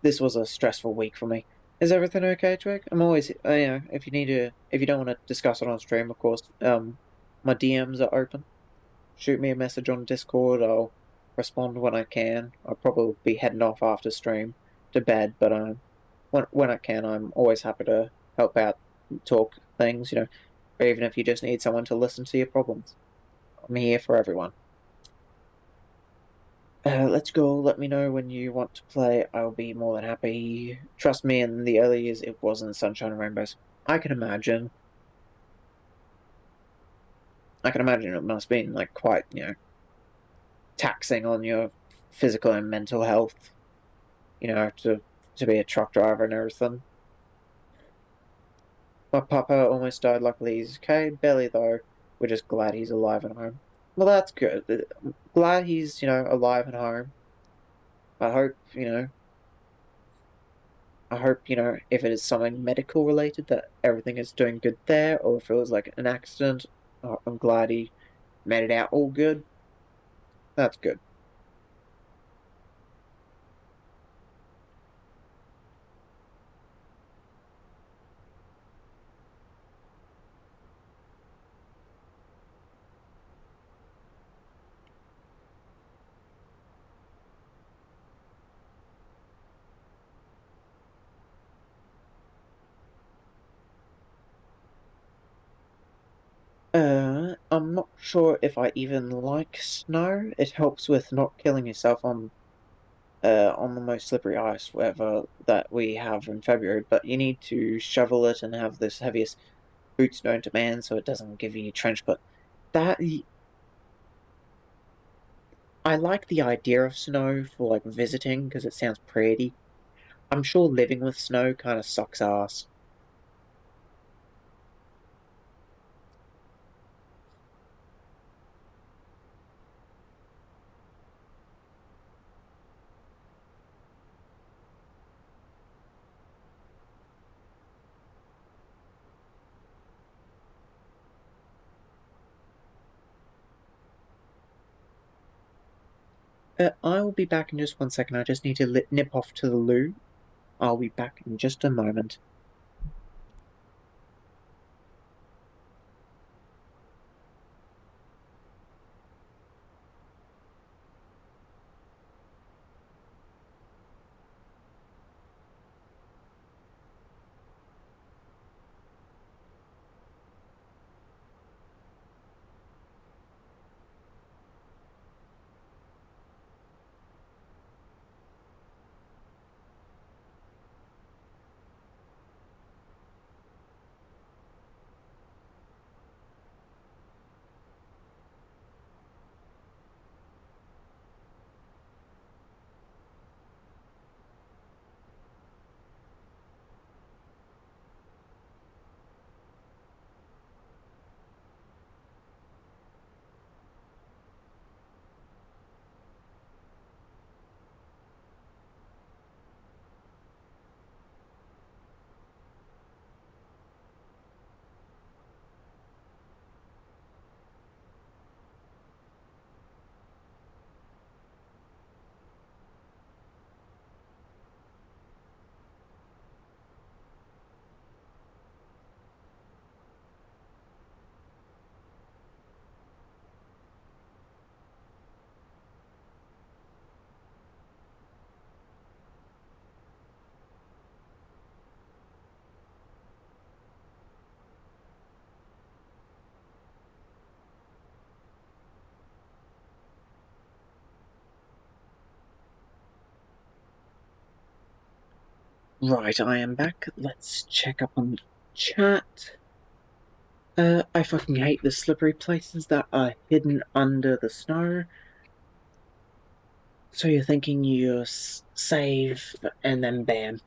This was a stressful week for me. Is everything okay, Twig? I'm always, if you don't want to discuss it on stream, of course, my DMs are open. Shoot me a message on Discord. I'll respond when I can. I'll probably be heading off after stream to bed, but when I can, I'm always happy to help out, talk things, or even if you just need someone to listen to your problems. I'm here for everyone. Let's go. Let me know when you want to play. I'll be more than happy. Trust me, in the early years, it wasn't sunshine and rainbows. I can imagine. It must have been like quite, taxing on your physical and mental health. To be a truck driver and everything. My papa almost died. Luckily, he's okay. Barely though. We're just glad he's alive and home. Well, that's good. Glad he's alive and home. I hope if it is something medical related, that everything is doing good there, or if it was like an accident, I'm glad he made it out all good. That's good. I'm not sure if I even like snow. It helps with not killing yourself on the most slippery ice, whatever that we have in February, but you need to shovel it and have this heaviest boots known to man so it doesn't give you trench. But that I like the idea of snow for like visiting because it sounds pretty. I'm sure living with snow kind of sucks ass. I will be back in just 1 second. I just need to nip off to the loo. I'll be back in just a moment. Right, I am back. Let's check up on the chat. I fucking hate the slippery places that are hidden under the snow. So you're thinking you're safe, and then bam.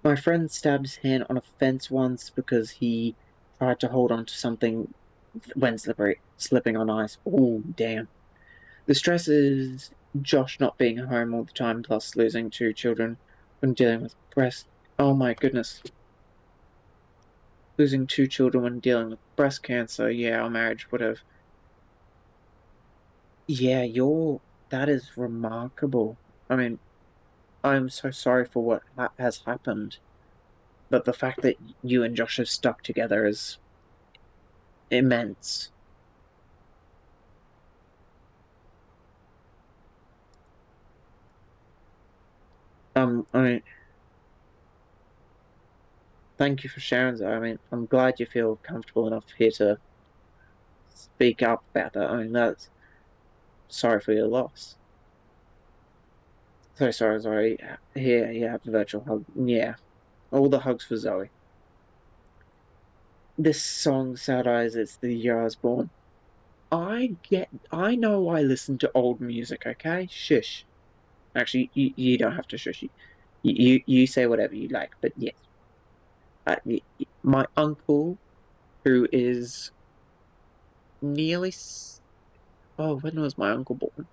My friend stabbed his hand on a fence once because he tried to hold on to something when slipping on ice. Oh, damn. The stress is Josh not being home all the time, plus losing 2 children when dealing with breast. Oh my goodness. Losing 2 children when dealing with breast cancer. Yeah, our marriage would have. Yeah, that is remarkable. I mean, I'm so sorry for what has happened, but the fact that you and Josh have stuck together is immense. I mean, thank you for sharing that. I mean, I'm glad you feel comfortable enough here to speak up about that. I mean, that's sorry for your loss. So sorry. Here, you have a virtual hug. Yeah, all the hugs for Zoe. This song, Sad Eyes, it's the year I was born. I know I listen to old music, okay? Shush. Actually, you don't have to shush. You say whatever you like, but yes. My uncle, who is nearly. Oh, when was my uncle born?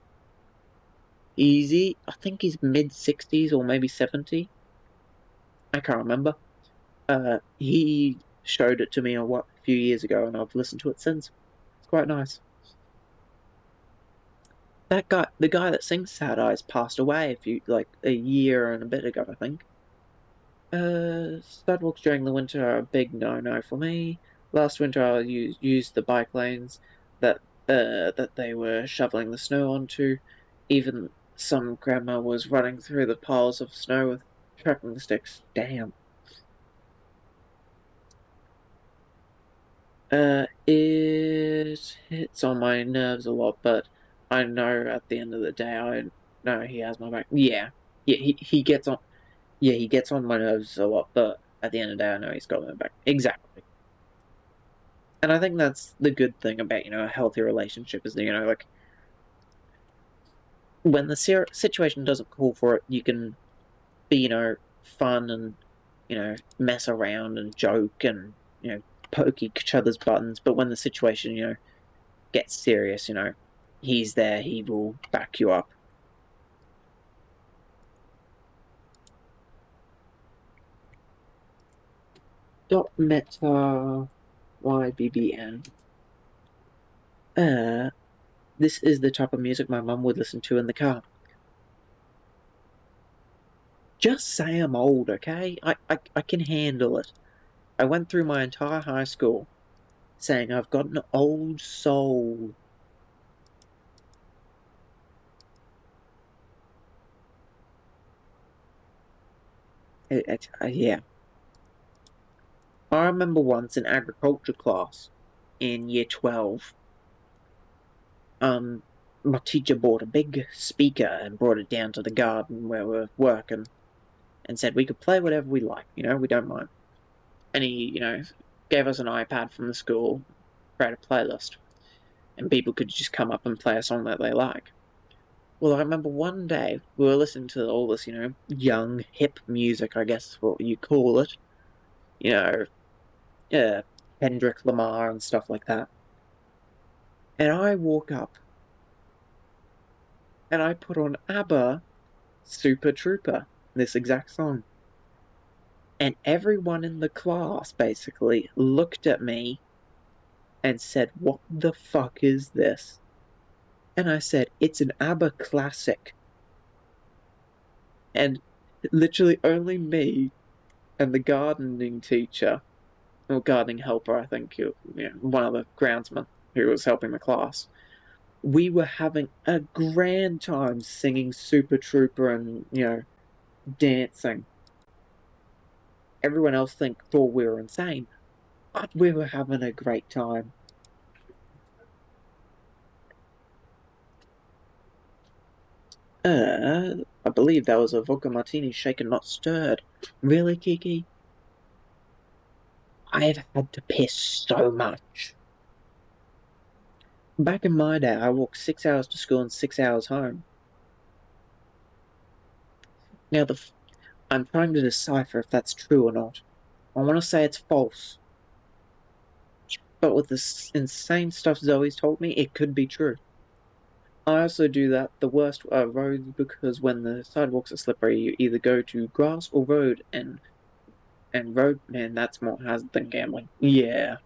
Easy. I think he's mid-60s or maybe 70. I can't remember. He showed it to me a few years ago, and I've listened to it since. It's quite nice. That guy, the guy that sings Sad Eyes, passed away a year and a bit ago, I think. Sidewalks during the winter are a big no-no for me. Last winter, I used the bike lanes that they were shoveling the snow onto. Even some grandma was running through the piles of snow with trekking sticks. Damn. It hits on my nerves a lot, but I know at the end of the day, I know he has my back. Yeah, he gets on. Yeah, he gets on my nerves a lot, but at the end of the day, I know he's got my back. Exactly. And I think that's the good thing about a healthy relationship is that like when the situation doesn't call for it, you can be fun and mess around and joke and poke each other's buttons. But when the situation gets serious, he's there. He will back you up. Dot meta YBBN. This is the type of music my mum would listen to in the car. Just say I'm old, okay? I can handle it. I went through my entire high school saying I've got an old soul. Yeah. I remember once in agriculture class in year 12, my teacher bought a big speaker and brought it down to the garden where we were working and said we could play whatever we like, we don't mind. And he, gave us an iPad from the school, create a playlist, and people could just come up and play a song that they like. Well, I remember one day we were listening to all this, young, hip music, I guess is what you call it. Kendrick Lamar and stuff like that. And I walk up and I put on ABBA Super Trooper, this exact song. And everyone in the class basically looked at me and said, "What the fuck is this?" And I said, "It's an ABBA classic." And literally only me and the gardening teacher, or gardening helper, I think, one of the groundsmen who was helping the class, we were having a grand time singing Super Trooper and, dancing. Everyone else thought we were insane, but we were having a great time. I believe that was a vodka martini shaken, not stirred. Really, Kiki? I've had to piss so much. Back in my day, I walked 6 hours to school and 6 hours home. Now, I'm trying to decipher if that's true or not. I want to say it's false. But with this insane stuff Zoe's told me, it could be true. I also do that the worst roads because when the sidewalks are slippery, you either go to grass or road, and road, man, that's more hazard than gambling. Yeah.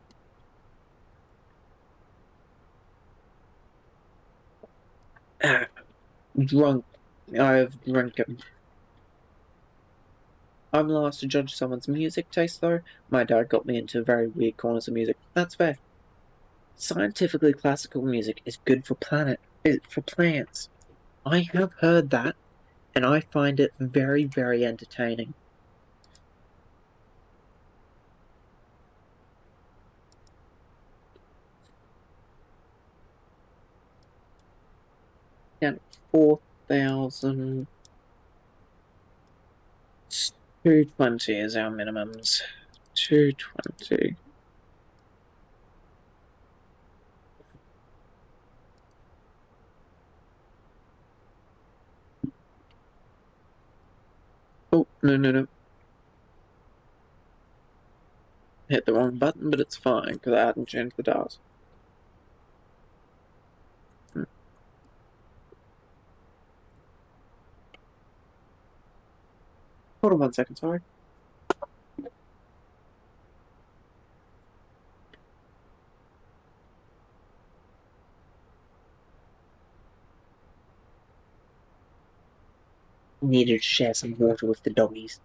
Drunk. I've drinking. I'm the last to judge someone's music taste, though. My dad got me into very weird corners of music. That's fair. Scientifically, classical music is good for plants. I have heard that, and I find it very, very entertaining. Down 4,000. 220 is our minimums. 220. Oh, no. Hit the wrong button, but it's fine, because I hadn't changed the dials. Hold on 1 second, sorry. Needed to share some water with the doggies.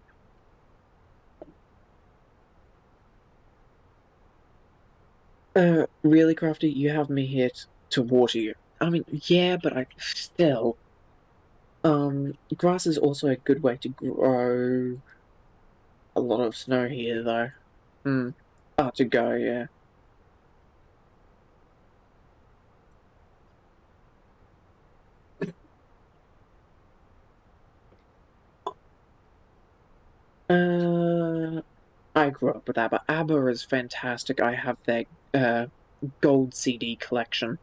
Really, Crafty? You have me here to water you. I mean, yeah, but I still. Grass is also a good way to grow a lot of snow here, though. To go, yeah. I grew up with ABBA. ABBA is fantastic. I have their gold CD collection.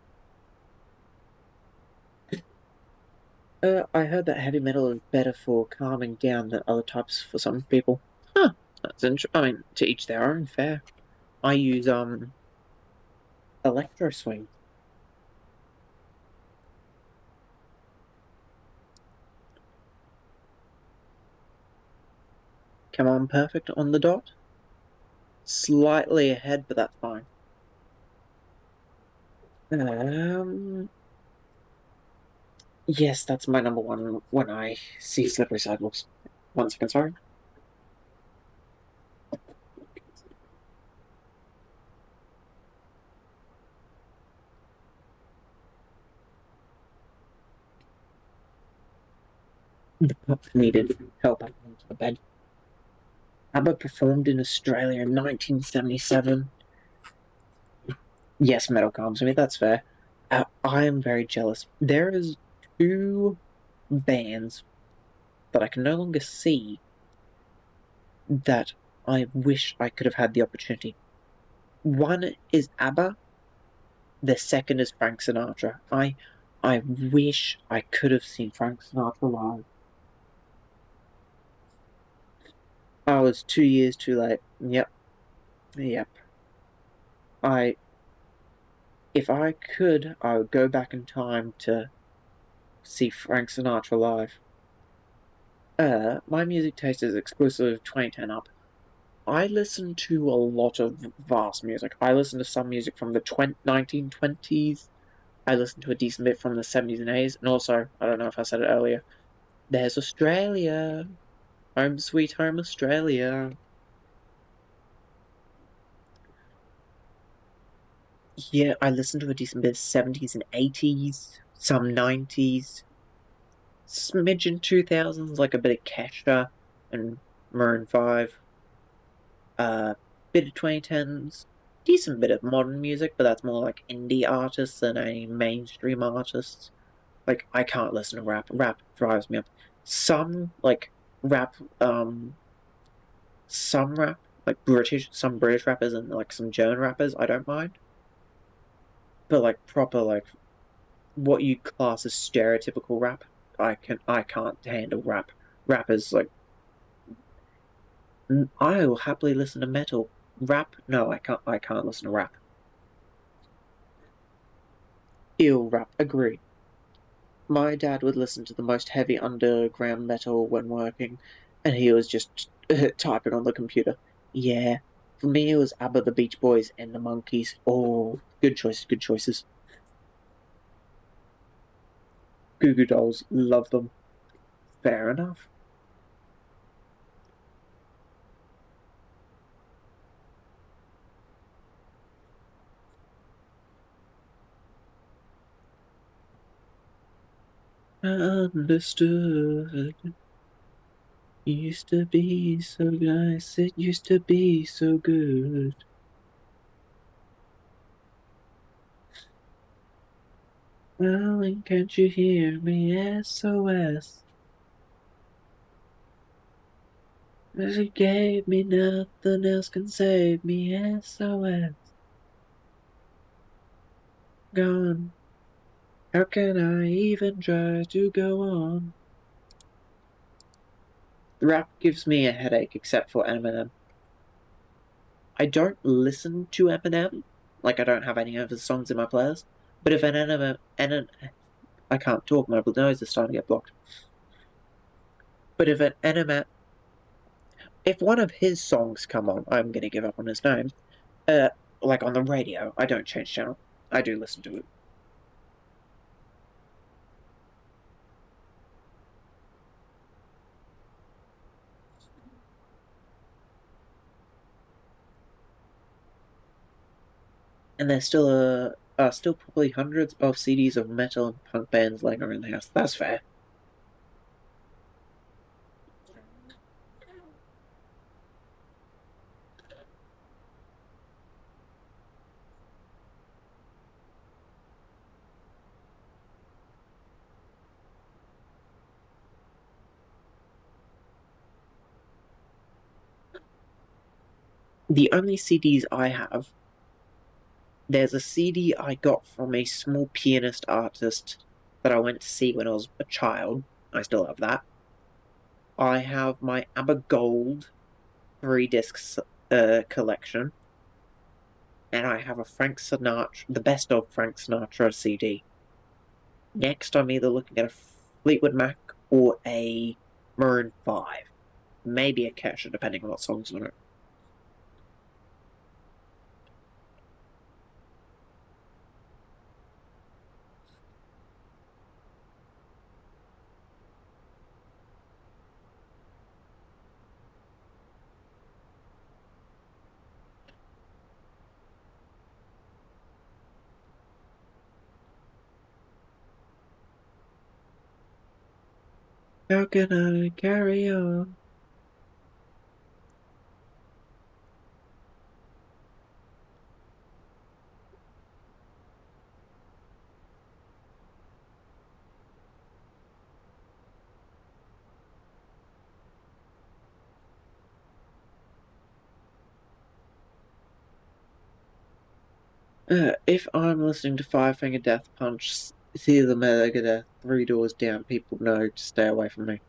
I heard that heavy metal is better for calming down than other types for some people. Huh, that's interesting. I mean, to each their own, fair. I use, electro swing. Come on, perfect on the dot. Slightly ahead, but that's fine. Yes, that's my number one when I see slippery sidewalks. 1 second, sorry. The pup needed help up onto the bed. ABBA performed in Australia in 1977. Yes, metal calms me, that's fair. I am very jealous. There is 2 bands that I can no longer see that I wish I could have had the opportunity. One is ABBA, the second is Frank Sinatra. I wish I could have seen Frank Sinatra live. I was 2 years too late. Yep. If I could, I would go back in time to see Frank Sinatra live. My music taste is exclusive of 2010 up. I listen to a lot of vast music. I listen to some music from the 1920s. I listen to a decent bit from the 70s and 80s. And also, I don't know if I said it earlier, there's Australia. Home sweet home Australia. Yeah, I listen to a decent bit of 70s and 80s, some 90s, smidgen 2000s, like a bit of Kesha and Maroon 5. Bit of 2010s, decent bit of modern music, but that's more like indie artists than any mainstream artists. Like, I can't listen to rap. Rap drives me up. Some, like, rap, some rap, like some British rappers and, like, some German rappers, I don't mind. But, like, proper, like, what you class as stereotypical rap, I can't handle rap. Rap is, like, I will happily listen to metal. Rap? No, I can't listen to rap. Ill rap, agree. My dad would listen to the most heavy underground metal when working, and he was just typing on the computer. Yeah. For me, it was ABBA, the Beach Boys, and the Monkees. Oh, good choices, good choices. Goo Goo Dolls, love them. Fair enough. Understood. Used to be so nice, it used to be so good. Darling, can't you hear me? SOS. As you gave me, nothing else can save me. SOS. Gone. How can I even try to go on? The rap gives me a headache, except for Eminem. I don't listen to Eminem. Like, I don't have any of his songs in my playlist. But if I can't talk, my nose is starting to get blocked. But if one of his songs come on, I'm gonna give up on his name. Like on the radio, I don't change channel. I do listen to it. And there's still still probably hundreds of CDs of metal and punk bands laying around the house. That's fair. The only CDs I have, there's a CD I got from a small pianist artist that I went to see when I was a child. I still have that. I have my ABBA Gold 3 discs collection, and I have a Frank Sinatra, the best of Frank Sinatra CD. Next, I'm either looking at a Fleetwood Mac or a Maroon 5. Maybe a Kesha, depending on what songs on it. How can I carry on? If I'm listening to Five Finger Death Punch, see the Megadeth 3 Doors Down, people know to stay away from me.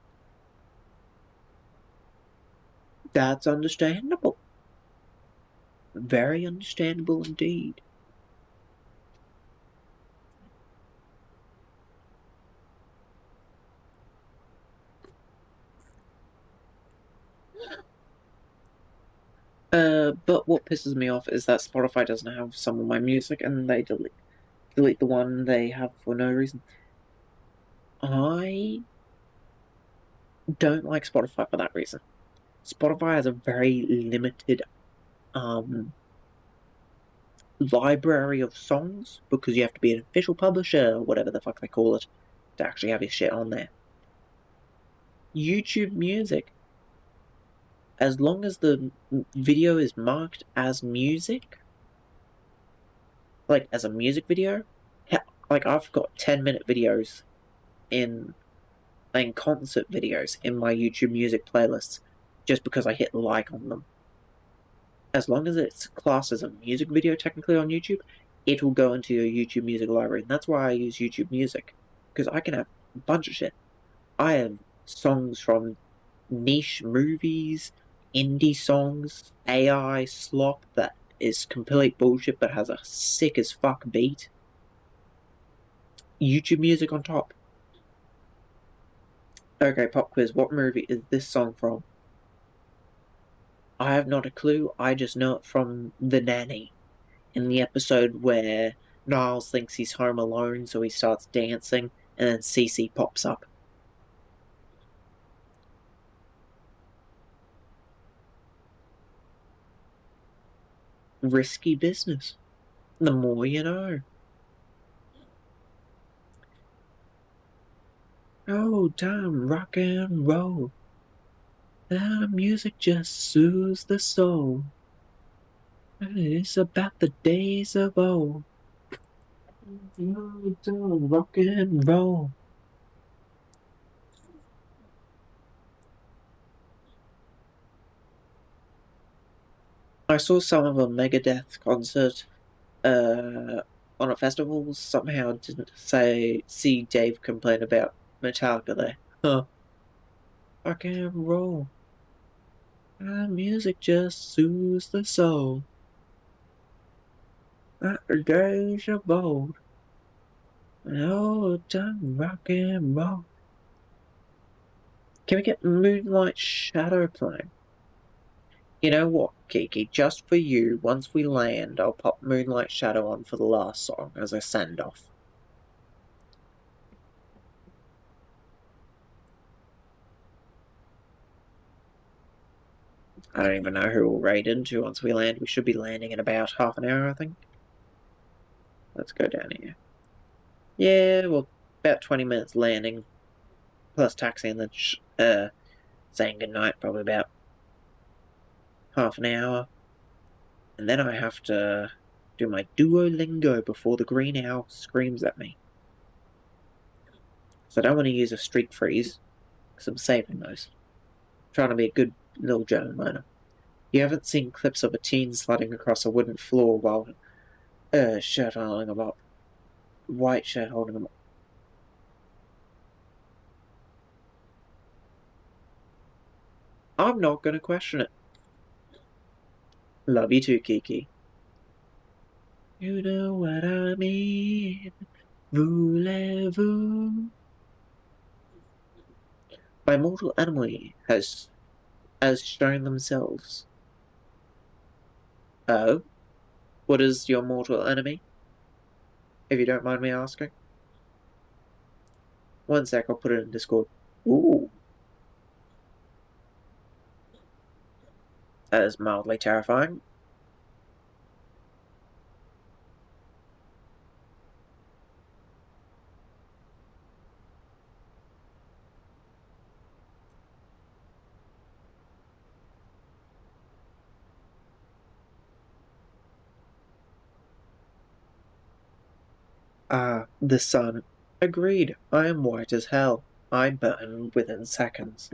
That's understandable. Very understandable indeed. But what pisses me off is that Spotify doesn't have some of my music and they delete the one they have for no reason. I don't like Spotify for that reason. Spotify has a very limited library of songs because you have to be an official publisher or whatever the fuck they call it to actually have your shit on there. YouTube Music, as long as the video is marked as music, like as a music video, like I've got 10-minute videos in concert videos in my YouTube Music playlists just because I hit like on them. As long as it's classed as a music video technically on YouTube, it will go into your YouTube Music library. And that's why I use YouTube Music, because I can have a bunch of shit. I have songs from niche movies, indie songs, AI slop that is complete bullshit but has a sick as fuck beat. YouTube Music on top. Okay, pop quiz. What movie is this song from? I have not a clue. I just know it from The Nanny. In the episode where Niles thinks he's home alone, so he starts dancing, and then Cece pops up. Risky business. The more you know. Oh, damn, rock and roll. That music just soothes the soul. It's about the days of old. Rock and roll. I saw some of a Megadeth concert on a festival. Somehow didn't see Dave complain about Metallica there. Huh. Rock and roll. Music just soothes the soul. After days of old. Oh, time rock and roll. Can we get Moonlight Shadow playing? You know what, Kiki? Just for you, once we land, I'll pop Moonlight Shadow on for the last song as a send off. I don't even know who we'll raid into once we land. We should be landing in about half an hour, I think. Let's go down here. Yeah, well, about 20 minutes landing, plus taxi and then saying goodnight, probably about half an hour. And then I have to do my Duolingo before the green owl screams at me. So I don't want to use a streak freeze, because I'm saving those. I'm trying to be a good little German learner. You haven't seen clips of a teen sliding across a wooden floor while shirt holding him up. White shirt holding him up. I'm not going to question it. Love you too, Kiki. You know what I mean. Voulez-vous? My mortal enemy has shown themselves. Oh? What is your mortal enemy? If you don't mind me asking. One sec, I'll put it in Discord. Ooh. That is mildly terrifying. The sun. Agreed. I am white as hell. I burn within seconds.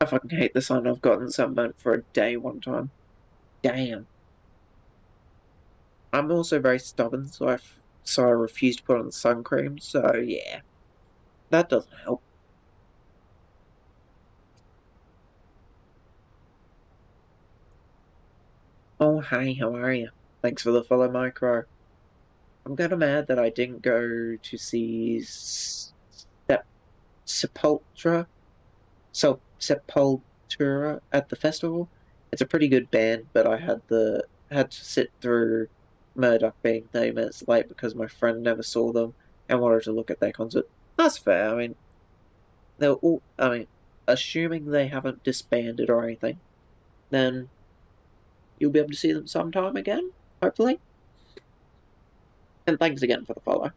I fucking hate the sun. I've gotten sunburnt for a day one time. Damn. I'm also very stubborn, so I refuse to put on sun cream, so yeah. That doesn't help. Oh, hey, how are you? Thanks for the follow, Micro. I'm kinda mad that I didn't go to see Sepultura Sepultura at the festival. It's a pretty good band, but I had to sit through Murdoch being 30 minutes late because my friend never saw them and wanted to look at their concert. That's fair. I mean, they're all. I mean, assuming they haven't disbanded or anything, then you'll be able to see them sometime again, hopefully. And thanks again for the follow.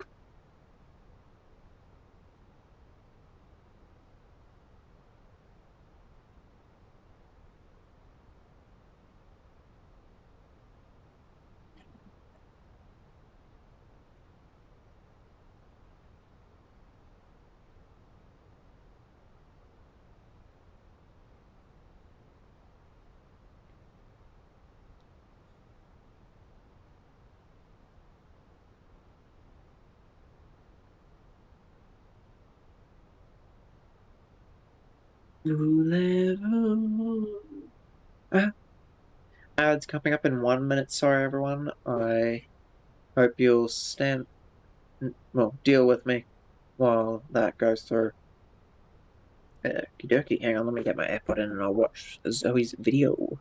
Ads coming up in 1 minute. Sorry, everyone. I hope you'll deal with me while that goes through. Okie dokie. Hang on, let me get my AirPod in and I'll watch Zoe's video.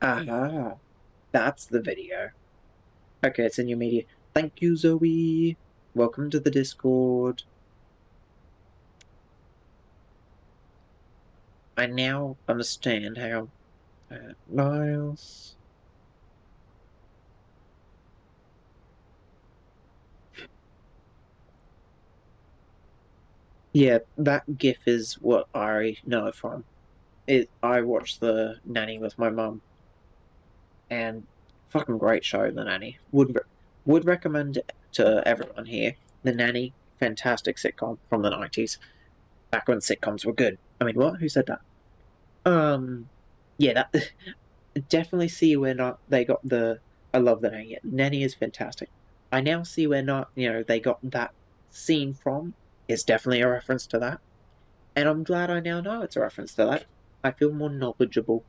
Aha, that's the video. Okay, it's in your media. Thank you, Zoe. Welcome to the Discord. I now understand how Niles. Yeah, that GIF is what I know it from. I watched The Nanny with my mum, and fucking great show, The Nanny. Would recommend it to everyone here. The Nanny, fantastic sitcom from the 90s, back when sitcoms were good. I mean, what? Who said that? Yeah, that definitely see where not they got the. I love The Nanny. Nanny is fantastic. I now see where not they got that scene from. It's definitely a reference to that. And I'm glad I now know it's a reference to that. I feel more knowledgeable.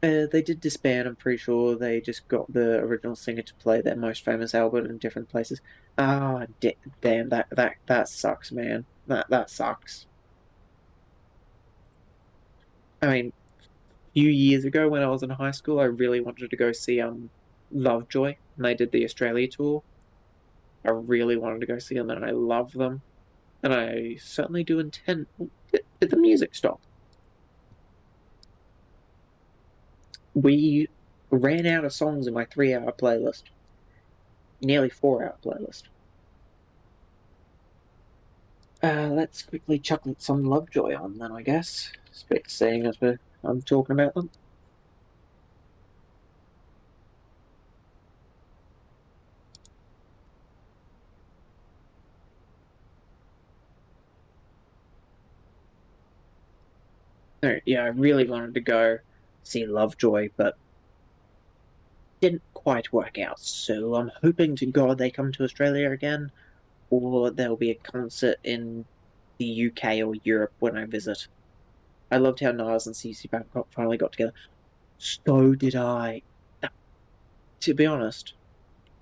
They did disband, I'm pretty sure. They just got the original singer to play their most famous album in different places. Ah, damn, that sucks, man. That sucks. I mean, a few years ago when I was in high school, I really wanted to go see Lovejoy, and they did the Australia tour. I really wanted to go see them, and I love them. And I certainly do intend. Did the music stop? We ran out of songs in my 3-hour playlist. Nearly 4-hour playlist. Let's quickly chuck some Lovejoy on then, I guess. Seeing as I'm talking about them. Yeah, I really wanted to go see Lovejoy, but didn't quite work out. So I'm hoping to God they come to Australia again, or there'll be a concert in the UK or Europe when I visit. I loved how Niles and CC Babcock finally got together. So did I. To be honest,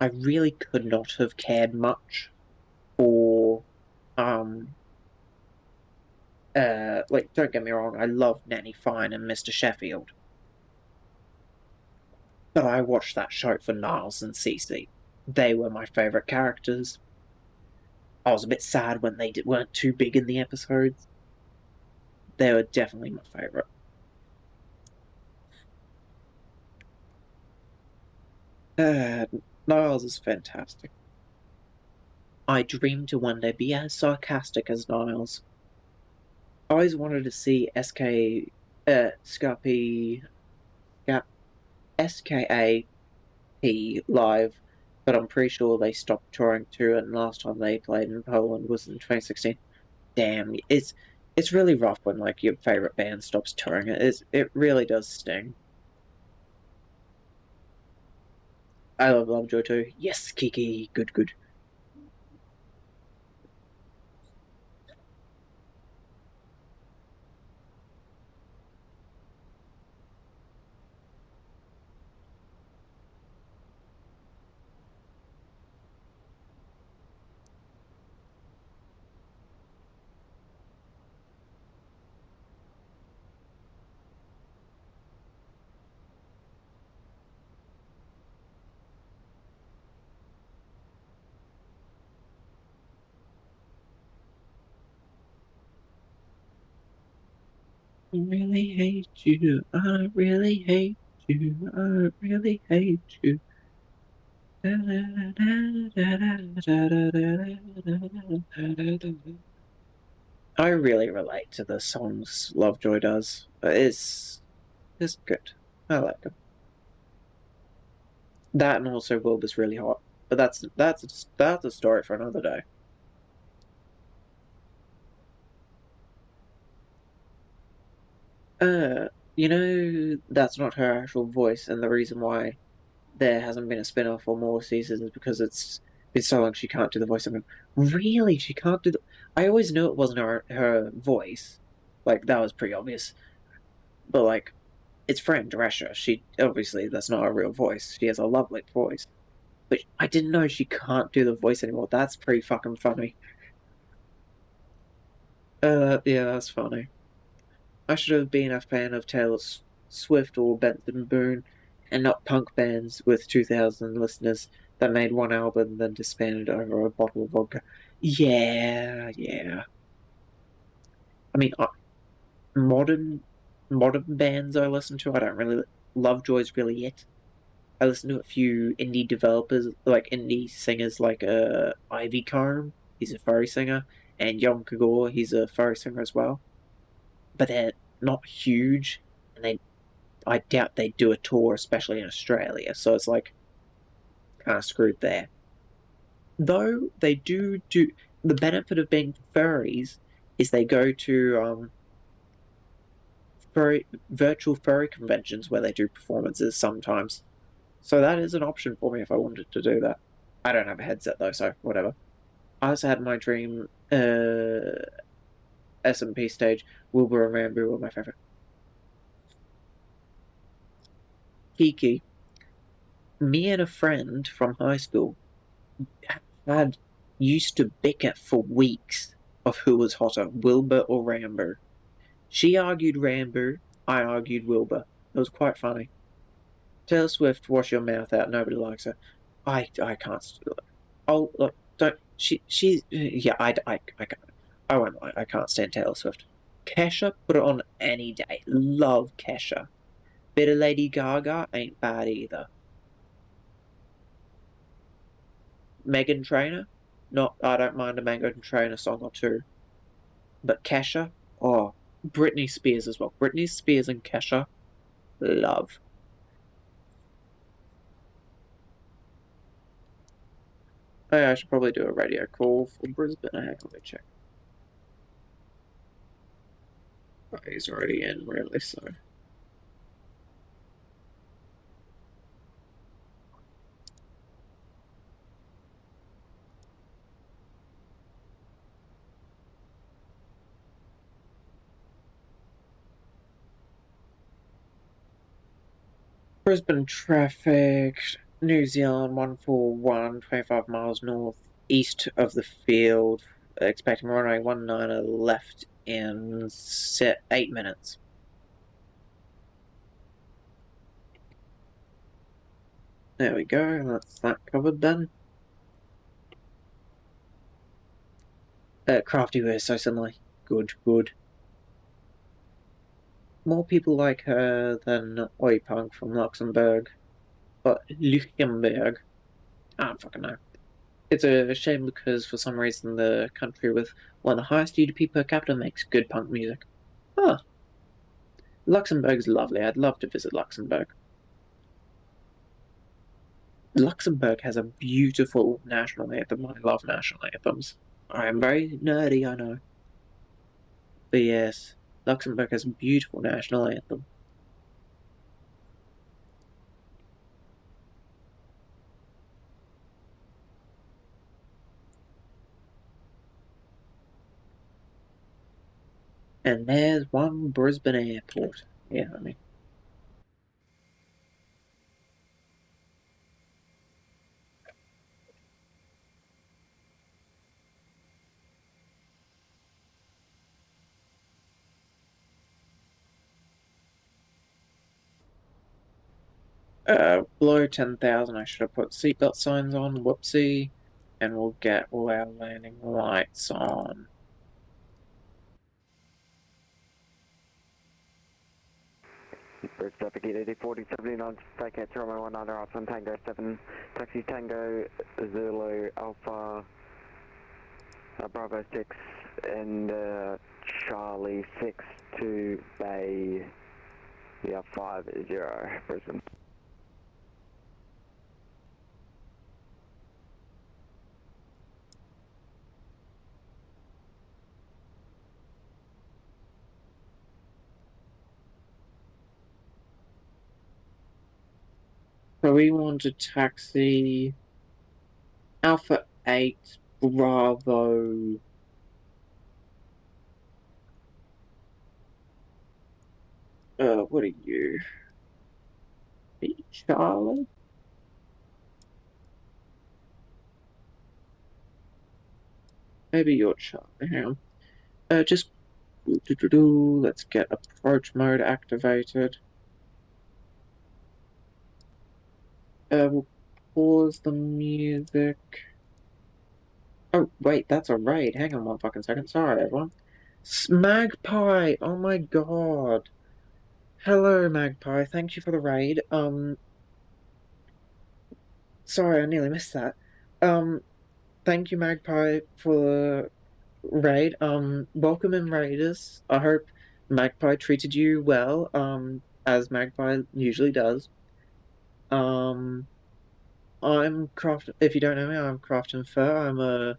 I really could not have cared much for like, don't get me wrong, I love Nanny Fine and Mr. Sheffield. But I watched that show for Niles and Cece. They were my favourite characters. I was a bit sad when they weren't too big in the episodes. They were definitely my favourite. Niles is fantastic. I dream to one day be as sarcastic as Niles. I always wanted to see SKAP live, but I'm pretty sure they stopped touring too, and last time they played in Poland was in 2016. Damn, it's really rough when like your favorite band stops touring. It really does sting. I love Lovejoy too. Yes, Kiki, good. I really hate you. I really hate you. I really hate you. I really relate to the songs Lovejoy does. It's good. I like them. That and also Wilb is really hot, but that's a story for another day. That's not her actual voice, and the reason why there hasn't been a spin-off or more seasons is because it's been so long she can't do the voice. Really? She can't do the... I always knew it wasn't her voice. Like, that was pretty obvious. But, like, it's Fran Drescher. She, obviously, that's not her real voice. She has a lovely voice. But I didn't know she can't do the voice anymore. That's pretty fucking funny. Yeah, that's funny. I should have been a fan of Taylor's Swift or Benson Boone, and not punk bands with 2,000 listeners that made one album then disbanded over a bottle of vodka. Yeah. I mean, modern bands I listen to, I don't really Lovejoy's really it. I listen to a few indie developers, like indie singers, like Ivy Carm. He's a furry singer, and Yom Kagor. He's a furry singer as well. But they're not huge, and I doubt they do a tour, especially in Australia. So it's like kind of screwed there. Though they do the benefit of being furries is they go to virtual furry conventions where they do performances sometimes. So that is an option for me if I wanted to do that. I don't have a headset though, so whatever. I also had my dream SMP stage. Wilbur and Rambo were my favorite. Kiki. Me and a friend from high school had used to bicker for weeks of who was hotter, Wilbur or Rambo. She argued Rambo, I argued Wilbur. It was quite funny. Taylor Swift, wash your mouth out. Nobody likes her. I can't. Oh look, don't. She's yeah. I can't. I won't lie. I can't stand Taylor Swift. Kesha, put it on any day. Love Kesha. Bit of Lady Gaga ain't bad either. Megan Trainor, not. I don't mind a Megan Trainor song or two. But Kesha, oh, Britney Spears as well. Britney Spears and Kesha, love. Oh, yeah, I should probably do a radio call for Brisbane. I have to check. Oh, he's already in, really, so. Brisbane traffic, New Zealand 141, 25 miles north east of the field. Expecting runway 19 left in 8 minutes. There we go, that's that covered then. Crafty wear so similar. Good. More people like her than Oi Punk from Luxembourg. But Luxembourg, I don't fucking know. It's a shame because for some reason the country with one of the highest GDP per capita makes good punk music. Huh. Luxembourg's lovely. I'd love to visit Luxembourg. Luxembourg has a beautiful national anthem. I love national anthems. I am very nerdy, I know. But yes, Luxembourg has a beautiful national anthem. And there's one Brisbane airport. Yeah, I mean. Below 10,000, I should have put seatbelt signs on. Whoopsie. And we'll get all our landing lights on. Bridge traffic 804079, take at Romeo 19 Austin Tango 7, taxi Tango Zulu Alpha Bravo 6 and Charlie 6 to Bay 50 Brisbane. So we want to taxi Alpha 8 Bravo. What are you? Are you Charlie? Maybe you're Charlie. Hang on. Just let's get approach mode activated. We'll pause the music. Oh, wait, that's a raid. Hang on one fucking second. Sorry, everyone. Magpie! Oh my god. Hello, Magpie. Thank you for the raid. Sorry, I nearly missed that. Thank you, Magpie, for the raid. Welcome in, Raiders. I hope Magpie treated you well, as Magpie usually does. I'm Craft. If you don't know me, I'm Craft and Fur. I'm a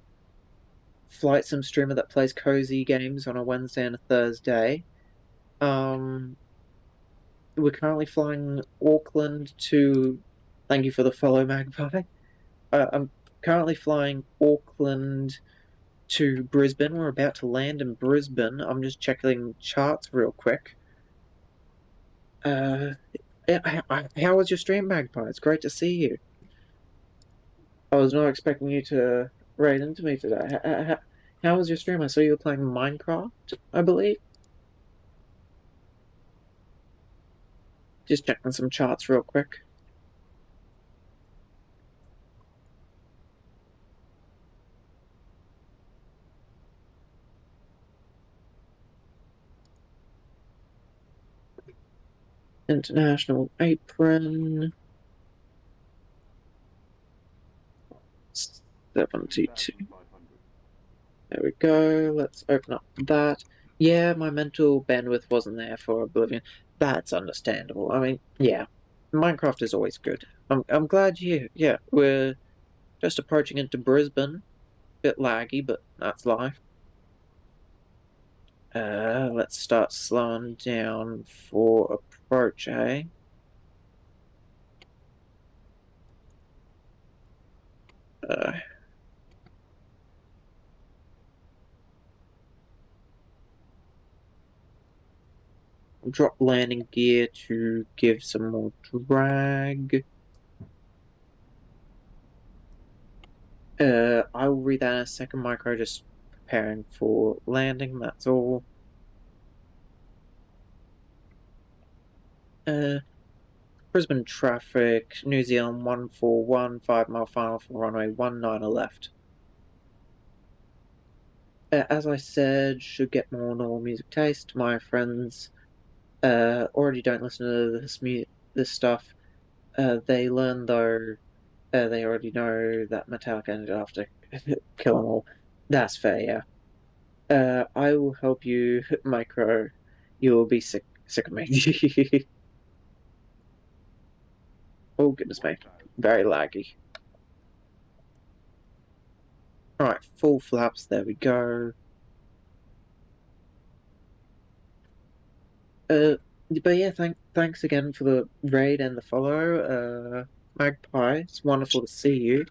flight sim streamer that plays cozy games on a Wednesday and a Thursday. Um, we're currently flying Auckland to. Thank you for the follow, Magpie. I'm currently flying Auckland to Brisbane. We're about to land in Brisbane. I'm just checking charts real quick. How was your stream, Magpie? It's great to see you. I was not expecting you to raid into me today. How was your stream? I saw you were playing Minecraft, I believe. Just checking some charts real quick. International apron. 72. There we go. Let's open up that. Yeah, my mental bandwidth wasn't there for Oblivion. That's understandable. I mean, yeah, Minecraft is always good. I'm glad you. Yeah, we're just approaching into Brisbane. Bit laggy, but that's life. Let's start slowing down for approach, eh? Drop landing gear to give some more drag. I will read that in a second, Micro, just preparing for landing, that's all. Brisbane traffic, New Zealand 141, 5 mile final for runway 19 left. As I said, should get more normal music taste. My friends already don't listen to this stuff. They learn though, they already know that Metallica ended after kill them all. That's fair, yeah. I will help you, Micro. You will be sick of me. Oh goodness me, very laggy. Alright, full flaps, there we go. But yeah, thanks again for the raid and the follow. Magpie, it's wonderful to see you.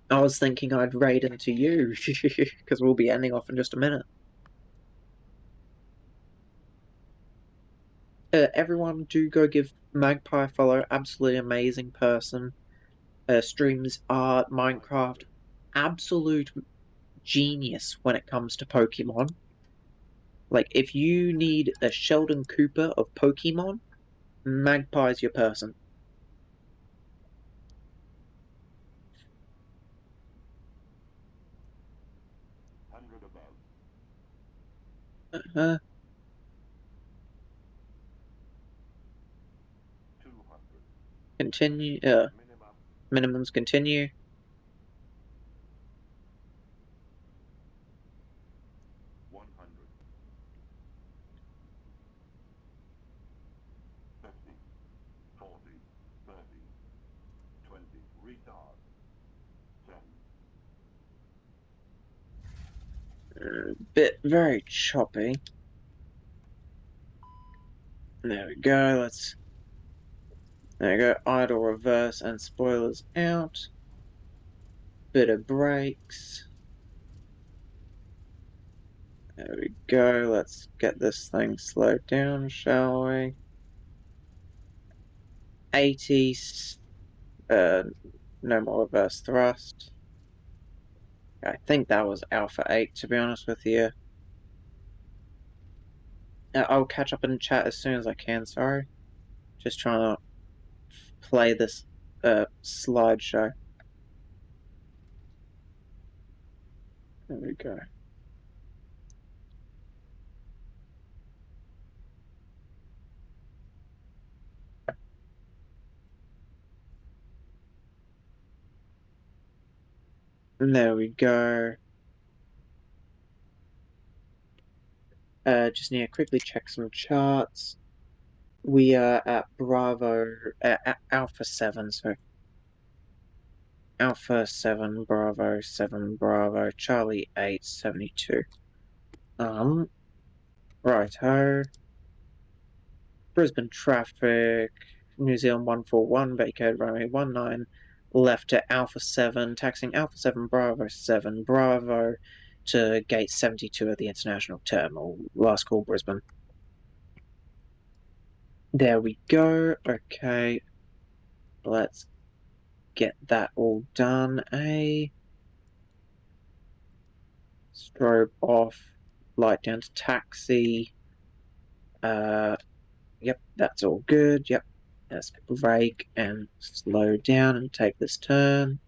I was thinking I'd raid into you, because we'll be ending off in just a minute. Everyone do go give Magpie a follow, absolutely amazing person. Streams art, Minecraft, absolute genius when it comes to Pokemon. Like, if you need a Sheldon Cooper of Pokemon, Magpie's your person. Continue, minimums continue. Bit very choppy. There we go, there we go, idle reverse and spoilers out. Bit of brakes. There we go, let's get this thing slowed down, shall we? 80, no more reverse thrust. I think that was Alpha 8, to be honest with you. I'll catch up in chat as soon as I can, sorry. Just trying to play this slideshow. There we go. And there we go. Just need to quickly check some charts. We are at Alpha 7, so Alpha 7, Bravo 7, Bravo, Charlie 8, 72. Righto. Brisbane traffic, New Zealand 141, Baker runway 19, left to Alpha 7, taxiing Alpha 7, Bravo to gate 72 of the International Terminal. Last call, Brisbane. There we go. Okay. Let's get that all done. Strobe off, light down to taxi. Yep, that's all good. Yep. Let's brake and slow down and take this turn.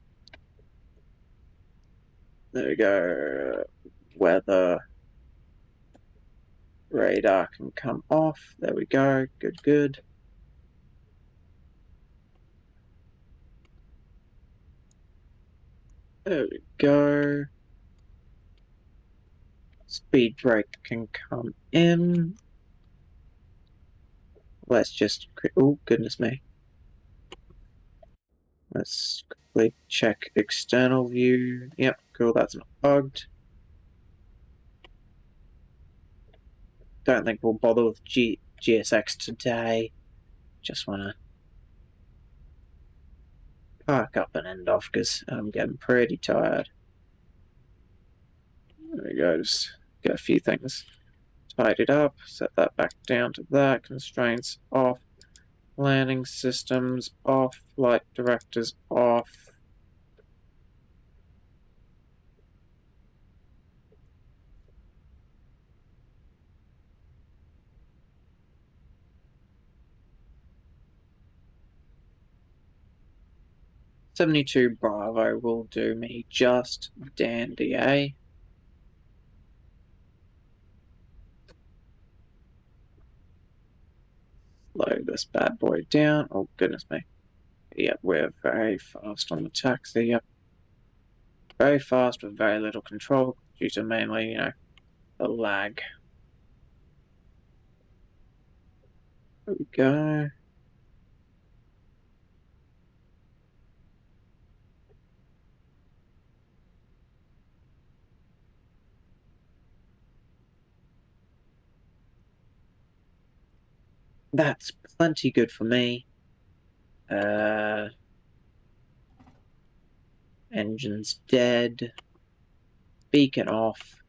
There we go. Weather. Radar can come off. There we go. Good, good. There we go. Speed brake can come in. Let's just... Oh, goodness me. Let's quickly check external view. Yep, cool, that's not bugged. Don't think we'll bother with GSX today. Just want to park up and end off because I'm getting pretty tired. There we go, just get a few things tidied up, set that back down to that, constraints off, landing systems off, flight directors off. .72 Bravo will do me just dandy, eh? Slow this bad boy down. Oh, goodness me. Yep, we're very fast on the taxi. Yep. Very fast with very little control due to mainly, you know, the lag. There we go. That's plenty good for me. Engine's dead. Beacon off.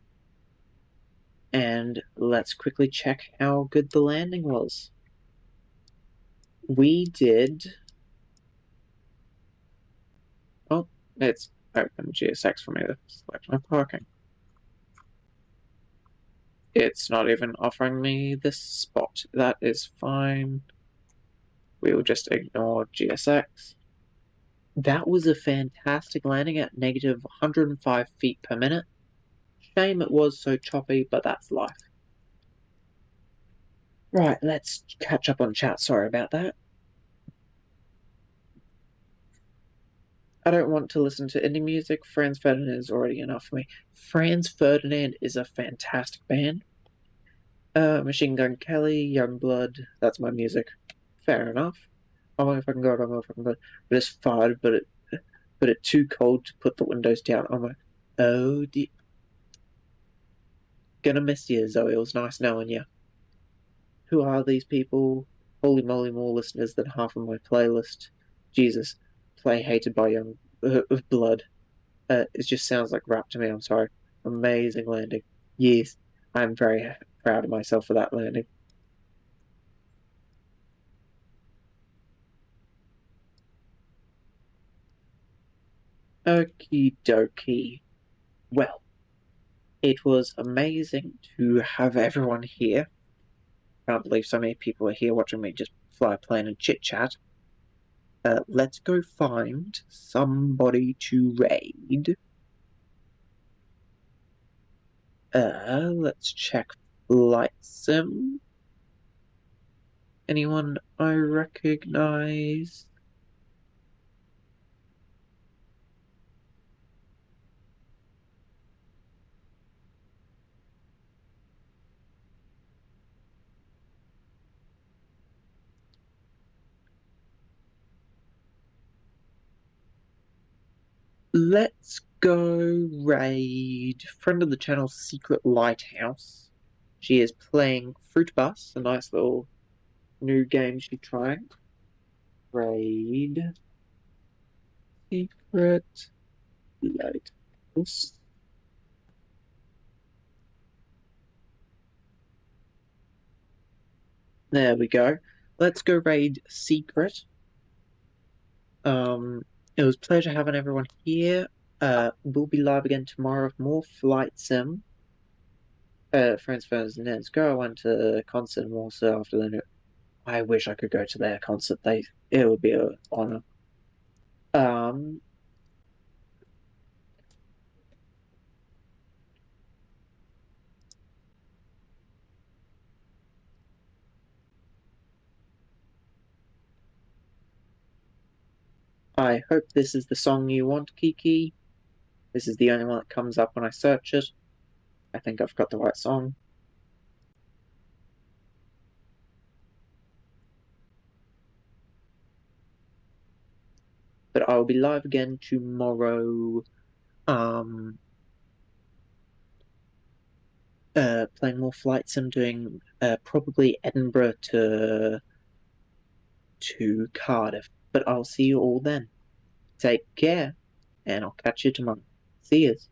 And let's quickly check how good the landing was. We did... Oh, it's open GSX for me to select my parking. It's not even offering me this spot. That is fine. We will just ignore GSX. That was a fantastic landing at negative 105 feet per minute. Shame it was so choppy, but that's life. Right, let's catch up on chat. Sorry about that. I don't want to listen to indie music. Franz Ferdinand is already enough for me. Franz Ferdinand is a fantastic band. Machine Gun Kelly, Youngblood, that's my music. Fair enough. Oh my fucking god, oh my fucking god. But it's fine, but it's too cold to put the windows down. Oh my, oh dear. Gonna miss you, Zoe. It was nice knowing you. Who are these people? Holy moly, more listeners than half of my playlist. Jesus. Play Hated by Young Blood. It just sounds like rap to me, I'm sorry. Amazing landing. Yes, I'm very proud of myself for that landing. Okie dokie. Well, it was amazing to have everyone here. Can't believe so many people are here watching me just fly a plane and chit-chat. Let's go find somebody to raid. Let's check VATSIM. Anyone I recognize? Let's go raid friend of the channel, Secret Lighthouse. She is playing Fruit Bus, a nice little new game she's trying. Raid Secret Lighthouse. There we go. Let's go raid Secret. It was a pleasure having everyone here. We'll be live again tomorrow with more Flight Sim. Friends, Neds. Go. I went to a concert in Warsaw after the. I wish I could go to their concert. It would be an honor. I hope this is the song you want, Kiki. This is the only one that comes up when I search it. I think I've got the right song. But I'll be live again tomorrow. Playing more Flight Sim, doing probably Edinburgh to Cardiff. But I'll see you all then. Take care, and I'll catch you tomorrow. See yous.